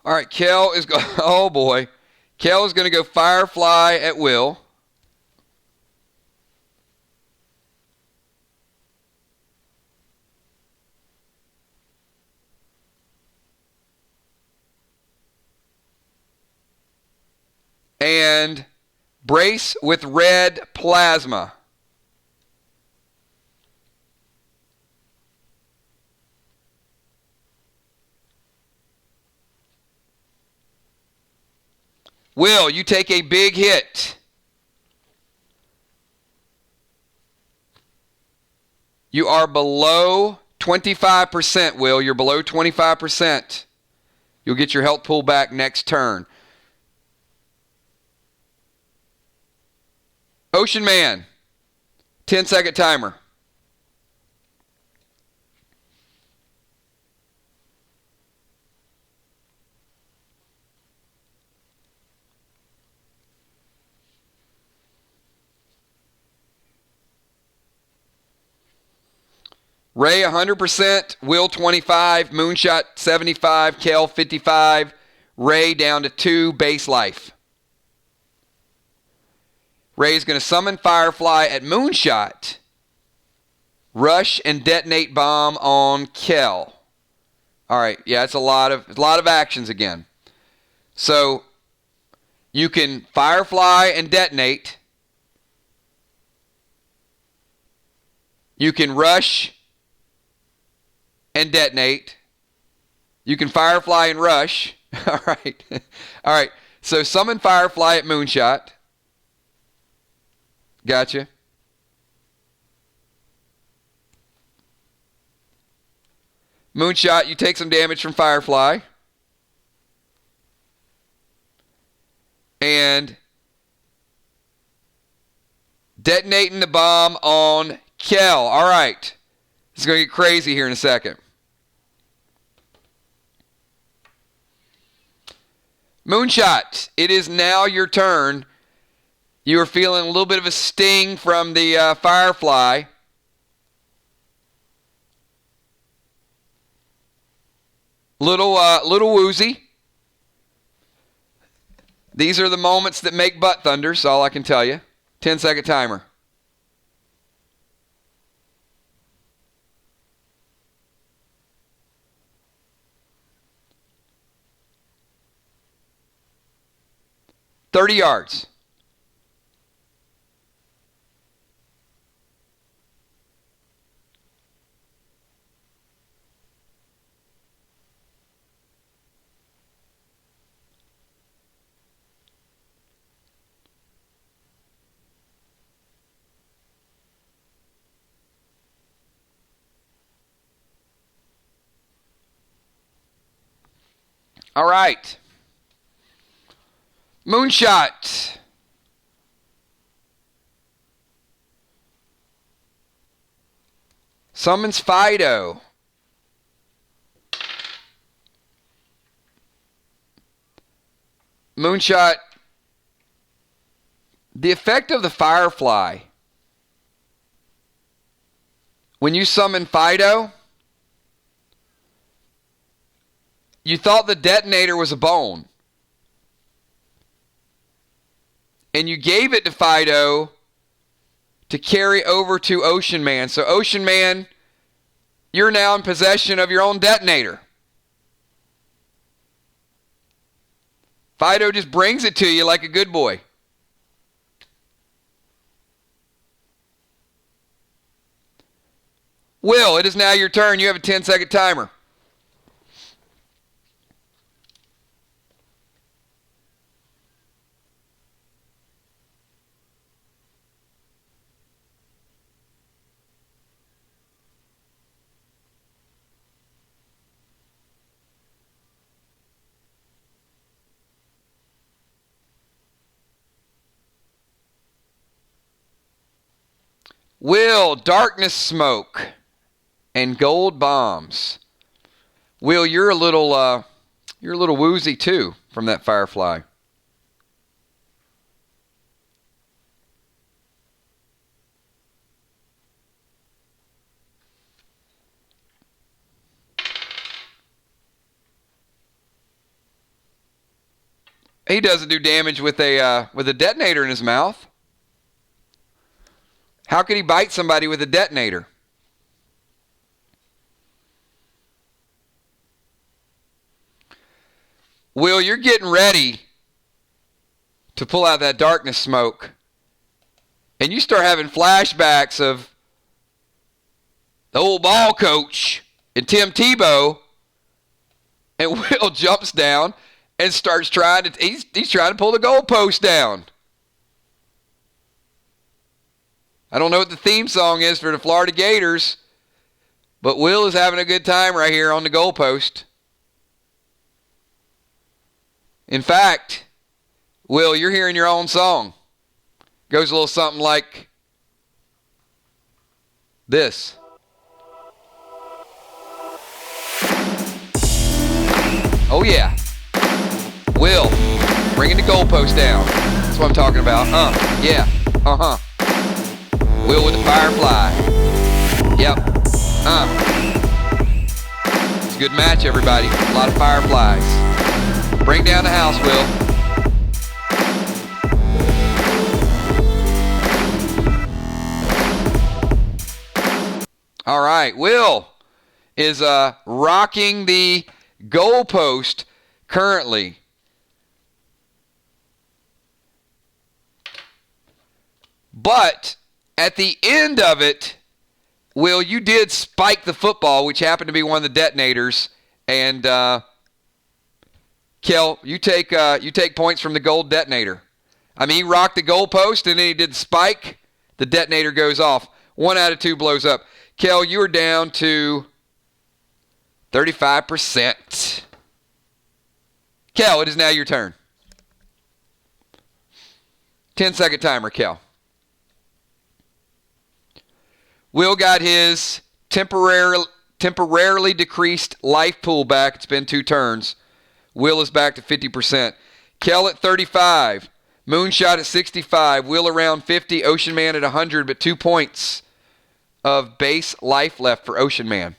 All right, Kel is going. Oh boy, Kel is going to go Firefly at Will. And brace with red plasma. Will, you take a big hit. You are below 25%, Will. You're below 25%. You'll get your health pull back next turn. Ocean Man, 10-second timer. Ray 100%, Will 25, Moonshot 75, Kel 55, Ray down to 2, base life. Ray's going to summon Firefly at Moonshot, rush and detonate bomb on Kel. All right, yeah, it's a lot of actions again. So you can Firefly and detonate. You can rush and detonate. You can Firefly and rush. All right. All right. So summon Firefly at Moonshot. Gotcha. Moonshot, you take some damage from Firefly. And detonating the bomb on Kel. All right. This is going to get crazy here in a second. Moonshot, it is now your turn. You are feeling a little bit of a sting from the Firefly. Little woozy. These are the moments that make butt thunder, is all I can tell you. 10-second timer. $30. All right. Moonshot. Summons Fido. Moonshot. The effect of the Firefly. When you summon Fido, you thought the detonator was a bone. And you gave it to Fido to carry over to Ocean Man. So Ocean Man, you're now in possession of your own detonator. Fido just brings it to you like a good boy. Will, it is now your turn. You have a 10-second timer. Will, darkness smoke and gold bombs. Will, you're a little woozy too from that Firefly. He doesn't do damage with a detonator in his mouth. How could he bite somebody with a detonator? Will, you're getting ready to pull out that darkness smoke. And you start having flashbacks of the old ball coach and Tim Tebow. And Will jumps down and starts trying to, he's trying to pull the goalpost down. I don't know what the theme song is for the Florida Gators, but Will is having a good time right here on the goalpost. In fact, Will, you're hearing your own song. Goes a little something like this. Oh yeah. Will, bringing the goalpost down. That's what I'm talking about. Yeah. Uh-huh. Will with the firefly. Yep. It's a good match, everybody. A lot of fireflies. Bring down the house, Will. All right. Will is rocking the goalpost currently. But at the end of it, Will, you did spike the football, which happened to be one of the detonators. And Kel, you take points from the gold detonator. I mean, he rocked the goalpost, and then he did the spike. The detonator goes off. 1 out of 2 blows up. Kel, you are down to 35%. Kel, it is now your turn. 10-second timer, Kel. Will got his temporarily decreased life pool back. It's been 2 turns. Will is back to 50%. Kel at 35. Moonshot at 65. Will around 50. Ocean Man at 100, but 2 points of base life left for Ocean Man.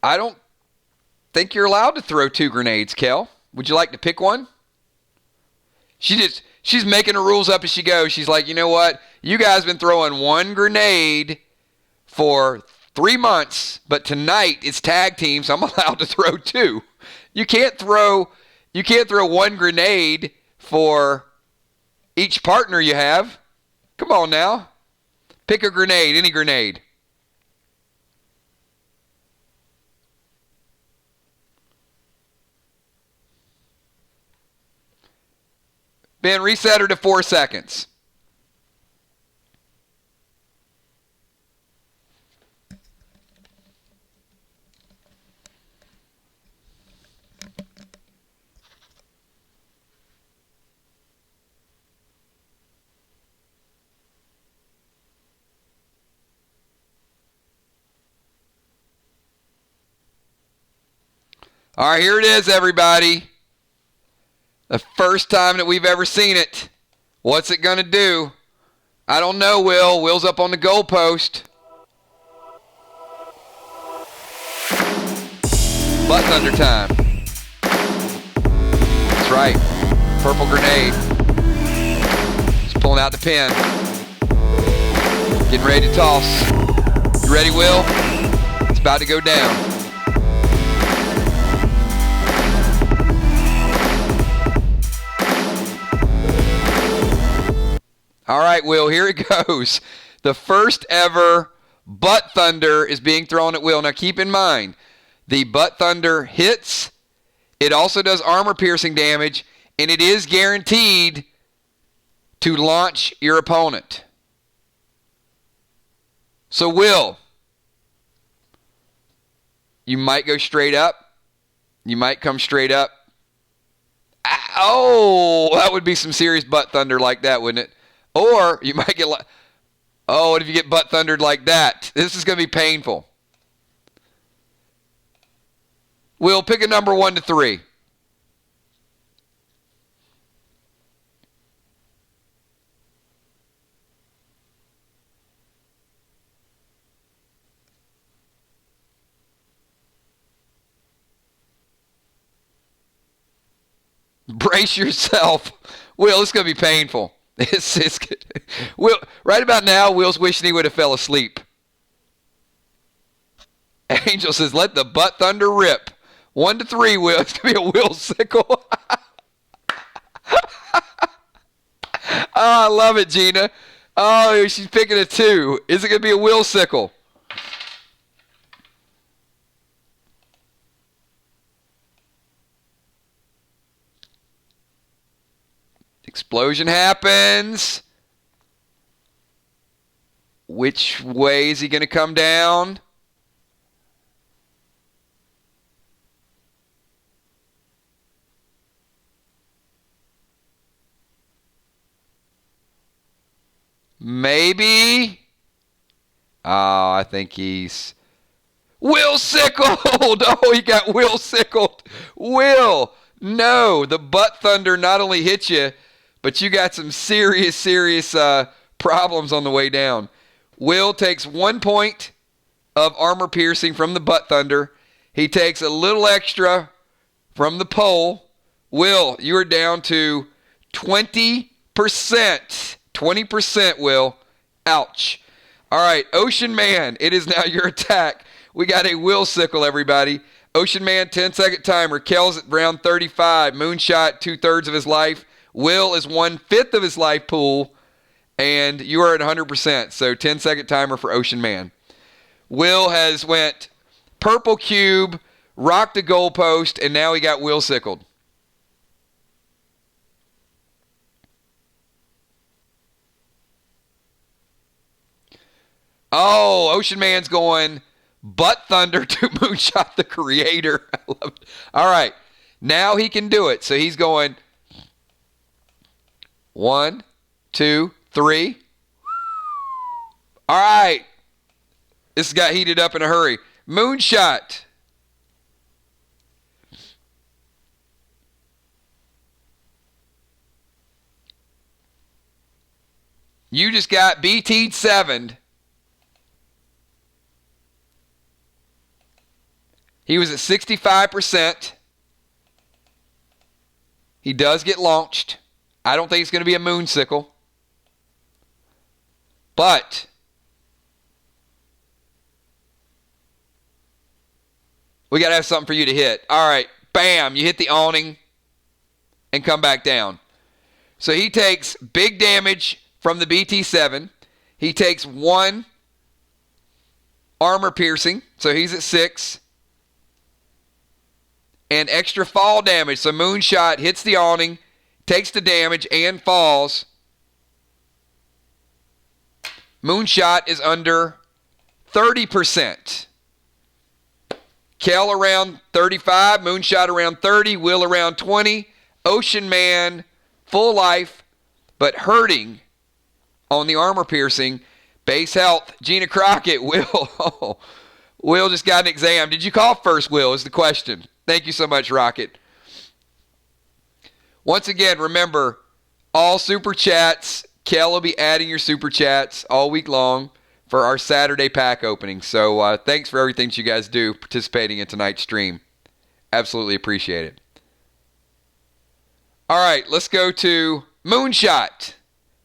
I don't think you're allowed to throw 2 grenades, Kel. Would you like to pick one? She's making the rules up as she goes. She's like, you know what? You guys been throwing 1 grenade for 3 months, but tonight it's tag team, so I'm allowed to throw 2. You can't throw 1 grenade for each partner you have. Come on now. Pick a grenade, any grenade. Ben, reset her to 4 seconds. All right, here it is, everybody. The first time that we've ever seen it. What's it going to do? I don't know, Will. Will's up on the goalpost. Butt thunder time. That's right. Purple grenade. Just pulling out the pin. Getting ready to toss. You ready, Will? It's about to go down. All right, Will, here it goes. The first ever butt thunder is being thrown at Will. Now, keep in mind, the butt thunder hits. It also does armor-piercing damage, and it is guaranteed to launch your opponent. So, Will, you might go straight up. You might come straight up. Oh, that would be some serious butt thunder like that, wouldn't it? Or you might get like, oh, what if you get butt thundered like that? This is going to be painful. Will, pick a number 1 to 3. Brace yourself. Will, it's going to be painful. It's good. Will, right about now, Will's wishing he would have fell asleep. Angel says, let the butt thunder rip. 1 to 3, Will. It's going to be a Will sickle. Oh, I love it, Gina. Oh, she's picking a 2. Is it going to be a Will sickle? Explosion happens. Which way is he going to come down? Maybe. Oh, I think he's... Will sickled! Oh, he got Will sickled. Will! No, the butt thunder not only hit you, but you got some serious problems on the way down. Will takes 1 point of armor piercing from the butt thunder. He takes a little extra from the pole. Will, you are down to 20%. 20%, Will. Ouch. All right, Ocean Man, it is now your attack. We got a Will sickle, everybody. Ocean Man, 10-second timer. Kel's at round 35. Moonshot, 2/3 of his life. Will is 1/5 of his life pool. And you are at 100%. So 10-second timer for Ocean Man. Will has went purple cube, rocked the goalpost, and now he got Will sickled. Oh, Ocean Man's going butt thunder to Moonshot the creator. I love it. All right. Now he can do it. So he's going 1, 2, 3. All right. This got heated up in a hurry. Moonshot. You just got BT'd 7'd. He was at 65%. He does get launched. I don't think it's going to be a moon sickle. But we got to have something for you to hit. All right. Bam. You hit the awning and come back down. So he takes big damage from the BT7. He takes 1 armor piercing. So he's at 6. And extra fall damage. So Moonshot hits the awning, takes the damage, and falls. Moonshot is under 30%. Kel around 35, Moonshot around 30, Will around 20. Ocean Man, full life, but hurting on the armor piercing. Base health, Gina Crockett, Will. Will just got an exam. Did you call first, Will, is the question. Thank you so much, Rocket. Once again, remember, all super chats, Kel will be adding your super chats all week long for our Saturday pack opening. So thanks for everything that you guys do participating in tonight's stream. Absolutely appreciate it. All right, let's go to Moonshot.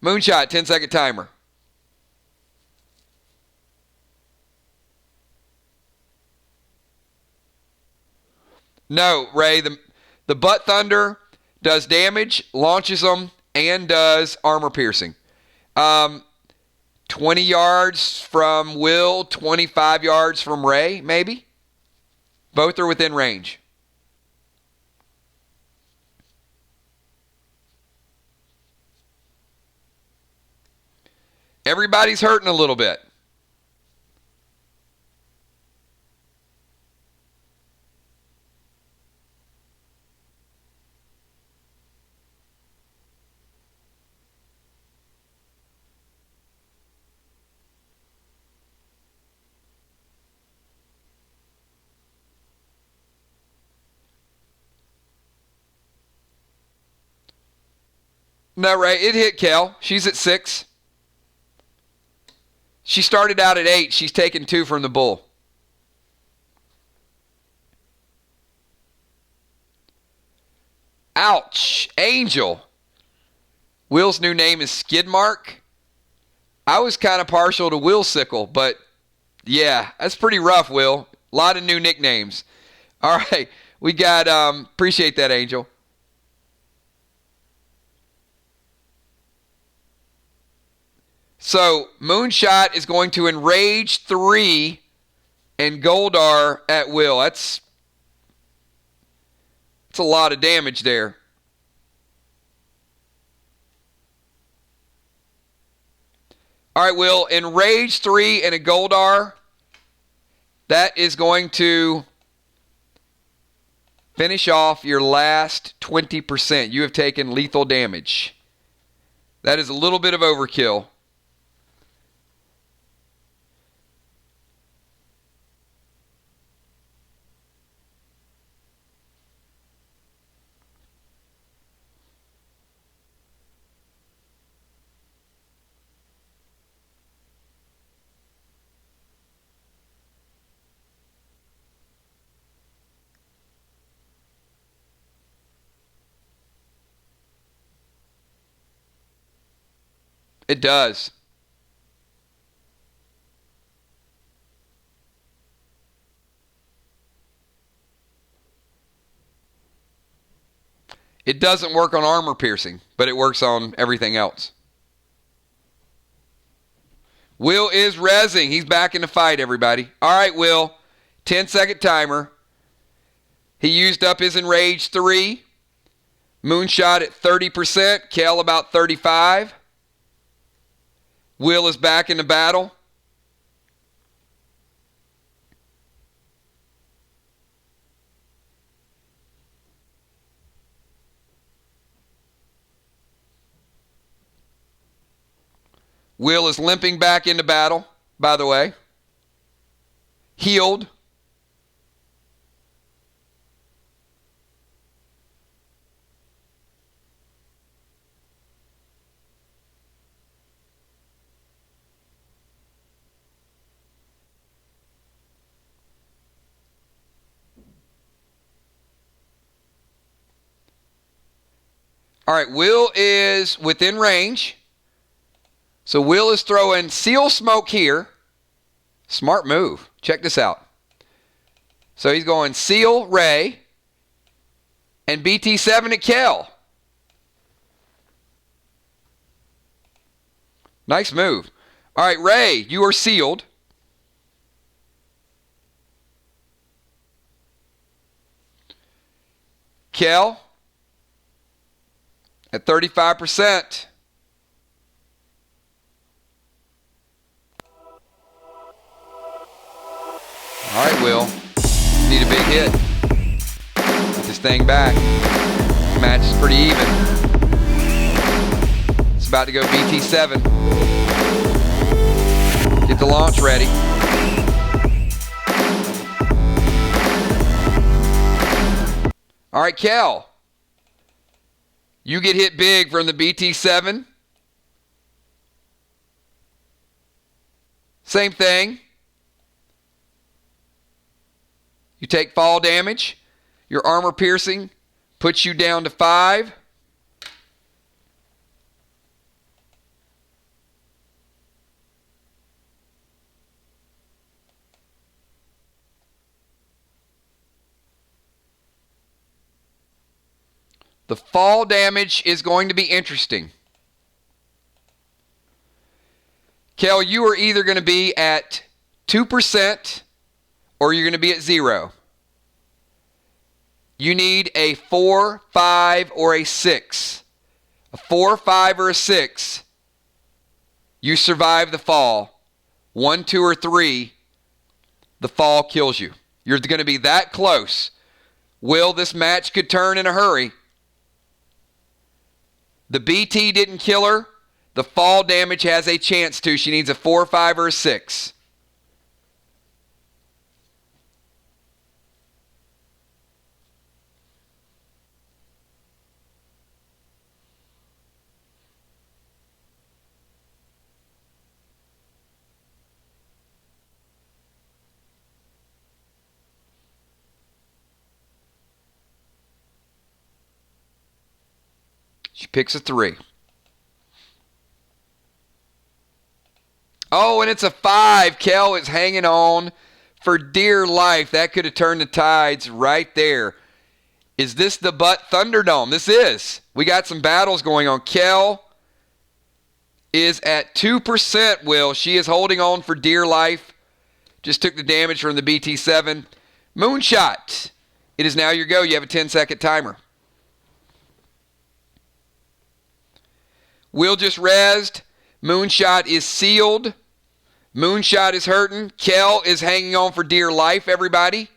Moonshot, 10-second timer. No, Ray, the butt thunder does damage, launches them, and does armor piercing. 20 yards from Will, 25 yards from Ray, maybe? Both are within range. Everybody's hurting a little bit. No, right. It hit Kel. She's at 6. She started out at 8. She's taken 2 from the bull. Ouch. Angel. Will's new name is Skidmark. I was kind of partial to Will Sickle, but yeah, that's pretty rough, Will. A lot of new nicknames. All right. We got, appreciate that, Angel. So, Moonshot is going to enrage 3 and Goldar at Will. That's a lot of damage there. All right, Will, enrage 3 and a Goldar. That is going to finish off your last 20%. You have taken lethal damage. That is a little bit of overkill. It does. It doesn't work on armor piercing, but it works on everything else. Will is rezzing. He's back in the fight, everybody. All right, Will. 10-second timer. He used up his enraged 3. Moonshot at 30%. Kel about 35%. Will is back in the battle. Will is limping back into battle, by the way. Healed. All right, Will is within range. So Will is throwing Seal Smoke here. Smart move. Check this out. So he's going Seal, Ray, and BT7 at Kel. Nice move. All right, Ray, you are sealed. Kel at 35%. All right, Will. Need a big hit. Get this thing back. This match is pretty even. It's about to go BT7. Get the launch ready. All right, Kel. You get hit big from the BT7. Same thing. You take fall damage. Your armor piercing puts you down to 5. The fall damage is going to be interesting. Kel, you are either going to be at 2% or you're going to be at 0. You need a 4, 5, or a 6. A 4, 5, or a 6. You survive the fall. 1, 2, or 3, the fall kills you. You're going to be that close. Will, this match could turn in a hurry. The BT didn't kill her. The fall damage has a chance to. She needs a 4, 5, or a 6. She picks a 3. Oh, and it's a 5. Kel is hanging on for dear life. That could have turned the tides right there. Is this the Butt Thunderdome? This is. We got some battles going on. Kel is at 2%, Will. She is holding on for dear life. Just took the damage from the BT7. Moonshot. It is now your go. You have a 10-second timer. Will just rezzed. Moonshot is sealed. Moonshot is hurting. Kel is hanging on for dear life, everybody.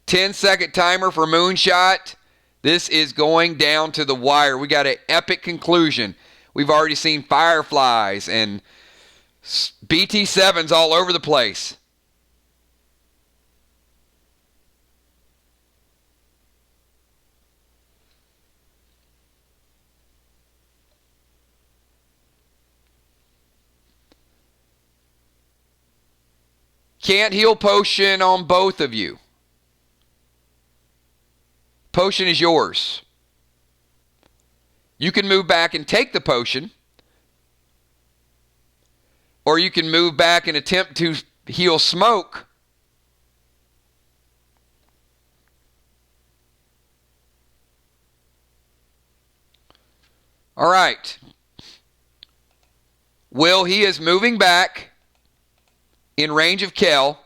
10-second timer for Moonshot. This is going down to the wire. We got an epic conclusion. We've already seen fireflies and BT7s all over the place. Can't heal potion on both of you. Potion is yours. You can move back and take the potion, or you can move back and attempt to heal Smoke. All right. Will, he is moving back in range of Kel.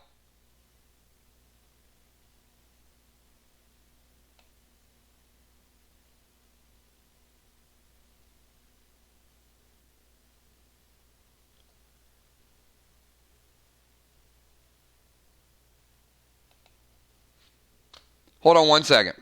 Hold on 1 second.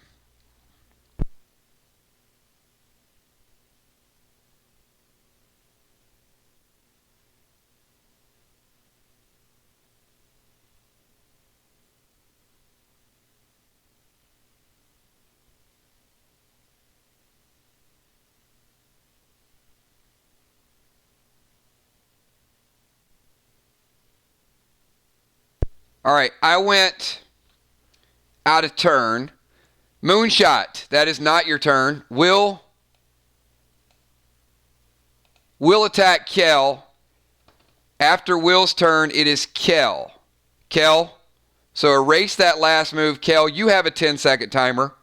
All right, I went out of turn. Moonshot, that is not your turn. Will attack Kel. After Will's turn, it is Kel. Kel, so erase that last move. Kel, you have a 10-second timer.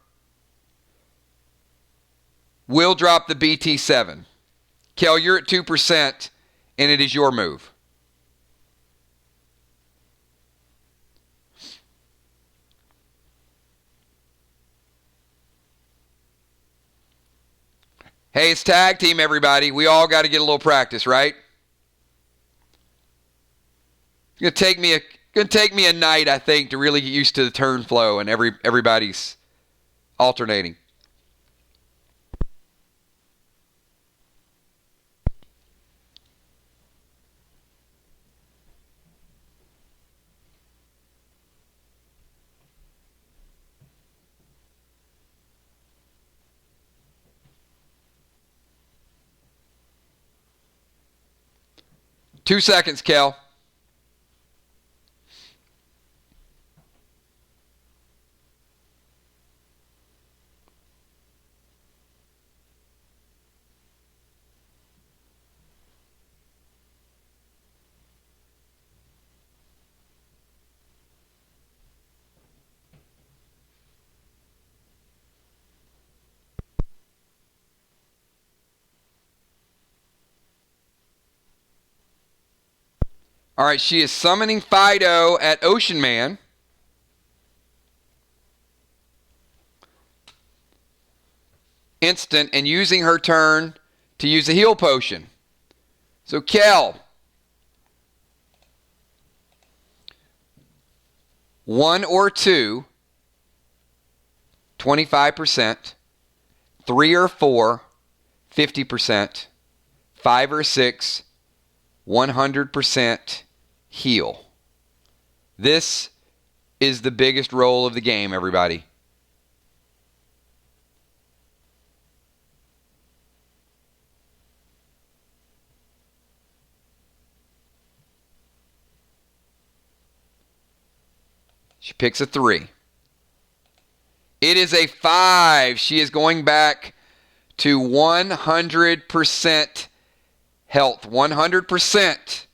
Will drop the BT7. Kel, you're at 2%, and it is your move. Hey, it's tag team, everybody. We all got to get a little practice, right? It's gonna take me a night, I think, to really get used to the turn flow and everybody's alternating. Two seconds, Kel. All right, she is summoning Fido at Ocean Man. Instant, and using her turn to use a heal potion. So Kel, 1 or 2, 25%, 3 or 4, 50%, 5 or 6, 100% heal. This is the biggest roll of the game, everybody. She picks a 3. It is a 5. She is going back to 100% health. 100%.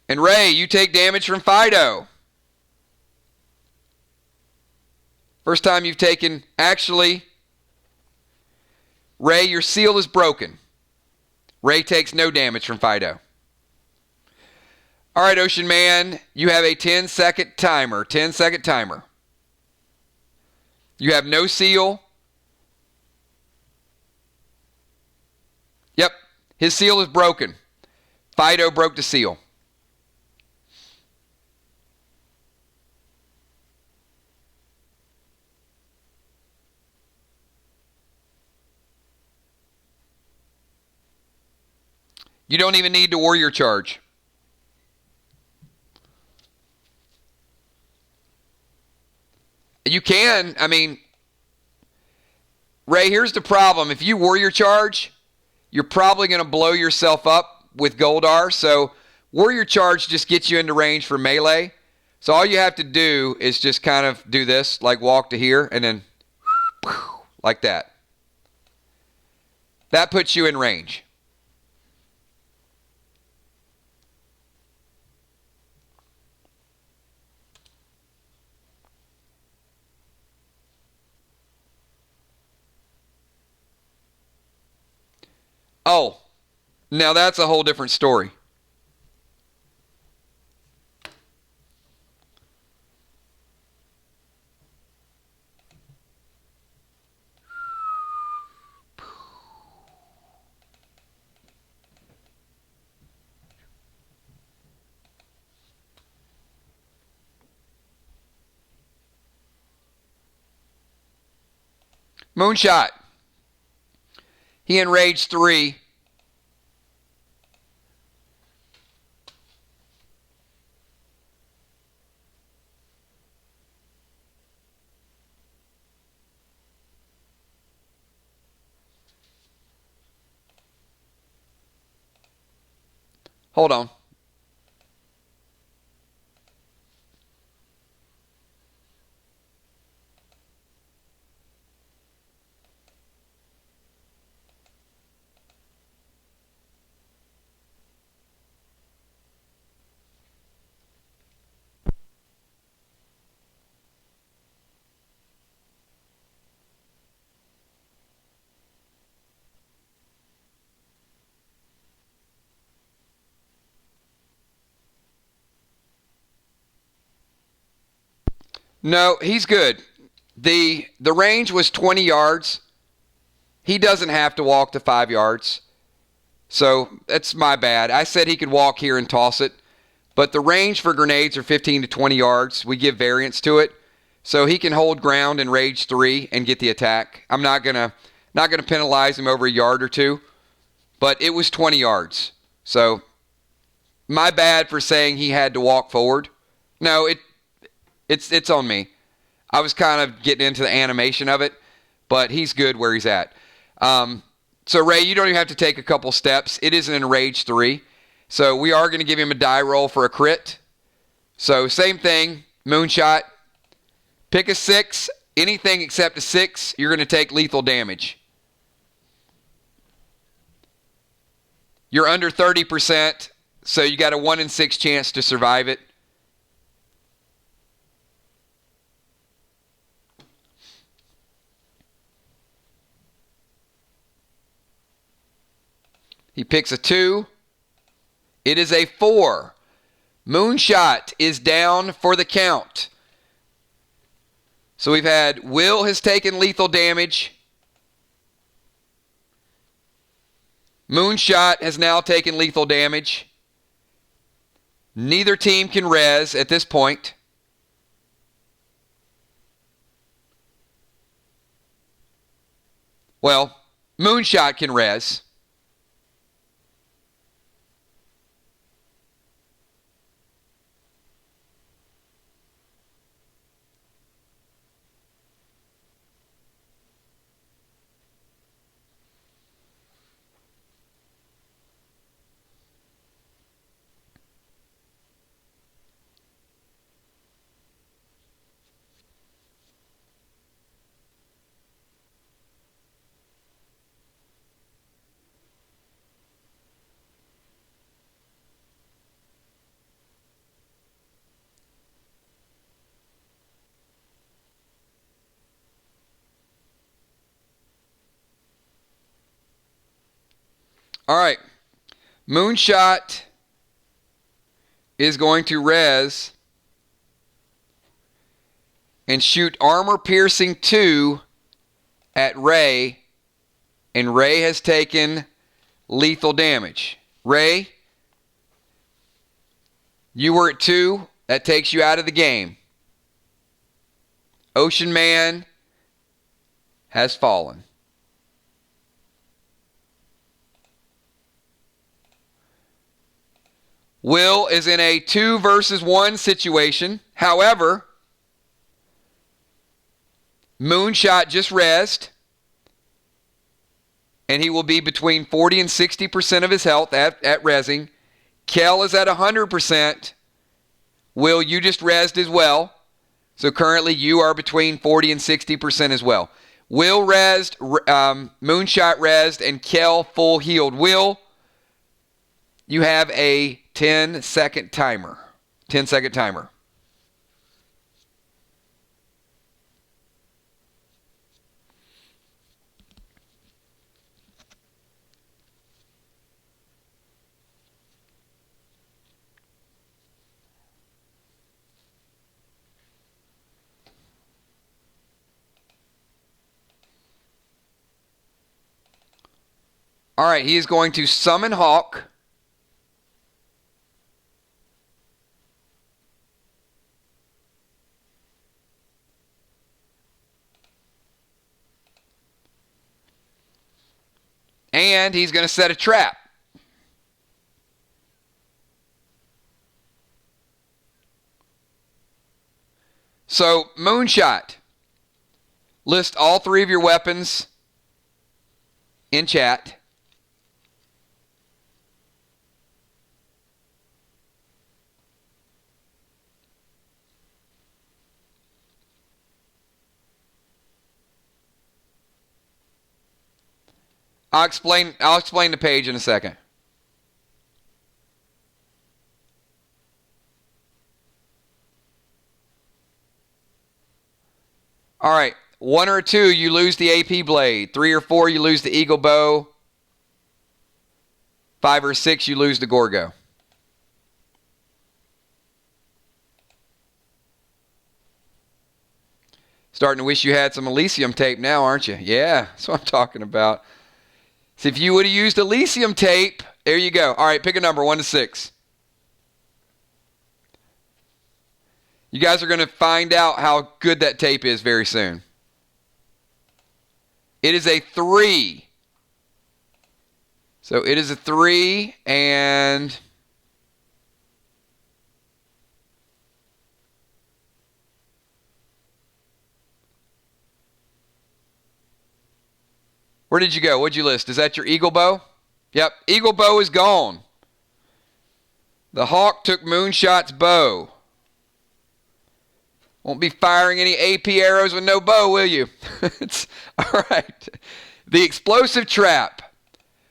And Ray, you take damage from Fido. First time you've taken... Actually, Ray, your seal is broken. Ray takes no damage from Fido. All right, Ocean Man, you have a 10-second timer. 10-second timer. You have no seal. Yep, his seal is broken. Fido broke the seal. You don't even need to warrior charge. You can, I mean, Ray, here's the problem. If you warrior charge, you're probably going to blow yourself up with Goldar. So warrior charge just gets you into range for melee. So all you have to do is just kind of do this, like walk to here, and then like that. That puts you in range. Oh, now that's a whole different story. Moonshot. He enraged 3. Hold on. No, he's good. The range was 20 yards. He doesn't have to walk the 5 yards. So that's my bad. I said he could walk here and toss it. But the range for grenades are 15 to 20 yards. We give variance to it. So he can hold ground in rage 3 and get the attack. I'm not gonna penalize him over a yard or two. But it was 20 yards. So my bad for saying he had to walk forward. No, it's on me. I was kind of getting into the animation of it, but he's good where he's at. So Ray, you don't even have to take a couple steps. It is an enrage 3. So we are going to give him a die roll for a crit. So same thing, Moonshot. Pick a 6. Anything except a 6, you're going to take lethal damage. You're under 30%, so you got a 1 in 6 chance to survive it. He picks a 2. It is a 4. Moonshot is down for the count. So we've had Will has taken lethal damage. Moonshot has now taken lethal damage. Neither team can res at this point. Well, Moonshot can res. All right. Moonshot is going to res and shoot armor piercing 2 at Ray, and Ray has taken lethal damage. Ray, you were at 2. That takes you out of the game. Ocean Man has fallen. Will is in a 2 versus 1 situation. However, Moonshot just rezzed, and he will be between 40 and 60% of his health at rezzing. Kel is at 100%. Will, you just rezzed as well. So currently you are between 40 and 60% as well. Will rezzed, Moonshot rezzed, and Kel full healed. Will, you have a 10-second timer. 10-second timer. All right, he is going to summon Hawk. And he's going to set a trap. So, Moonshot, list all 3 of your weapons in chat. I'll explain the page in a second. All right. 1 or 2, you lose the AP blade. 3 or 4, you lose the eagle bow. 5 or 6, you lose the Gorgo. Starting to wish you had some Elysium tape now, aren't you? Yeah, that's what I'm talking about. So if you would have used Elysium tape, there you go. All right, pick a number, 1 to 6. You guys are going to find out how good that tape is very soon. It is a 3. So it is a 3, and where did you go? What'd you list? Is that your eagle bow? Yep, eagle bow is gone. The Hawk took Moonshot's bow. Won't be firing any AP arrows with no bow, will you? All right. The explosive trap.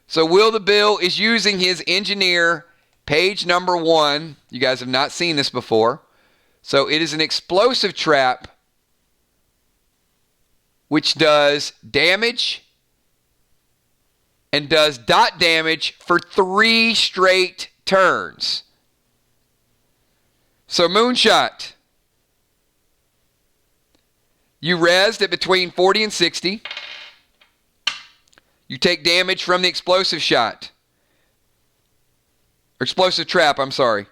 So Will the Bill is using his engineer, page number 1. You guys have not seen this before. So it is an explosive trap which does damage and does dot damage for 3 straight turns. So Moonshot, you rezzed at between 40 and 60. You take damage from the explosive shot. Or explosive trap, I'm sorry.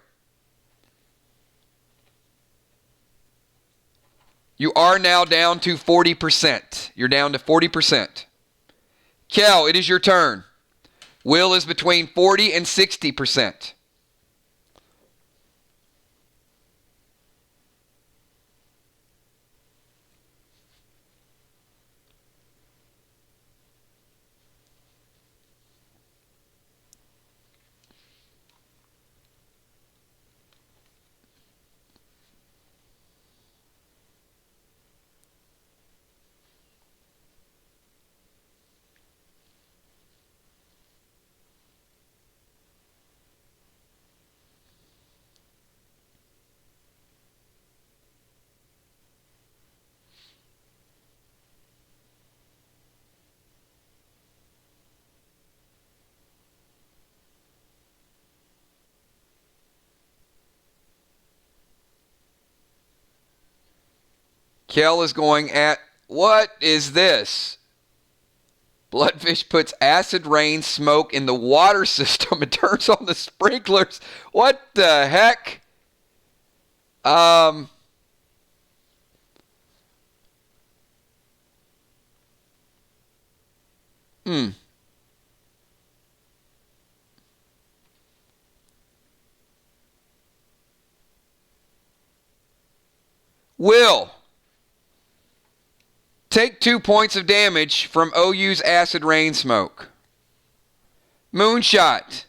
You are now down to 40%. You're down to 40%. Kel, it is your turn. Will is between 40 and 60%. Kel is going at, what is this? Bloodfish puts acid rain smoke in the water system and turns on the sprinklers. What the heck? Will take 2 points of damage from OU's acid rain smoke. Moonshot,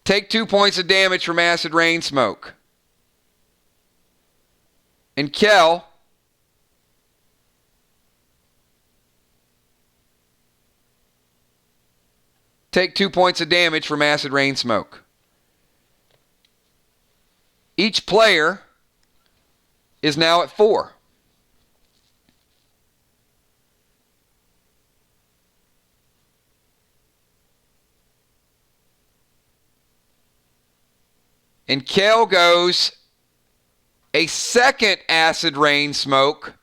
take 2 points of damage from acid rain smoke. And Kel, take 2 points of damage from acid rain smoke. Each player is now at 4. And Kel goes a second acid rain smoke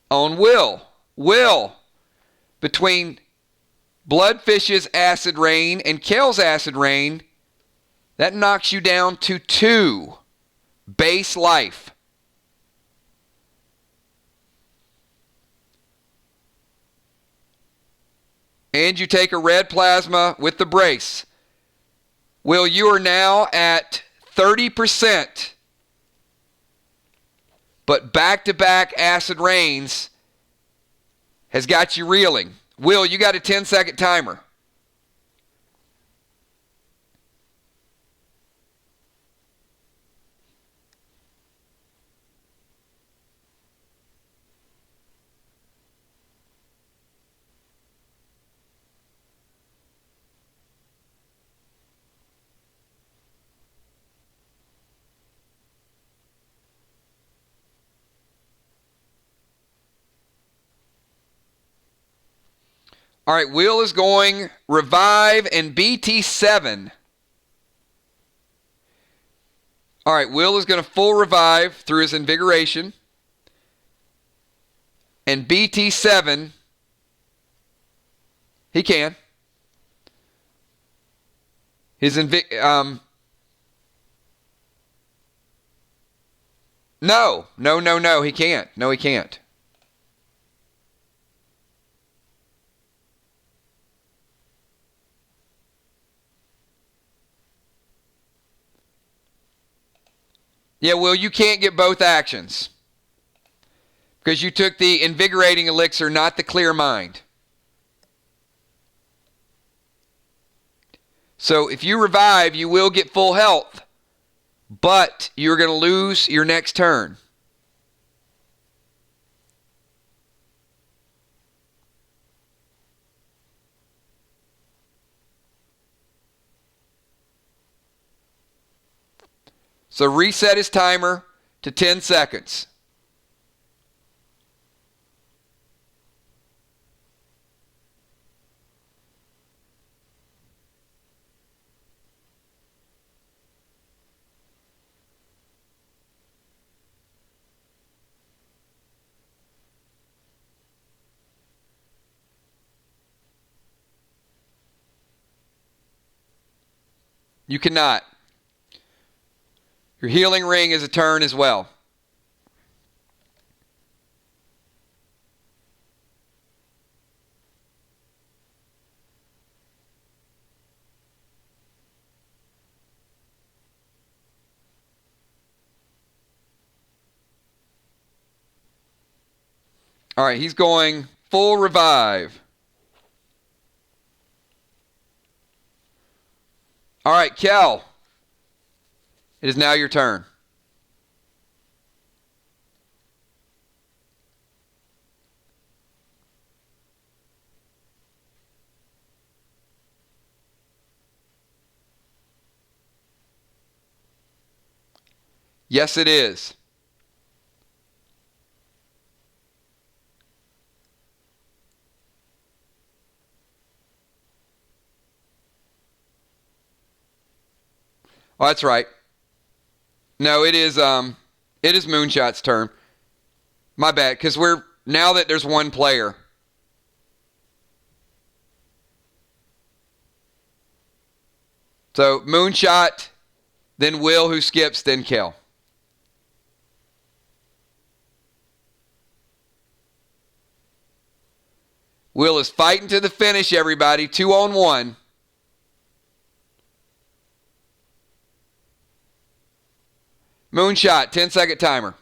on Will. Will, between Bloodfish's acid rain and Kel's acid rain, that knocks you down to 2 base life. And you take a red plasma with the brace. Will, you are now at 30%. But back-to-back acid rains has got you reeling. Will, you got a 10-second timer. All right, Will is going revive and BT7. All right, Will is going to full revive through his invigoration. And BT7, he can. His No, he can't. No, he can't. Yeah, Will, you can't get both actions because you took the invigorating elixir, not the clear mind. So if you revive, you will get full health, but you're going to lose your next turn. So reset his timer to 10 seconds. You cannot. Your healing ring is a turn as well. All right, he's going full revive. All right, Kel. It is now your turn. Yes, it is. Oh, that's right. No, it is Moonshot's turn. My bad, because now that there's one player. So Moonshot, then Will, who skips, then Kel. Will is fighting to the finish, everybody. 2-on-1. Moonshot, 10-second timer.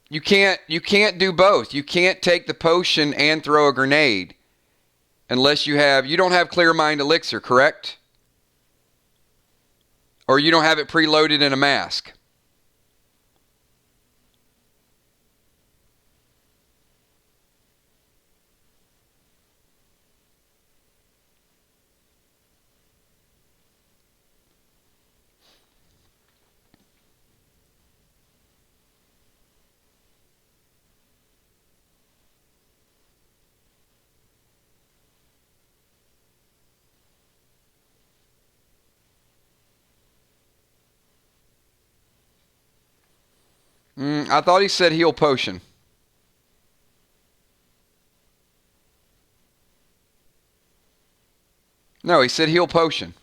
You can't do both. You can't take the potion and throw a grenade unless you don't have Clear Mind Elixir, correct? Or you don't have it preloaded in a mask. I thought he said heal potion. No, he said heal potion.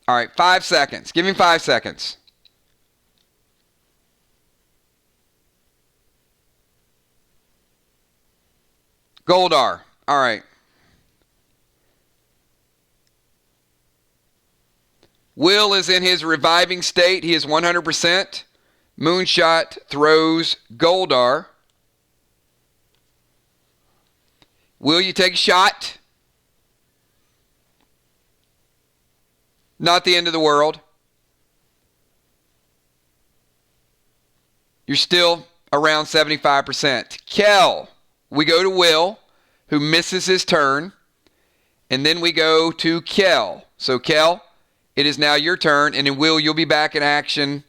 All right, 5 seconds. Give him 5 seconds. Goldar. All right. Will is in his reviving state. He is 100%. Moonshot throws Goldar. Will, you take a shot? Not the end of the world. You're still around 75%. Kel, we go to Will, who misses his turn. And then we go to Kel. So Kel, it is now your turn. And then Will, you'll be back in action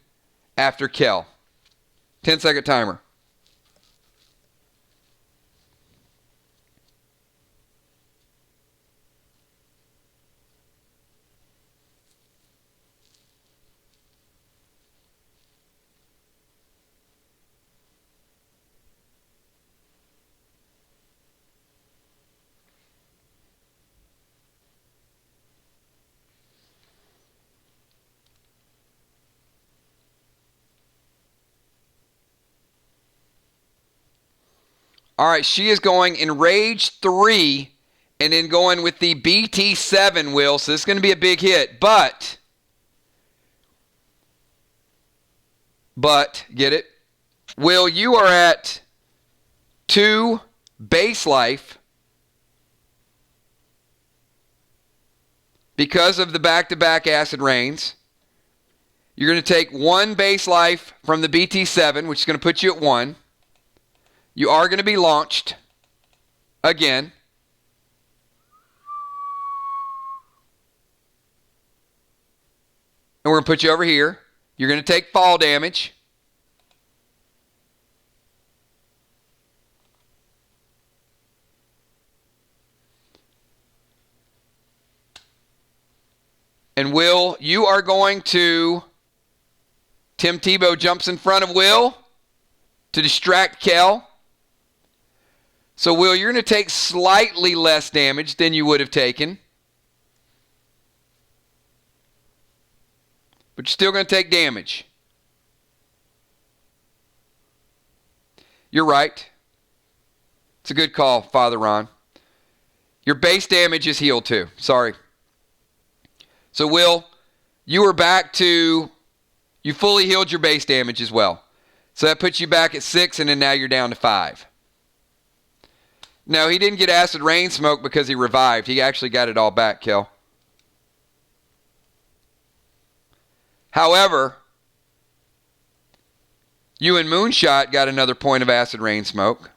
after Kel. 10-second timer. All right, she is going in Rage 3 and then going with the BT7, Will. So this is going to be a big hit. But, get it? Will, you are at 2 base life because of the back-to-back acid rains. You're going to take 1 base life from the BT7, which is going to put you at 1. You are going to be launched again. And we're going to put you over here. You're going to take fall damage. And Will, you are going to... Tim Tebow jumps in front of Will to distract Kel. So, Will, you're going to take slightly less damage than you would have taken. But you're still going to take damage. You're right. It's a good call, Father Ron. Your base damage is healed too. Sorry. So, Will, you are back to... You fully healed your base damage as well. So that puts you back at 6, and then now you're down to 5. No, he didn't get acid rain smoke because he revived. He actually got it all back, Kel. However, you and Moonshot got another point of acid rain smoke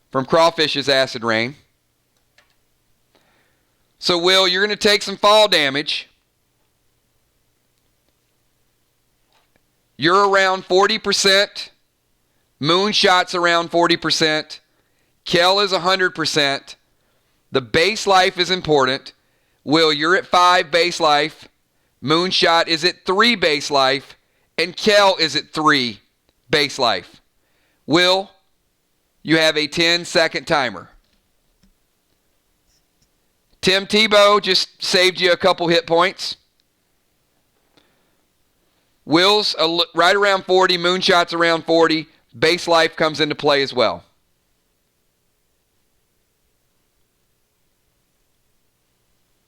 from Crawfish's acid rain. So, Will, you're going to take some fall damage. You're around 40%. Moonshot's around 40%. Kel is 100%. The base life is important. Will, you're at 5 base life. Moonshot is at 3 base life. And Kel is at 3 base life. Will, you have a 10-second timer. Tim Tebow just saved you a couple hit points. Will's right around 40. Moonshot's around 40. Base life comes into play as well.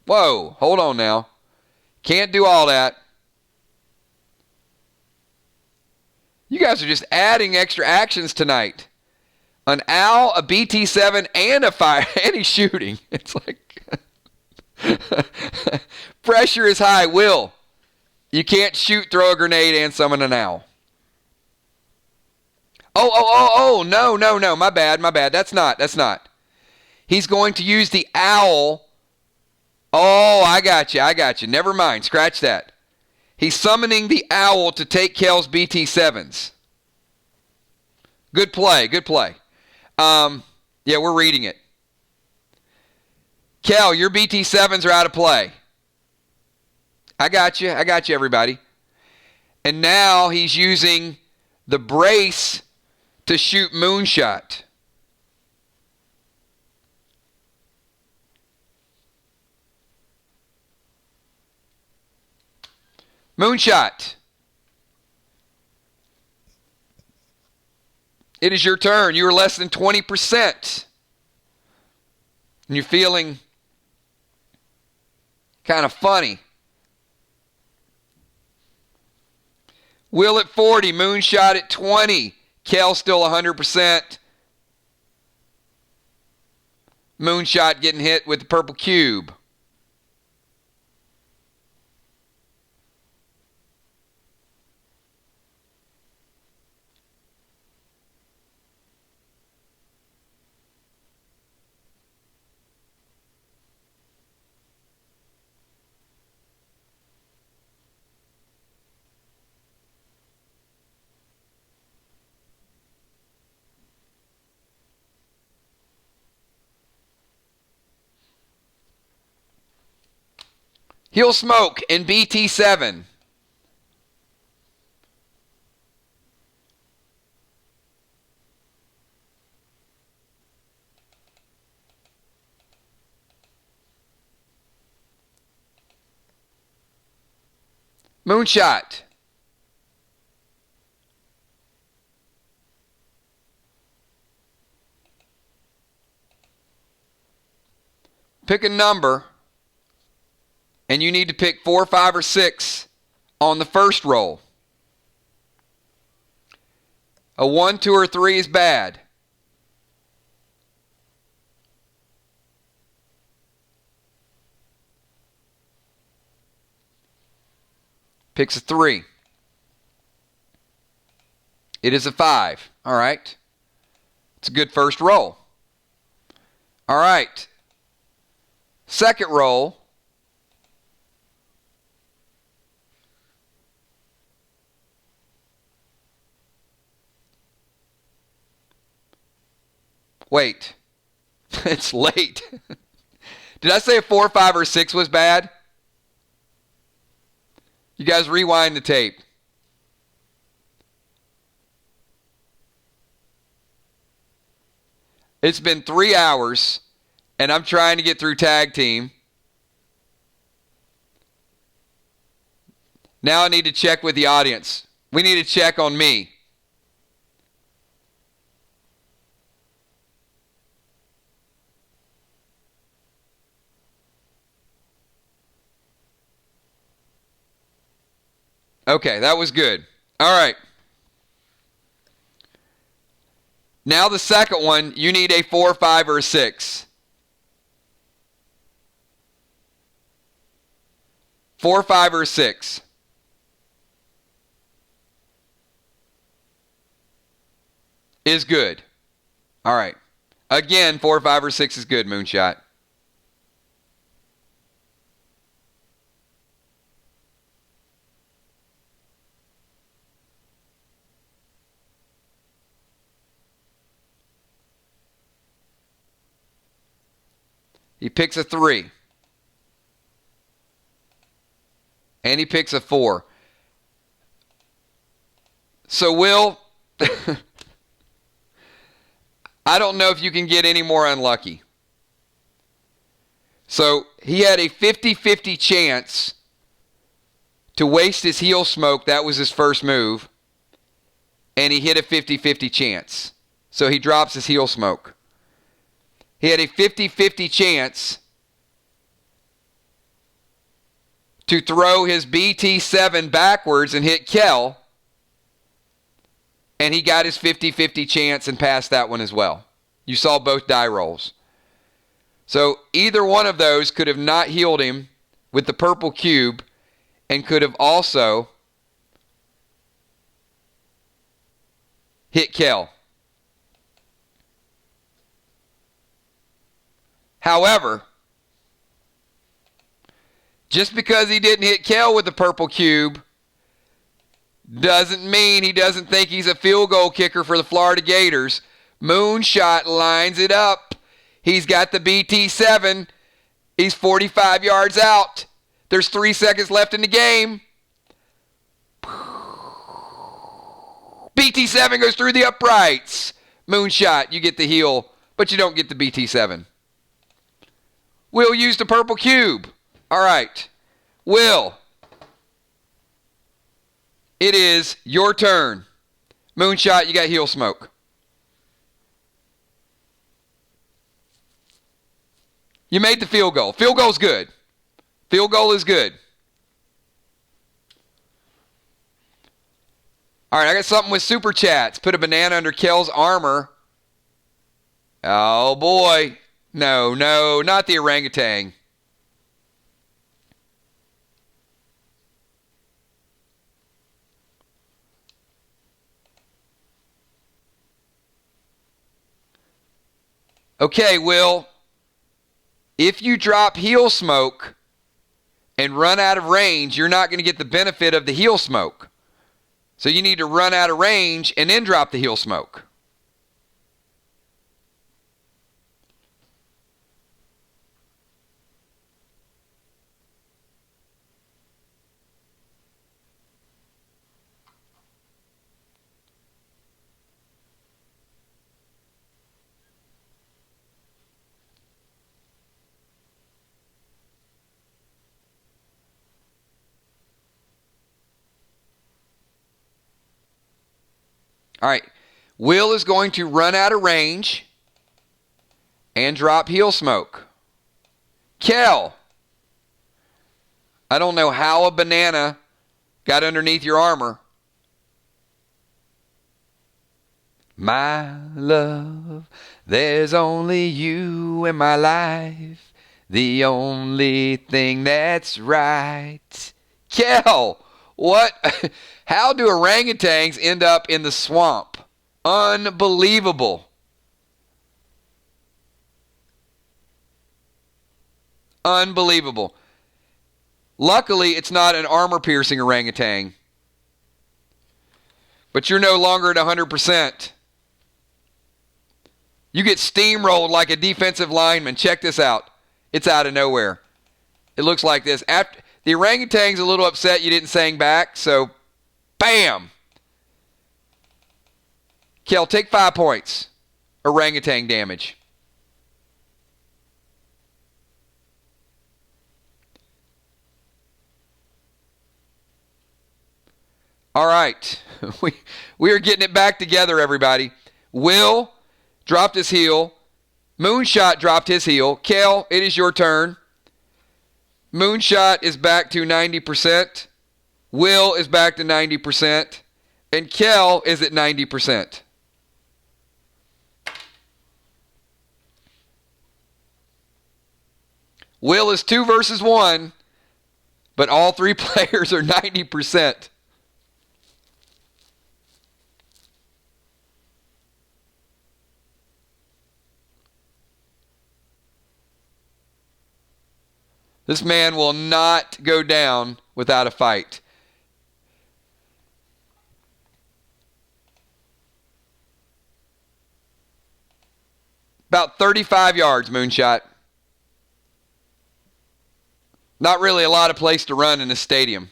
Whoa, hold on now. Can't do all that. You guys are just adding extra actions tonight. An owl, a BT7, and a fire, and he's shooting. It's like pressure is high. Will, you can't shoot, throw a grenade, and summon an owl. Oh, no, my bad. That's not. He's going to use the owl. Oh, I got you. Never mind, scratch that. He's summoning the owl to take Kel's BT7s. Good play. Yeah, we're reading it. Kel, your BT7s are out of play. I got you, everybody. And now he's using the brace to shoot Moonshot. Moonshot. It is your turn. You are less than 20%. And you're feeling kind of funny. Will at 40. Moonshot at 20. Kel still 100%. Moonshot getting hit with the purple cube. He'll smoke in BT7. Moonshot. Pick a number. And you need to pick 4, 5, or 6 on the first roll. A 1, 2, or 3 is bad. Picks a 3. It is a 5. All right. It's a good first roll. All right. Second roll. Wait. It's late. Did I say a 4, 5, or 6 was bad? You guys rewind the tape. It's been 3 hours, and I'm trying to get through tag team. Now I need to check with the audience. We need to check on me. Okay, that was good. All right. Now the second one, you need a 4, 5, or 6. 4, 5, or 6. Is good. All right. Again, 4, 5, or 6 is good, Moonshot. He picks a 3. And he picks a 4. So, Will, I don't know if you can get any more unlucky. So, he had a 50-50 chance to waste his heel smoke. That was his first move. And he hit a 50-50 chance. So, he drops his heel smoke. He had a 50-50 chance to throw his BT7 backwards and hit Kel, and he got his 50-50 chance and passed that one as well. You saw both die rolls. So either one of those could have not healed him with the purple cube and could have also hit Kel. However, just because he didn't hit Kel with the purple cube doesn't mean he doesn't think he's a field goal kicker for the Florida Gators. Moonshot lines it up. He's got the BT7. He's 45 yards out. There's 3 seconds left in the game. BT7 goes through the uprights. Moonshot, you get the heel, but you don't get the BT7. Will use the purple cube. All right. Will, it is your turn. Moonshot, you got heel smoke. You made the field goal. Field goal's good. Field goal is good. All right, I got something with super chats. Put a banana under Kel's armor. Oh, boy. No, not the orangutan. Okay, Will. If you drop heel smoke and run out of range, you're not going to get the benefit of the heel smoke. So you need to run out of range and then drop the heel smoke. All right, Will is going to run out of range and drop heel smoke. Kel, I don't know how a banana got underneath your armor. My love, there's only you in my life, the only thing that's right. Kel, what? How do orangutans end up in the swamp? Unbelievable. Unbelievable. Luckily, it's not an armor-piercing orangutan. But you're no longer at 100%. You get steamrolled like a defensive lineman. Check this out. It's out of nowhere. It looks like this. After the orangutan's a little upset you didn't sang back, so bam. Kel, take 5 points. Orangutan damage. All right. We are getting it back together, everybody. Will dropped his heel. Moonshot dropped his heel. Kel, it is your turn. Moonshot is back to 90%. Will is back to 90%. And Kel is at 90%. Will is 2 versus 1, but all 3 players are 90%. This man will not go down without a fight. About 35 yards, Moonshot. Not really a lot of place to run in a stadium.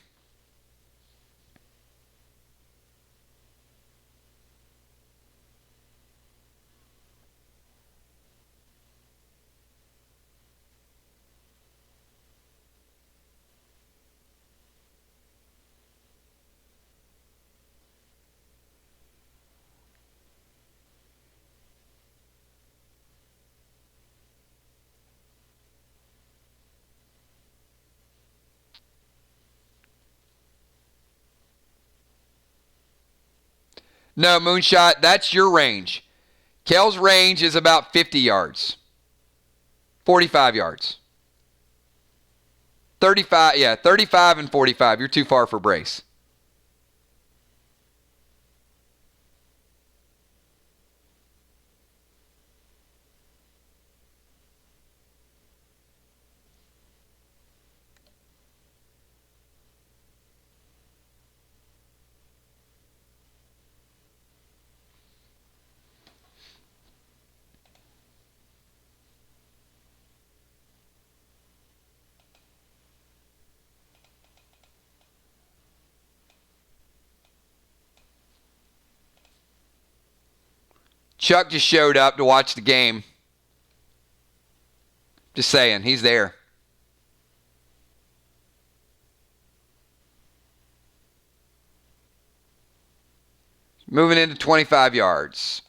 No, Moonshot, that's your range. Kel's range is about 50 yards. 45 yards. 35, yeah, 35 and 45. You're too far for brace. Chuck just showed up to watch the game. Just saying, he's there. Moving into 25 yards.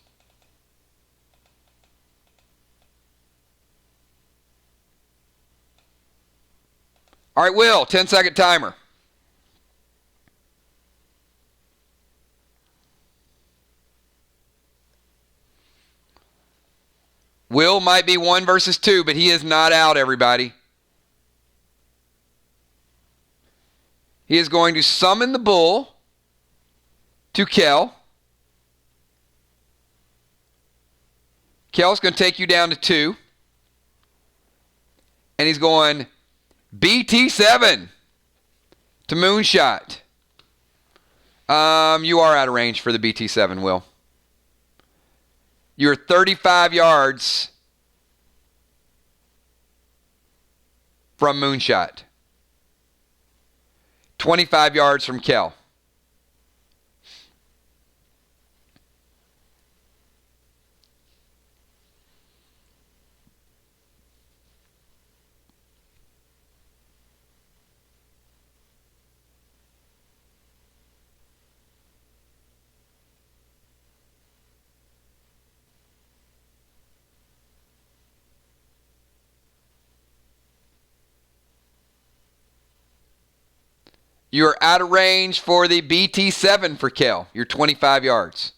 All right, Will, 10-second timer. Will might be 1 versus 2, but he is not out, everybody. He is going to summon the bull to Kel. Kel's going to take you down to 2. And he's going BT7 to Moonshot. You are out of range for the BT7, Will. You're 35 yards from Moonshot. 25 yards from Kel. You're out of range for the BT7 for Kel. You're 25 yards.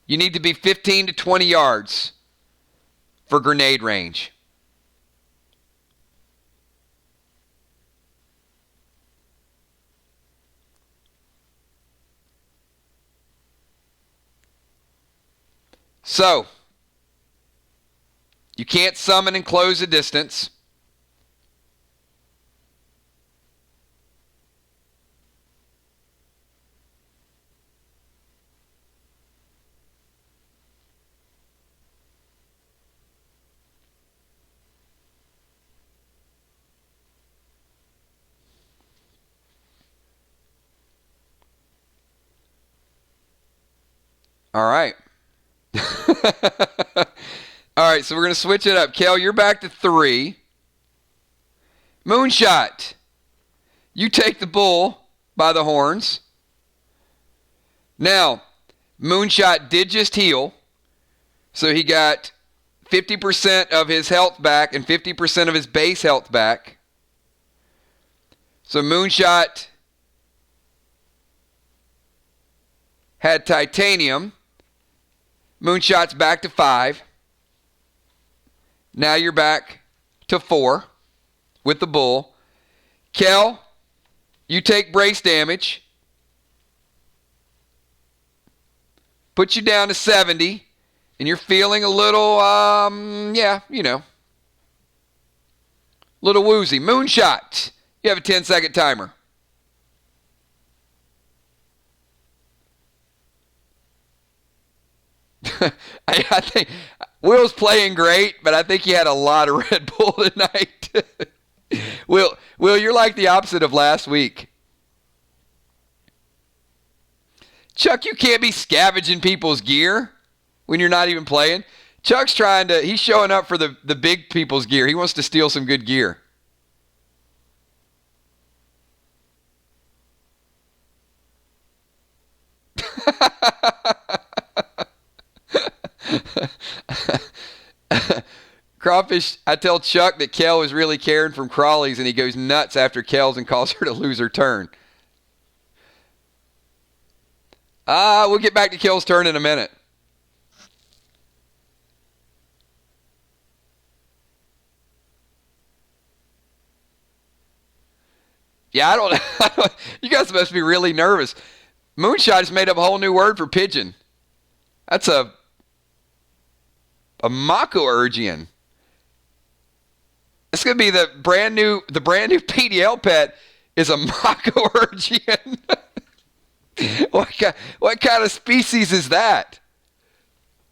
You need to be 15 to 20 yards for grenade range. So, you can't summon and close a distance. All right. All right, so we're going to switch it up. Kel, you're back to 3. Moonshot. You take the bull by the horns. Now, Moonshot did just heal. So he got 50% of his health back and 50% of his base health back. So Moonshot had titanium. Moonshot's back to 5. Now you're back to 4 with the bull. Kel, you take brace damage. Put you down to 70. And you're feeling a little, little woozy. Moonshot, you have a 10-second timer. I think Will's playing great, but I think he had a lot of Red Bull tonight. Will, you're like the opposite of last week. Chuck, you can't be scavenging people's gear when you're not even playing. Chuck's he's showing up for the big people's gear. He wants to steal some good gear. Crawfish, I tell Chuck that Kel is really caring from crawlies, and he goes nuts after Kel's and calls her to lose her turn. We'll get back to Kel's turn in a minute. Yeah, I don't you guys must be really nervous. Moonshot has made up a whole new word for pigeon. That's a Macourgian. It's going to be the brand new PDL pet is a Macourgian. What kind of species is that?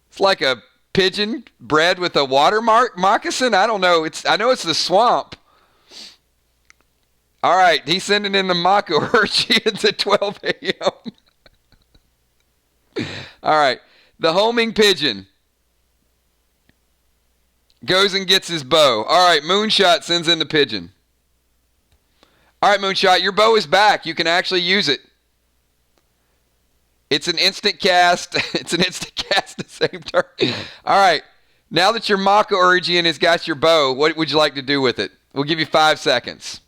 It's like a pigeon bred with a water moccasin? I don't know. I know it's the swamp. All right, he's sending in the Macourgians at 12 a.m. All right, the homing pigeon goes and gets his bow. All right, Moonshot sends in the pigeon. All right, Moonshot, your bow is back. You can actually use it. It's an instant cast. It's an instant cast the same turn. All right, now that your Macourgian has got your bow, what would you like to do with it? We'll give you 5 seconds.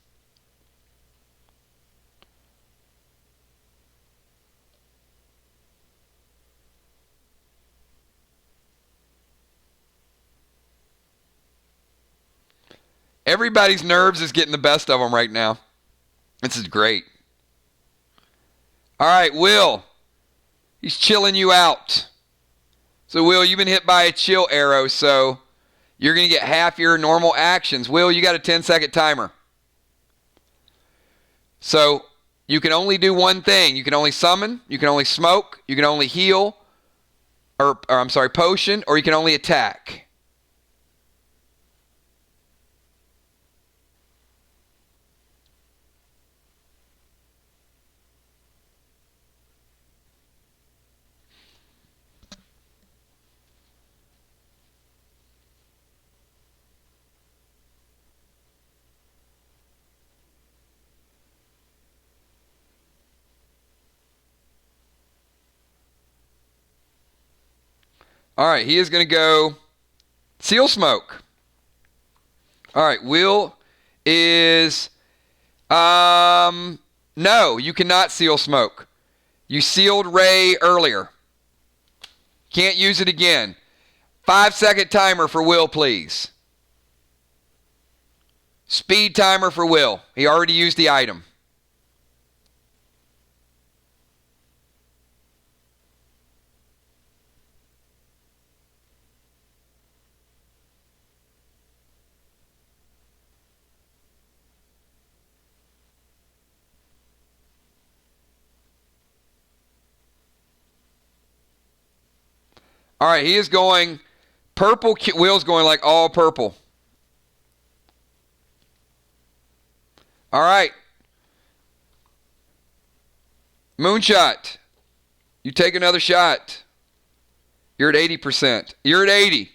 Everybody's nerves is getting the best of them right now. This is great. All right, Will. He's chilling you out. So, Will, you've been hit by a chill arrow, so you're going to get half your normal actions. Will, you got a 10-second timer. So, you can only do one thing. You can only summon, you can only smoke, you can only heal, potion, or you can only attack. All right, he is going to go Seal Smoke. All right, Will is... no, you cannot Seal Smoke. You sealed Ray earlier. Can't use it again. 5-second timer for Will, please. Speed timer for Will. He already used the item. All right, he is going purple. Will's going like all purple. All right. Moonshot, you take another shot. You're at 80%. You're at 80.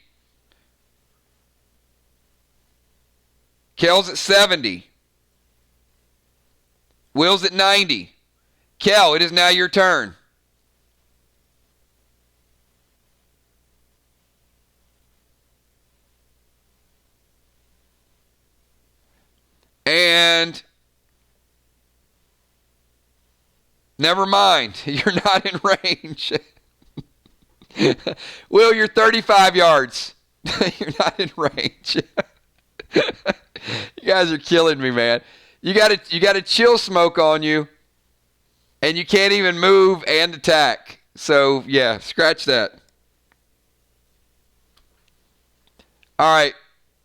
Kel's at 70. Will's at 90. Kel, it is now your turn. And never mind, you're not in range. Will, you're 35 yards. You're not in range. You guys are killing me, man. You got a chill smoke on you, and you can't even move and attack. So, yeah, scratch that. All right,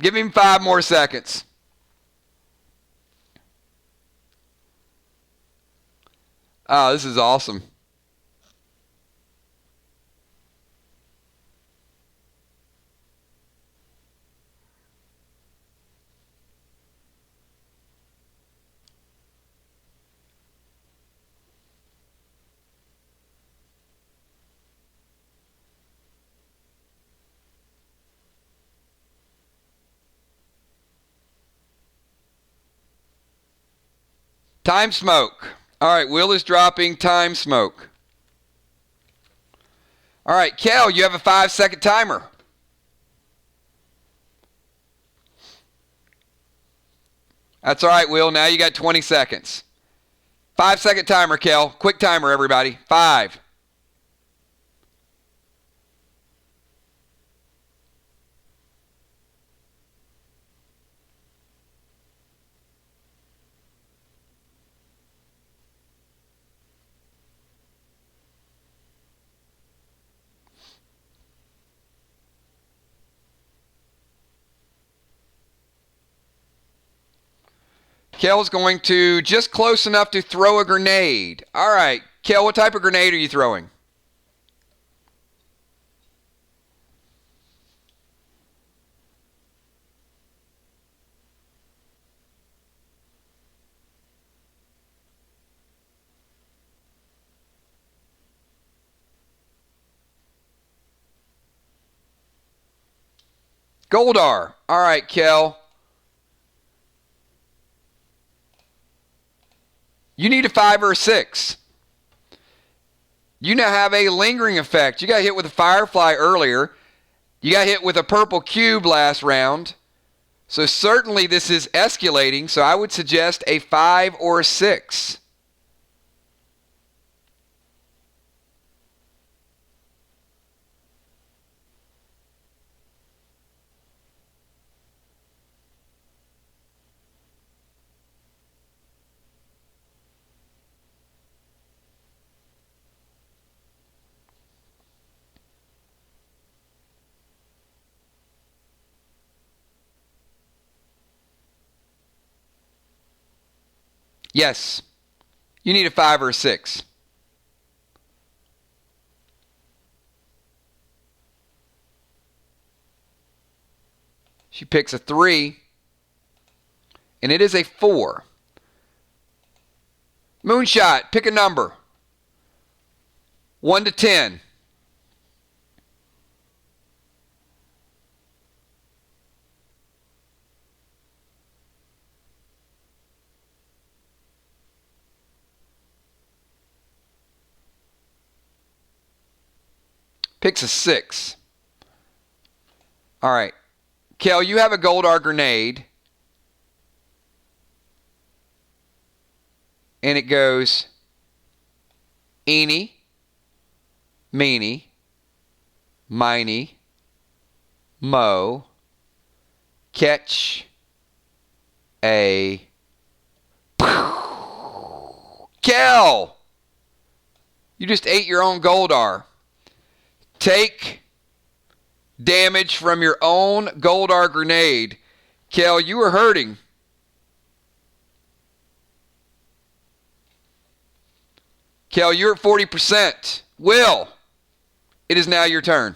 give him 5 more seconds. Oh, this is awesome. Time smoke. All right, Will is dropping time smoke. All right, Kel, you have a 5-second timer. That's all right, Will. Now you got 20 seconds. 5-second timer, Kel. Quick timer, everybody. 5. Kel's going to just close enough to throw a grenade. All right, Kel, what type of grenade are you throwing? Goldar. All right, Kel. You need a 5 or a 6. You now have a lingering effect. You got hit with a firefly earlier. You got hit with a purple cube last round. So certainly this is escalating. So I would suggest a 5 or a 6. Yes. You need a 5 or a 6. She picks a 3. And it is a 4. Moonshot, pick a number. 1 to 10. Picks a 6. All right. Kel, you have a Goldar grenade. And it goes eeny, meeny, miny, mo, catch a Kel! You just ate your own Goldar. Take damage from your own Goldar grenade. Kel, you were hurting. Kel, you're at 40%. Will, it is now your turn.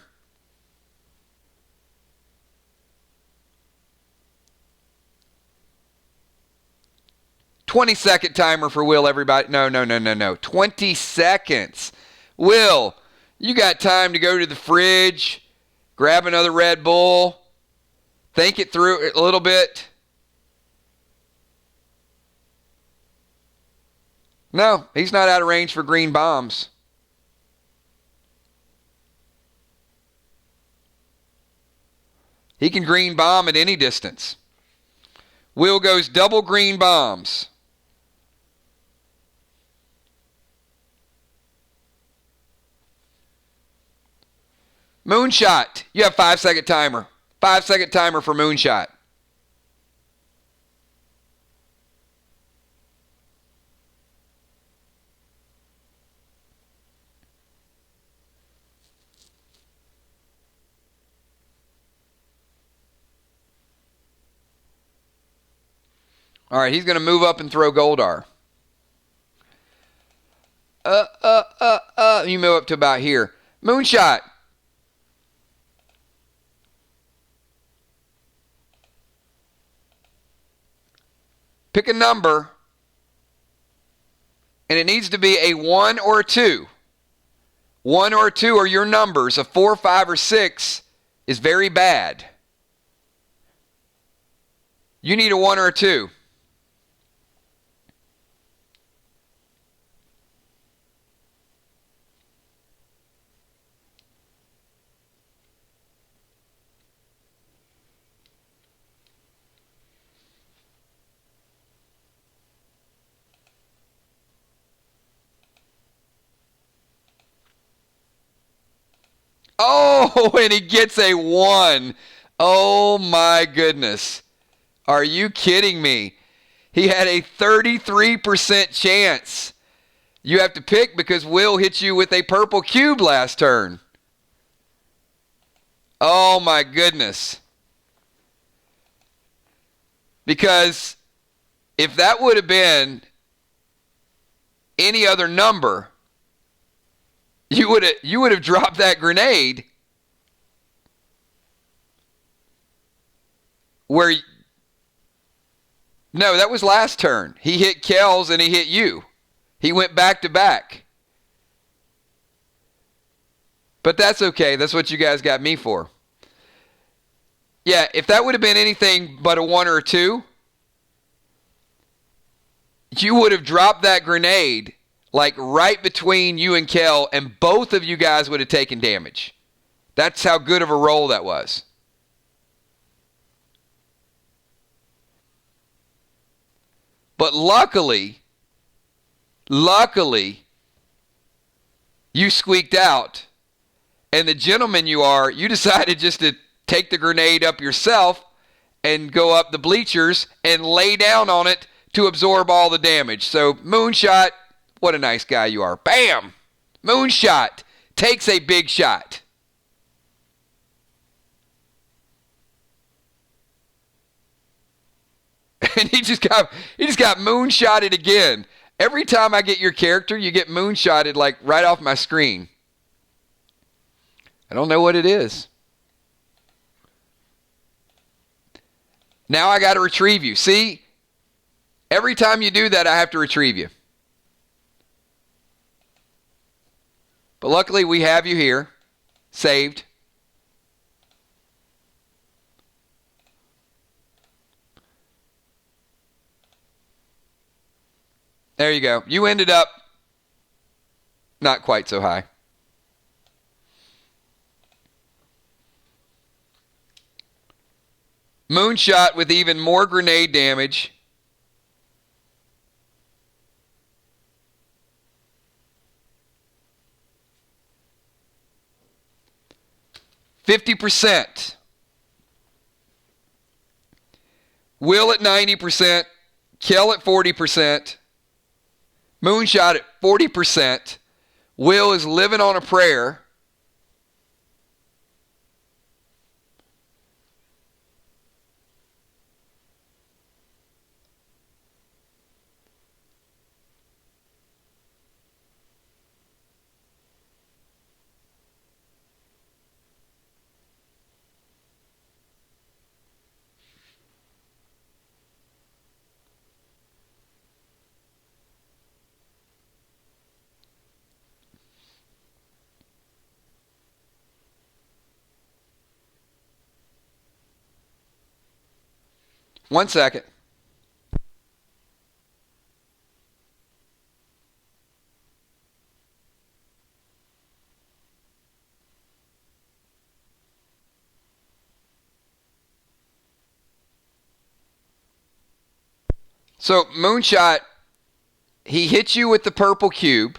...20-second timer for Will, everybody. No. 20 seconds. Will, You got time to go to the fridge, grab another Red Bull, think it through a little bit. No, he's not out of range for green bombs. He can green bomb at any distance. Will goes double green bombs. Moonshot. You have 5-second timer. 5-second timer for Moonshot. All right, he's going to move up and throw Goldar. You move up to about here. Moonshot. Pick a number, and it needs to be a 1 or a 2. 1 or 2 are your numbers. A 4, 5, or 6 is very bad. You need a 1 or a 2. Oh, and he gets a 1. Oh, my goodness. Are you kidding me? He had a 33% chance. You have to pick because Will hit you with a purple cube last turn. Oh, my goodness. Because if that would have been any other number, you would have dropped that grenade where... No, that was last turn. He hit Kells and he hit you. He went back to back. But that's okay. That's what you guys got me for. Yeah, if that would have been anything but a 1 or a 2, you would have dropped that grenade like right between you and Kel, and both of you guys would have taken damage. That's how good of a roll that was. But luckily, you squeaked out. And the gentleman you are, you decided just to take the grenade up yourself and go up the bleachers and lay down on it to absorb all the damage. So, Moonshot, what a nice guy you are. Bam! Moonshot takes a big shot. And he just got moonshotted again. Every time I get your character, you get moonshotted like right off my screen. I don't know what it is. Now I got to retrieve you. See? Every time you do that, I have to retrieve you. But luckily, we have you here. Saved. There you go. You ended up not quite so high. Moonshot with even more grenade damage. %. Will at 90%. Kel at 40%. Moonshot at 40%. Will is living on a prayer. 1 second. So, Moonshot, he hits you with the purple cube.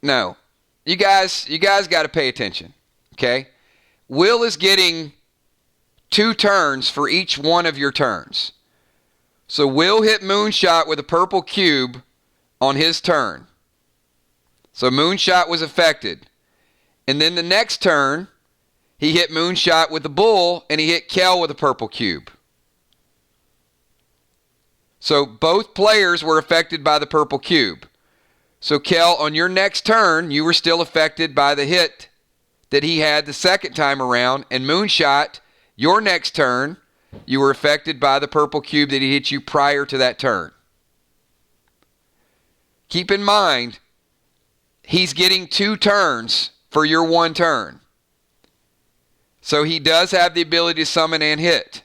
No. You guys got to pay attention, okay? Will is getting 2 turns for each one of your turns. So Will hit Moonshot with a purple cube on his turn. So Moonshot was affected. And then the next turn, he hit Moonshot with the bull, and he hit Kel with a purple cube. So both players were affected by the purple cube. So, Kel, on your next turn, you were still affected by the hit that he had the second time around. And Moonshot, your next turn, you were affected by the purple cube that he hit you prior to that turn. Keep in mind, he's getting 2 turns for your 1 turn. So he does have the ability to summon and hit.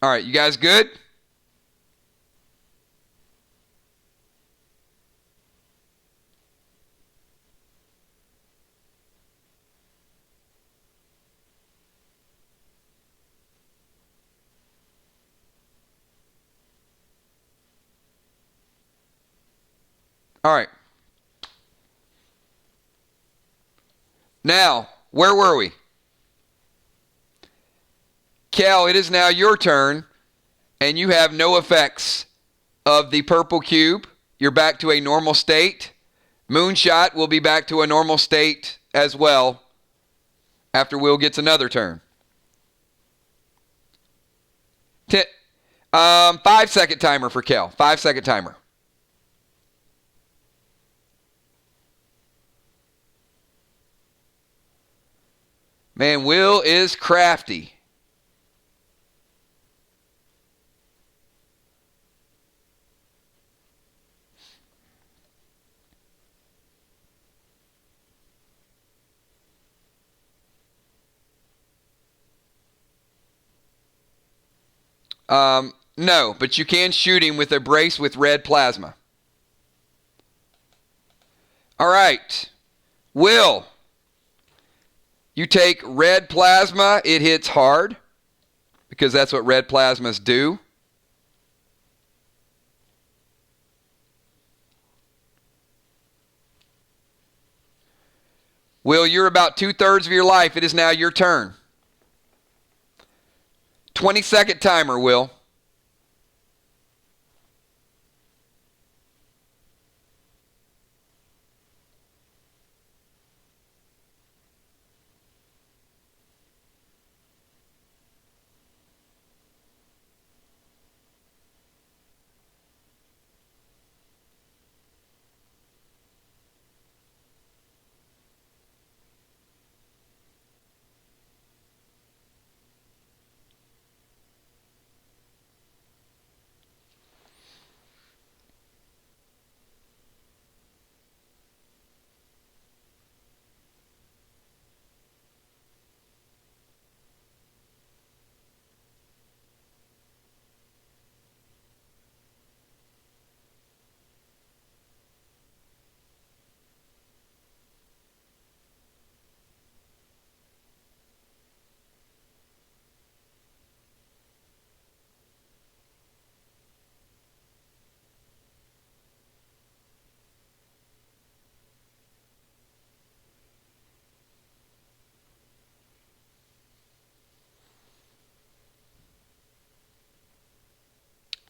All right, you guys good? All right. Now, where were we? Kel, it is now your turn, and you have no effects of the purple cube. You're back to a normal state. Moonshot will be back to a normal state as well after Will gets another turn. 5-second timer for Kel. 5-second timer. Man, Will is crafty. No, but you can shoot him with a brace with red plasma. All right. Will, you take red plasma. It hits hard because that's what red plasmas do. Will, you're about 2/3 of your life. It is now your turn. 20-second timer, Will.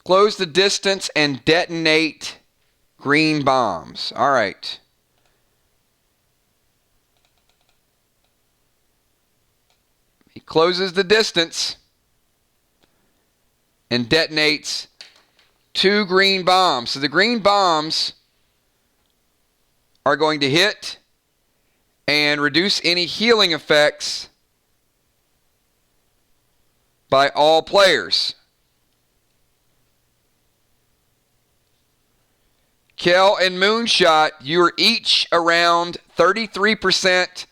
Close the distance and detonate green bombs. All right. He closes the distance and detonates 2 green bombs. So the green bombs are going to hit and reduce any healing effects by all players. Kel and Moonshot, you are each around 33%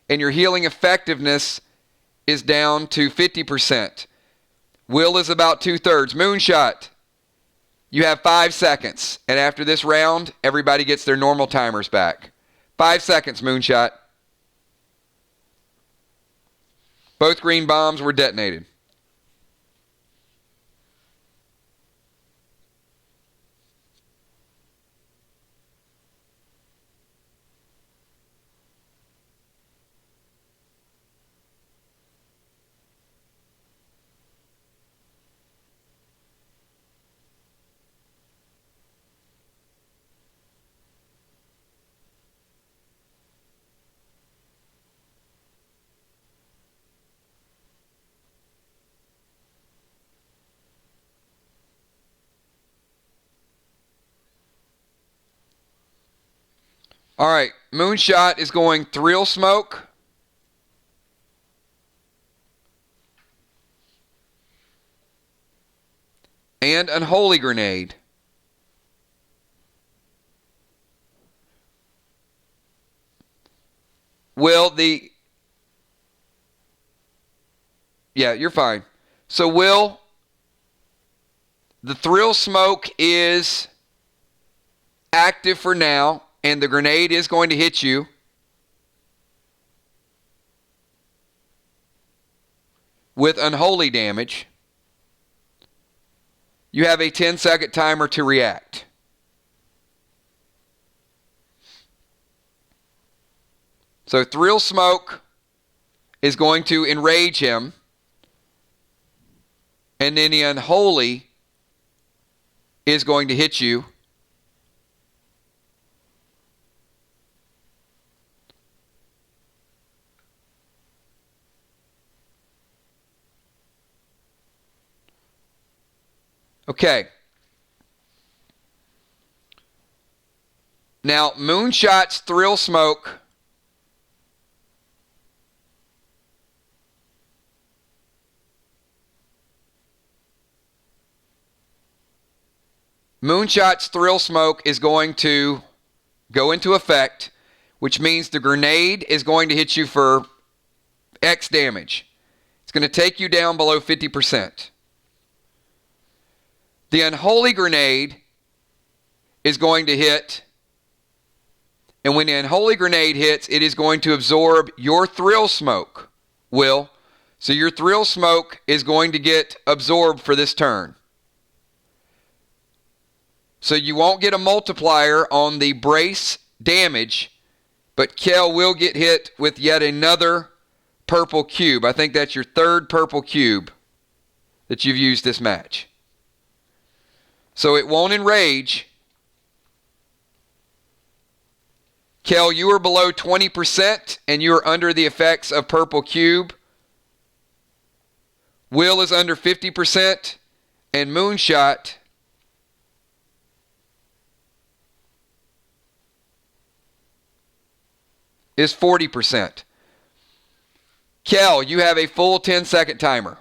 in your healing effectiveness, is down to 50%. Will is about 2/3. Moonshot, you have 5 seconds. And after this round, everybody gets their normal timers back. 5 seconds, Moonshot. Both green bombs were detonated. All right, Moonshot is going Thrill Smoke. And Unholy Grenade. Yeah, you're fine. So the Thrill Smoke is active for now, and the grenade is going to hit you. With unholy damage. You have a 10-second timer to react. So Thrill Smoke is going to enrage him. And then the Unholy is going to hit you. Okay. Now, Moonshot's Thrill Smoke is going to go into effect, which means the grenade is going to hit you for X damage. It's going to take you down below 50%. The Unholy Grenade is going to hit, and when the Unholy Grenade hits, it is going to absorb your Thrill Smoke, Will. So your Thrill Smoke is going to get absorbed for this turn. So you won't get a multiplier on the brace damage, but Kel will get hit with yet another purple cube. I think that's your third purple cube that you've used this match. So it won't enrage. Kel, you are below 20% and you are under the effects of purple cube. Will is under 50% and Moonshot is 40%. Kel, you have a full 10-second timer.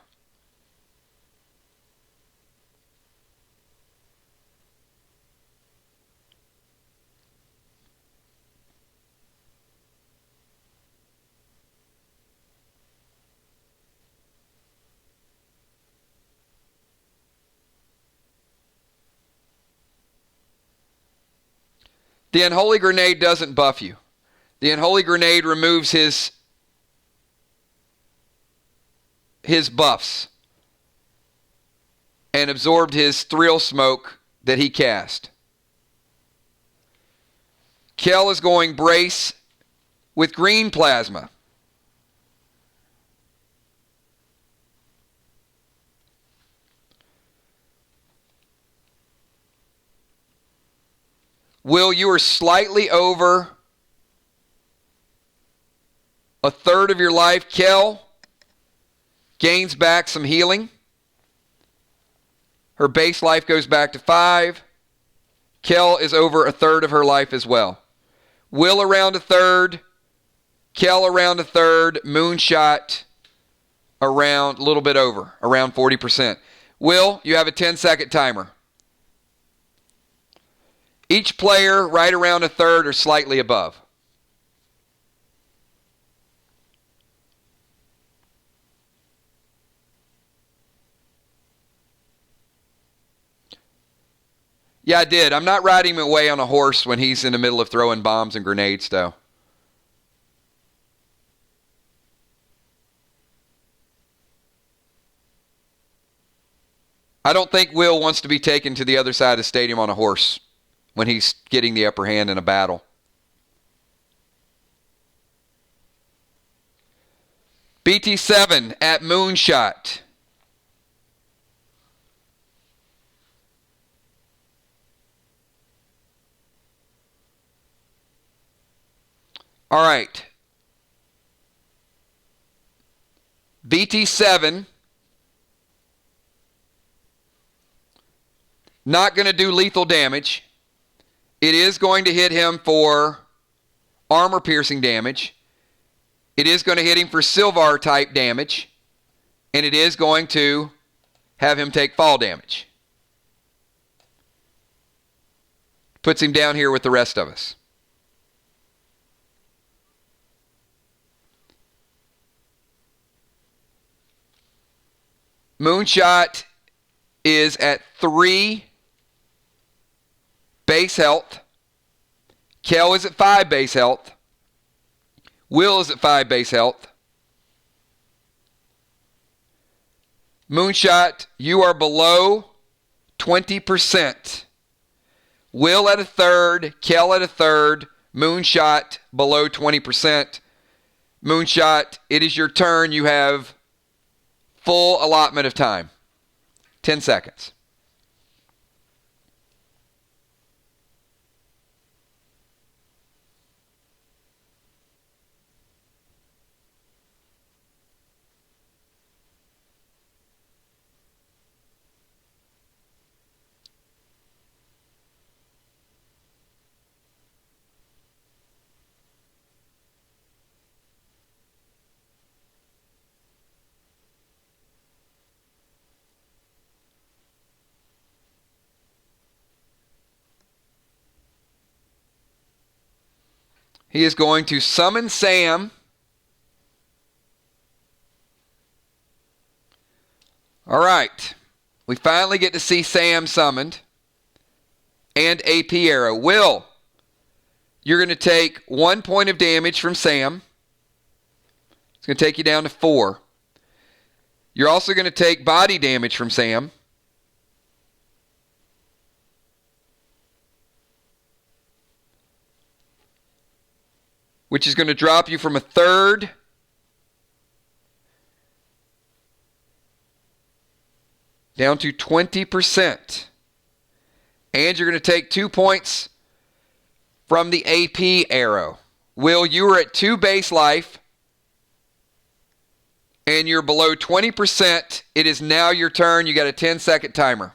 The Unholy Grenade doesn't buff you. The Unholy Grenade removes his buffs and absorbed his Thrill Smoke that he cast. Kel is going Brace with green plasma. Will, you are slightly over a third of your life. Kel gains back some healing. Her base life goes back to 5. Kel is over a third of her life as well. Will around a third. Kel around a third. Moonshot around a little bit over, around 40%. Will, you have a 10-second timer. Each player right around a third or slightly above. Yeah, I did. I'm not riding him away on a horse when he's in the middle of throwing bombs and grenades, though. I don't think Will wants to be taken to the other side of the stadium on a horse when he's getting the upper hand in a battle. BT7 at Moonshot. All right. BT7. Not going to do lethal damage. It is going to hit him for armor piercing damage. It is going to hit him for Silvar type damage. And it is going to have him take fall damage. Puts him down here with the rest of us. Moonshot is at 3 base health. Kel is at 5 base health. Will is at 5 base health. Moonshot, you are below 20%. Will at a third. Kel at a third. Moonshot below 20%. Moonshot, it is your turn. You have full allotment of time. 10 seconds. He is going to summon Sam. All right. We finally get to see Sam summoned. And AP arrow. Will, you're going to take 1 point of damage from Sam. It's going to take you down to 4. You're also going to take body damage from Sam. Which is going to drop you from a third down to 20%. And you're going to take 2 points from the AP arrow. Will, you are at 2 base life. And you're below 20%. It is now your turn. You got a 10-second timer.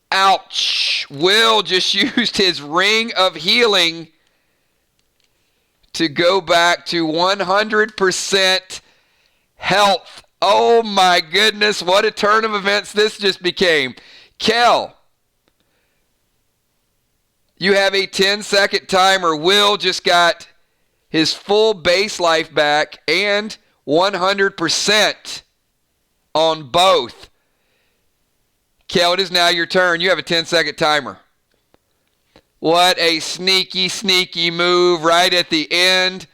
Ouch. Will just used his ring of healing to go back to 100% health. Oh my goodness, what a turn of events this just became. Kel, you have a 10-second timer. Will just got his full base life back and 100% on both. Kel, it is now your turn. You have a 10-second timer. What a sneaky, sneaky move right at the end.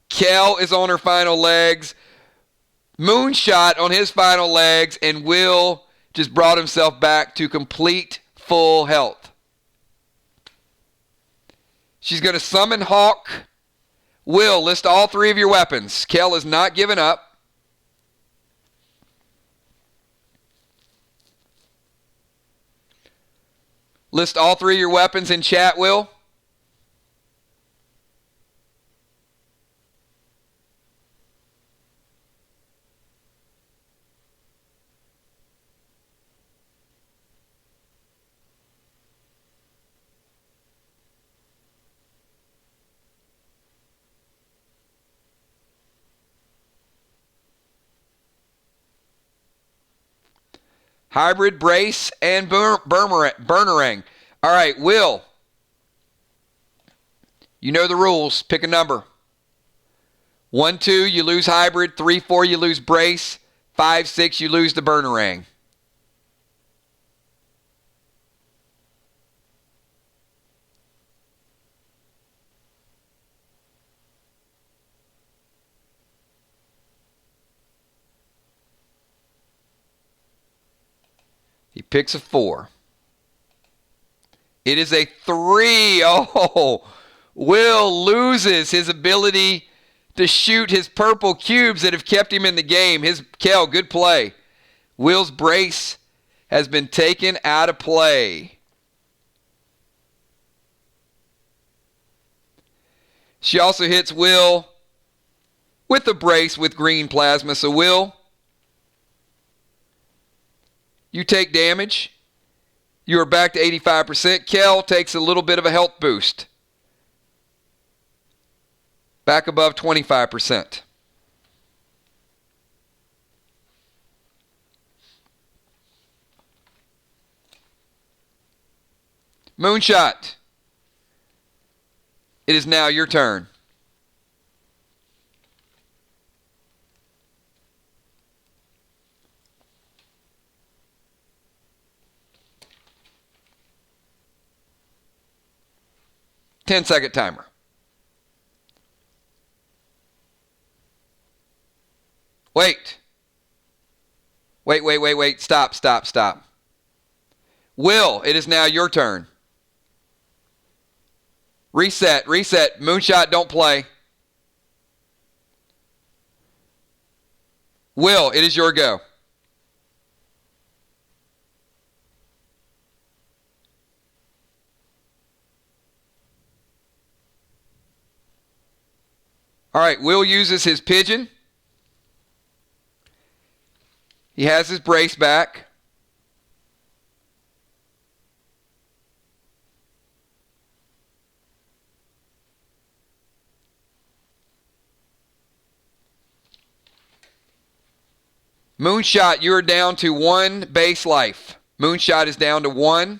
Kel is on her final legs. Moonshot on his final legs. And Will just brought himself back to complete full health. She's going to summon Hawk. Will, list all 3 of your weapons. Kel is not giving up. List all 3 of your weapons in chat, Will. hybrid, brace, and boomerang. All right, Will. You know the rules. Pick a number. 1, 2, you lose hybrid. 3, 4, you lose brace. 5, 6, you lose the boomerang. He picks a 4. It is a 3. Oh, Will loses his ability to shoot his purple cubes that have kept him in the game. Kel, good play. Will's brace has been taken out of play. She also hits Will with the brace with green plasma. So Will, you take damage. You are back to 85%. Kel takes a little bit of a health boost. Back above 25%. Moonshot. It is now your turn. Ten-second timer. Wait. Wait. Stop. Will, it is now your turn. Reset. Moonshot, don't play. Will, it is your go. All right, Will uses his pigeon. He has his brace back. Moonshot, you are down to 1 base life. Moonshot is down to 1.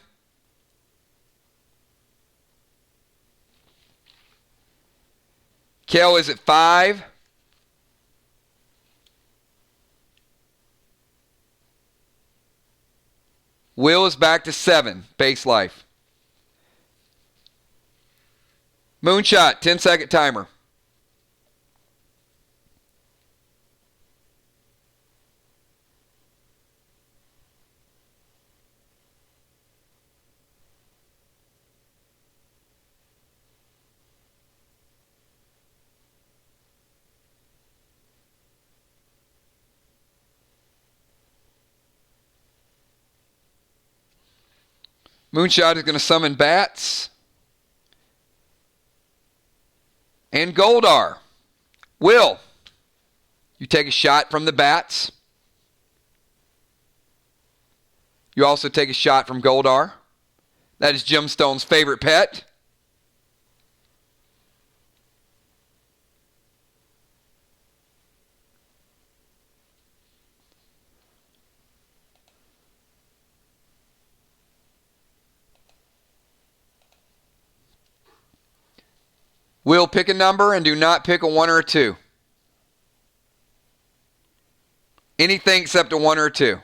Kel is at 5. Will is back to 7 base life. Moonshot, 10-second timer. Moonshot is going to summon bats and Goldar. Will, you take a shot from the bats. You also take a shot from Goldar. That is Gemstone's favorite pet. Will, pick a number and do not pick a 1 or a 2. Anything except a 1 or a 2.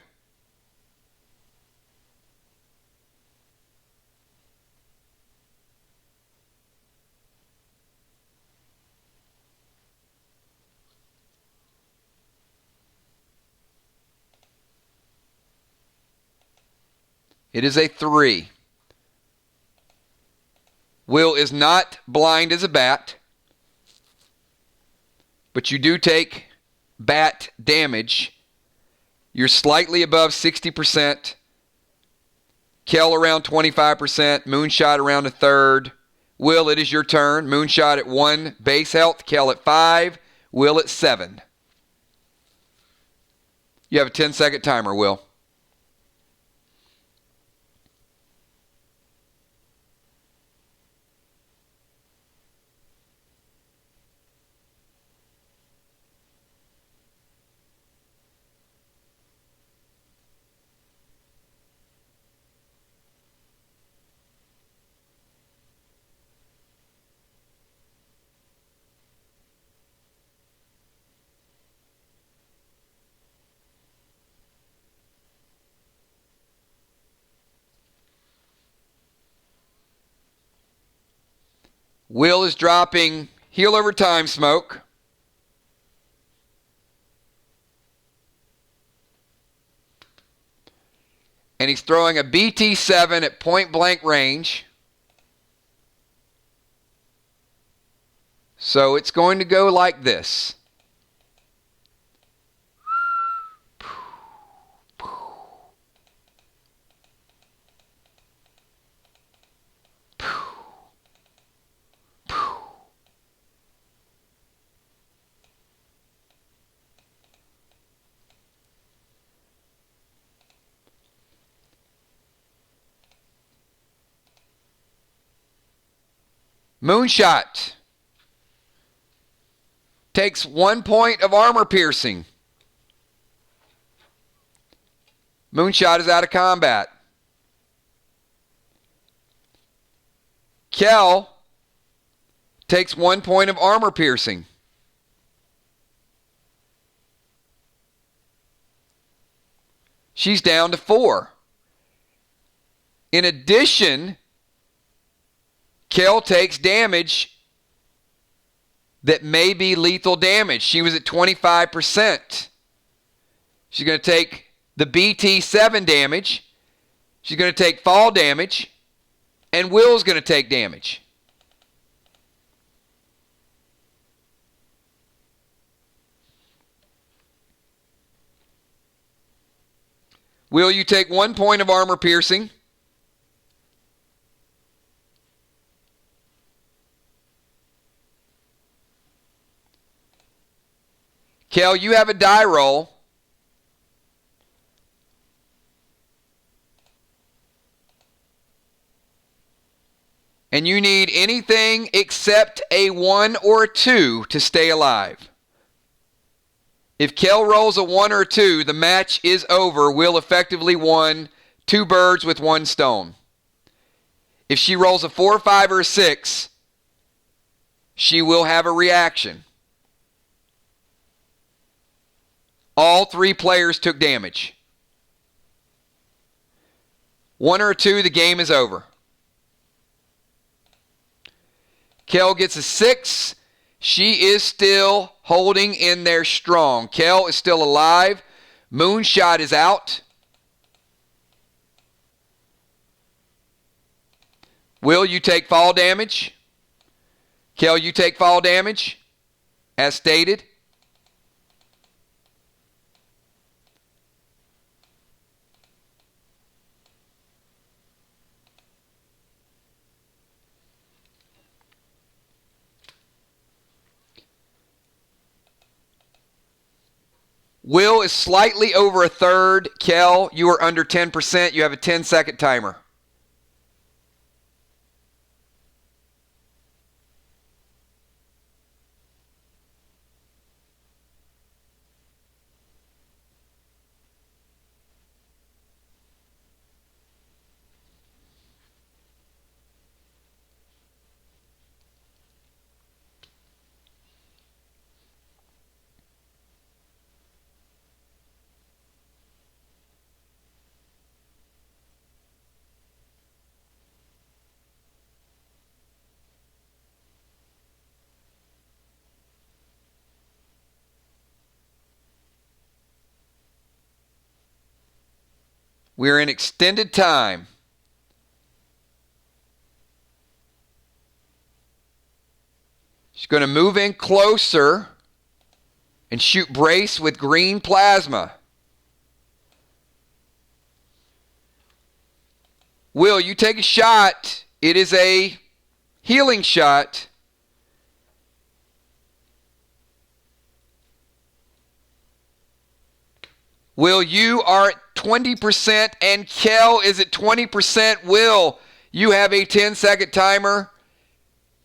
It is a 3. Will is not blind as a bat, but you do take bat damage. You're slightly above 60%. Kel around 25%. Moonshot around a third. Will, it is your turn. Moonshot at 1 base health. Kel at 5. Will at 7. You have a 10-second timer, Will. Will is dropping Heal Over Time Smoke. And he's throwing a BT7 at point blank range. So it's going to go like this. Moonshot takes 1 point of armor piercing. Moonshot is out of combat. Kel takes 1 point of armor piercing. She's down to 4. In addition, Kel takes damage that may be lethal damage. She was at 25%. She's going to take the BT7 damage. She's going to take fall damage. And Will's going to take damage. Will, you take 1 point of armor piercing. Kel, you have a die roll. And you need anything except a 1 or a 2 to stay alive. If Kel rolls a 1 or a 2, the match is over. Will effectively won 2 birds with 1 stone. If she rolls a 4, 5, or a 6, she will have a reaction. All 3 players took damage. 1 or a 2, the game is over. Kel gets a 6. She is still holding in there strong. Kel is still alive. Moonshot is out. Will, you take fall damage? Kel, you take fall damage, as stated. Will is slightly over a third. Kel, you are under 10%. You have a 10-second timer. We're in extended time. She's going to move in closer and shoot brace with green plasma. Will, you take a shot. It is a healing shot. Will, you are at 20% and Kel is at 20%. Will, you have a 10-second timer.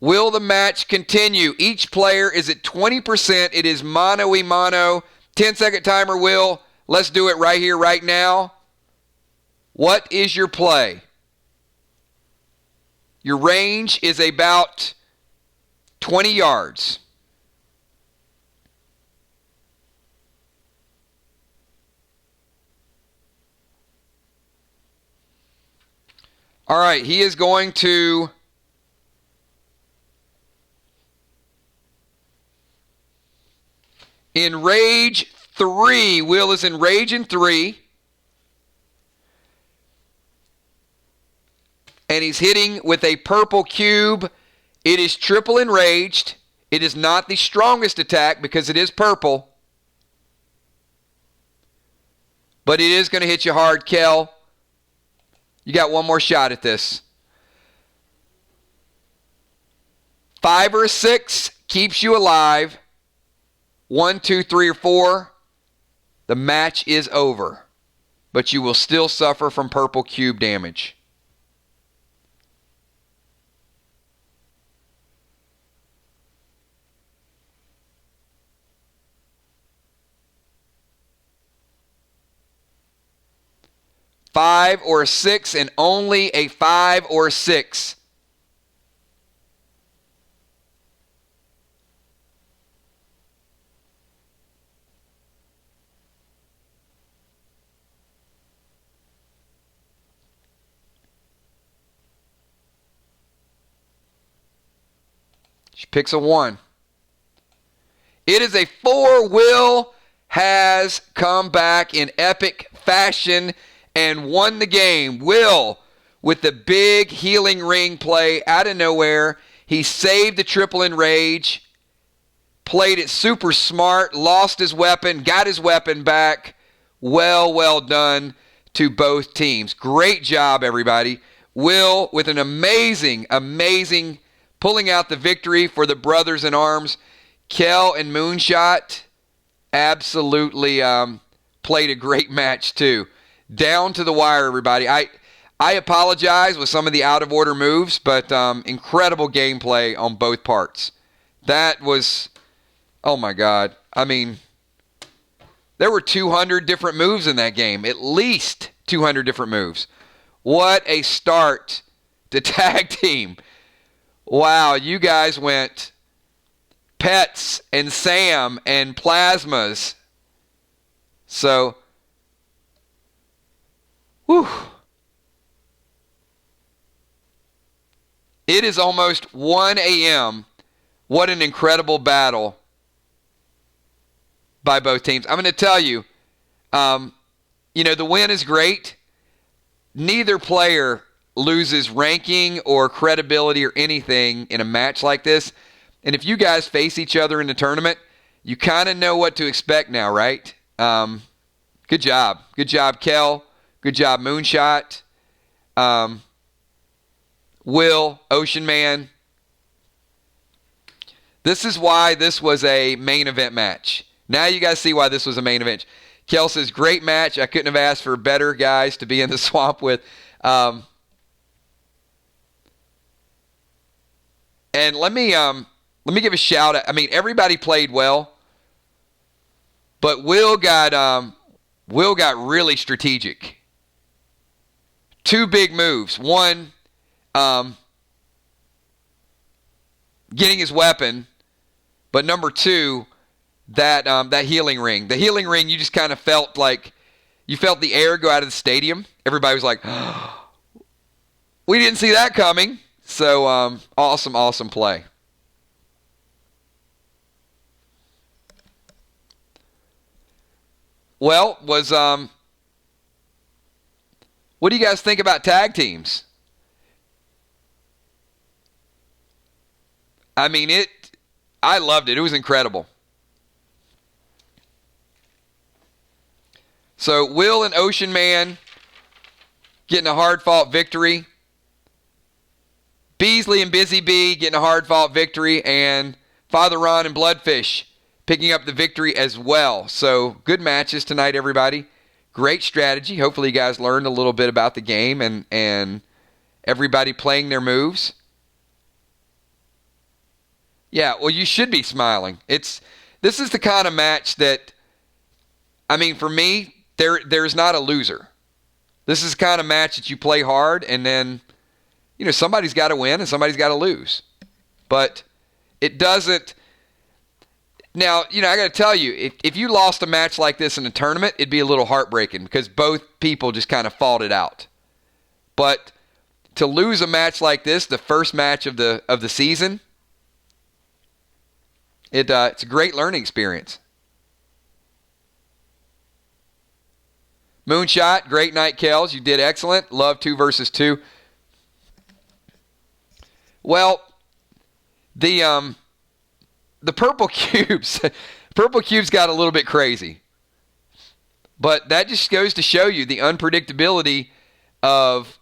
Will the match continue? Each player is at 20%. It is mano-y-mano. 10-second timer, Will. Let's do it right here, right now. What is your play? Your range is about 20 yards. All right, he is going to In Rage 3, Will is in Rage in 3. And he's hitting with a purple cube. It is triple enraged. It is not the strongest attack because it is purple. But it is going to hit you hard, Kel. You got one more shot at this. 5 or 6 keeps you alive. 1, 2, 3, or 4. The match is over. But you will still suffer from purple cube damage. Five or 6, and only a 5 or 6. She picks a 1. It is a 4. Will has come back in epic fashion and won the game. Will, with the big healing ring play out of nowhere, he saved the triple enrage, played it super smart, lost his weapon, got his weapon back. Well done to both teams. Great job, everybody. Will, with an amazing pulling out the victory for the brothers in arms. Kel and Moonshot absolutely played a great match too. Down to the wire, everybody. I apologize with some of the out-of-order moves, but incredible gameplay on both parts. That was, oh my God. I mean, there were 200 different moves in that game. At least 200 different moves. What a start to tag team. Wow, you guys went Pets and Sam and Plasmas. So, whew. It is almost 1 a.m. What an incredible battle by both teams. I'm going to tell you, the win is great. Neither player loses ranking or credibility or anything in a match like this. And if you guys face each other in the tournament, you kind of know what to expect now, right? Good job. Good job, Kel. Good job, Moonshot. Will, Ocean Man. This is why this was a main event match. Now you guys see why this was a main event. Kel says, great match. I couldn't have asked for better guys to be in the swamp with. And let me give a shout out. I mean, everybody played well, but Will got really strategic. 2 big moves. One, getting his weapon, but number 2, that healing ring. The healing ring, you just kind of felt like you felt the air go out of the stadium. Everybody was like, oh, we didn't see that coming. So awesome play. Well, what do you guys think about tag teams? I mean, I loved it. It was incredible. So Will and Ocean Man getting a hard-fought victory. Beasley and Busy Bee getting a hard-fought victory. And Father Ron and Bloodfish picking up the victory as well. So good matches tonight, everybody. Great strategy. Hopefully you guys learned a little bit about the game and everybody playing their moves. Yeah, well, you should be smiling. This is the kind of match that, I mean, for me, there's not a loser. This is the kind of match that you play hard, and then, somebody's got to win and somebody's got to lose. But it doesn't. Now, I got to tell you, if you lost a match like this in a tournament, it'd be a little heartbreaking because both people just kind of fought it out. But to lose a match like this, the first match of the season, it's a great learning experience. Moonshot, great night, Kels. You did excellent. Love 2 versus 2. Well, the purple cubes, purple cubes got a little bit crazy. But that just goes to show you the unpredictability of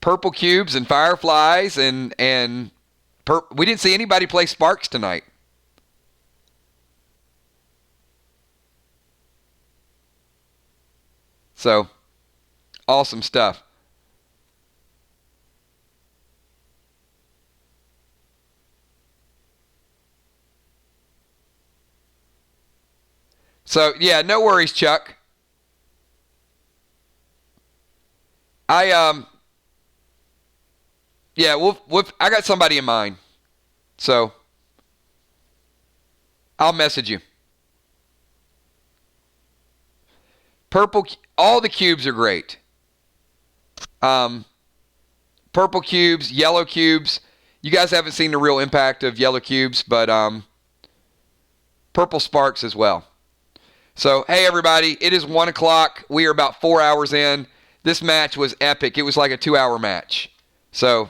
purple cubes and fireflies, and we didn't see anybody play sparks tonight. So, awesome stuff. So, yeah, no worries, Chuck. I I got somebody in mind. So, I'll message you. All the cubes are great. Purple cubes, yellow cubes. You guys haven't seen the real impact of yellow cubes, but purple sparks as well. So, hey, everybody, it is 1 o'clock. We are about 4 hours in. This match was epic. It was like a 2-hour match. So,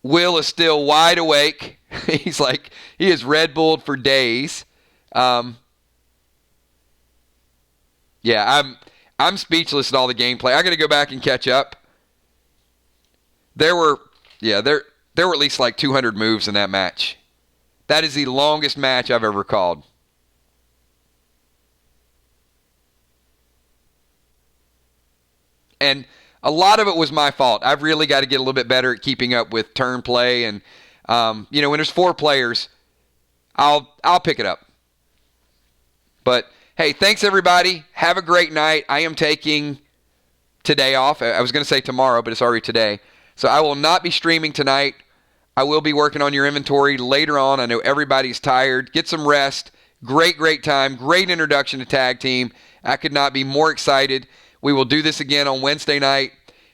Will is still wide awake. He is Red Bulled for days. Yeah, I'm speechless at all the gameplay. I got to go back and catch up. There were at least like 200 moves in that match. That is the longest match I've ever called. And a lot of it was my fault. I've really got to get a little bit better at keeping up with turn play. And, when there's 4 players, I'll pick it up. But, hey, thanks, everybody. Have a great night. I am taking today off. I was going to say tomorrow, but it's already today. So I will not be streaming tonight. I will be working on your inventory later on. I know everybody's tired. Get some rest. Great time. Great introduction to Tag Team. I could not be more excited. We will do this again on Wednesday night.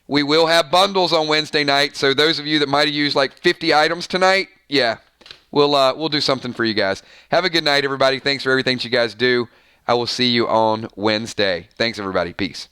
We will have bundles on Wednesday night. So those of you that might have used like 50 items tonight, yeah, we'll do something for you guys. Have a good night, everybody. Thanks for everything that you guys do. I will see you on Wednesday. Thanks, everybody. Peace.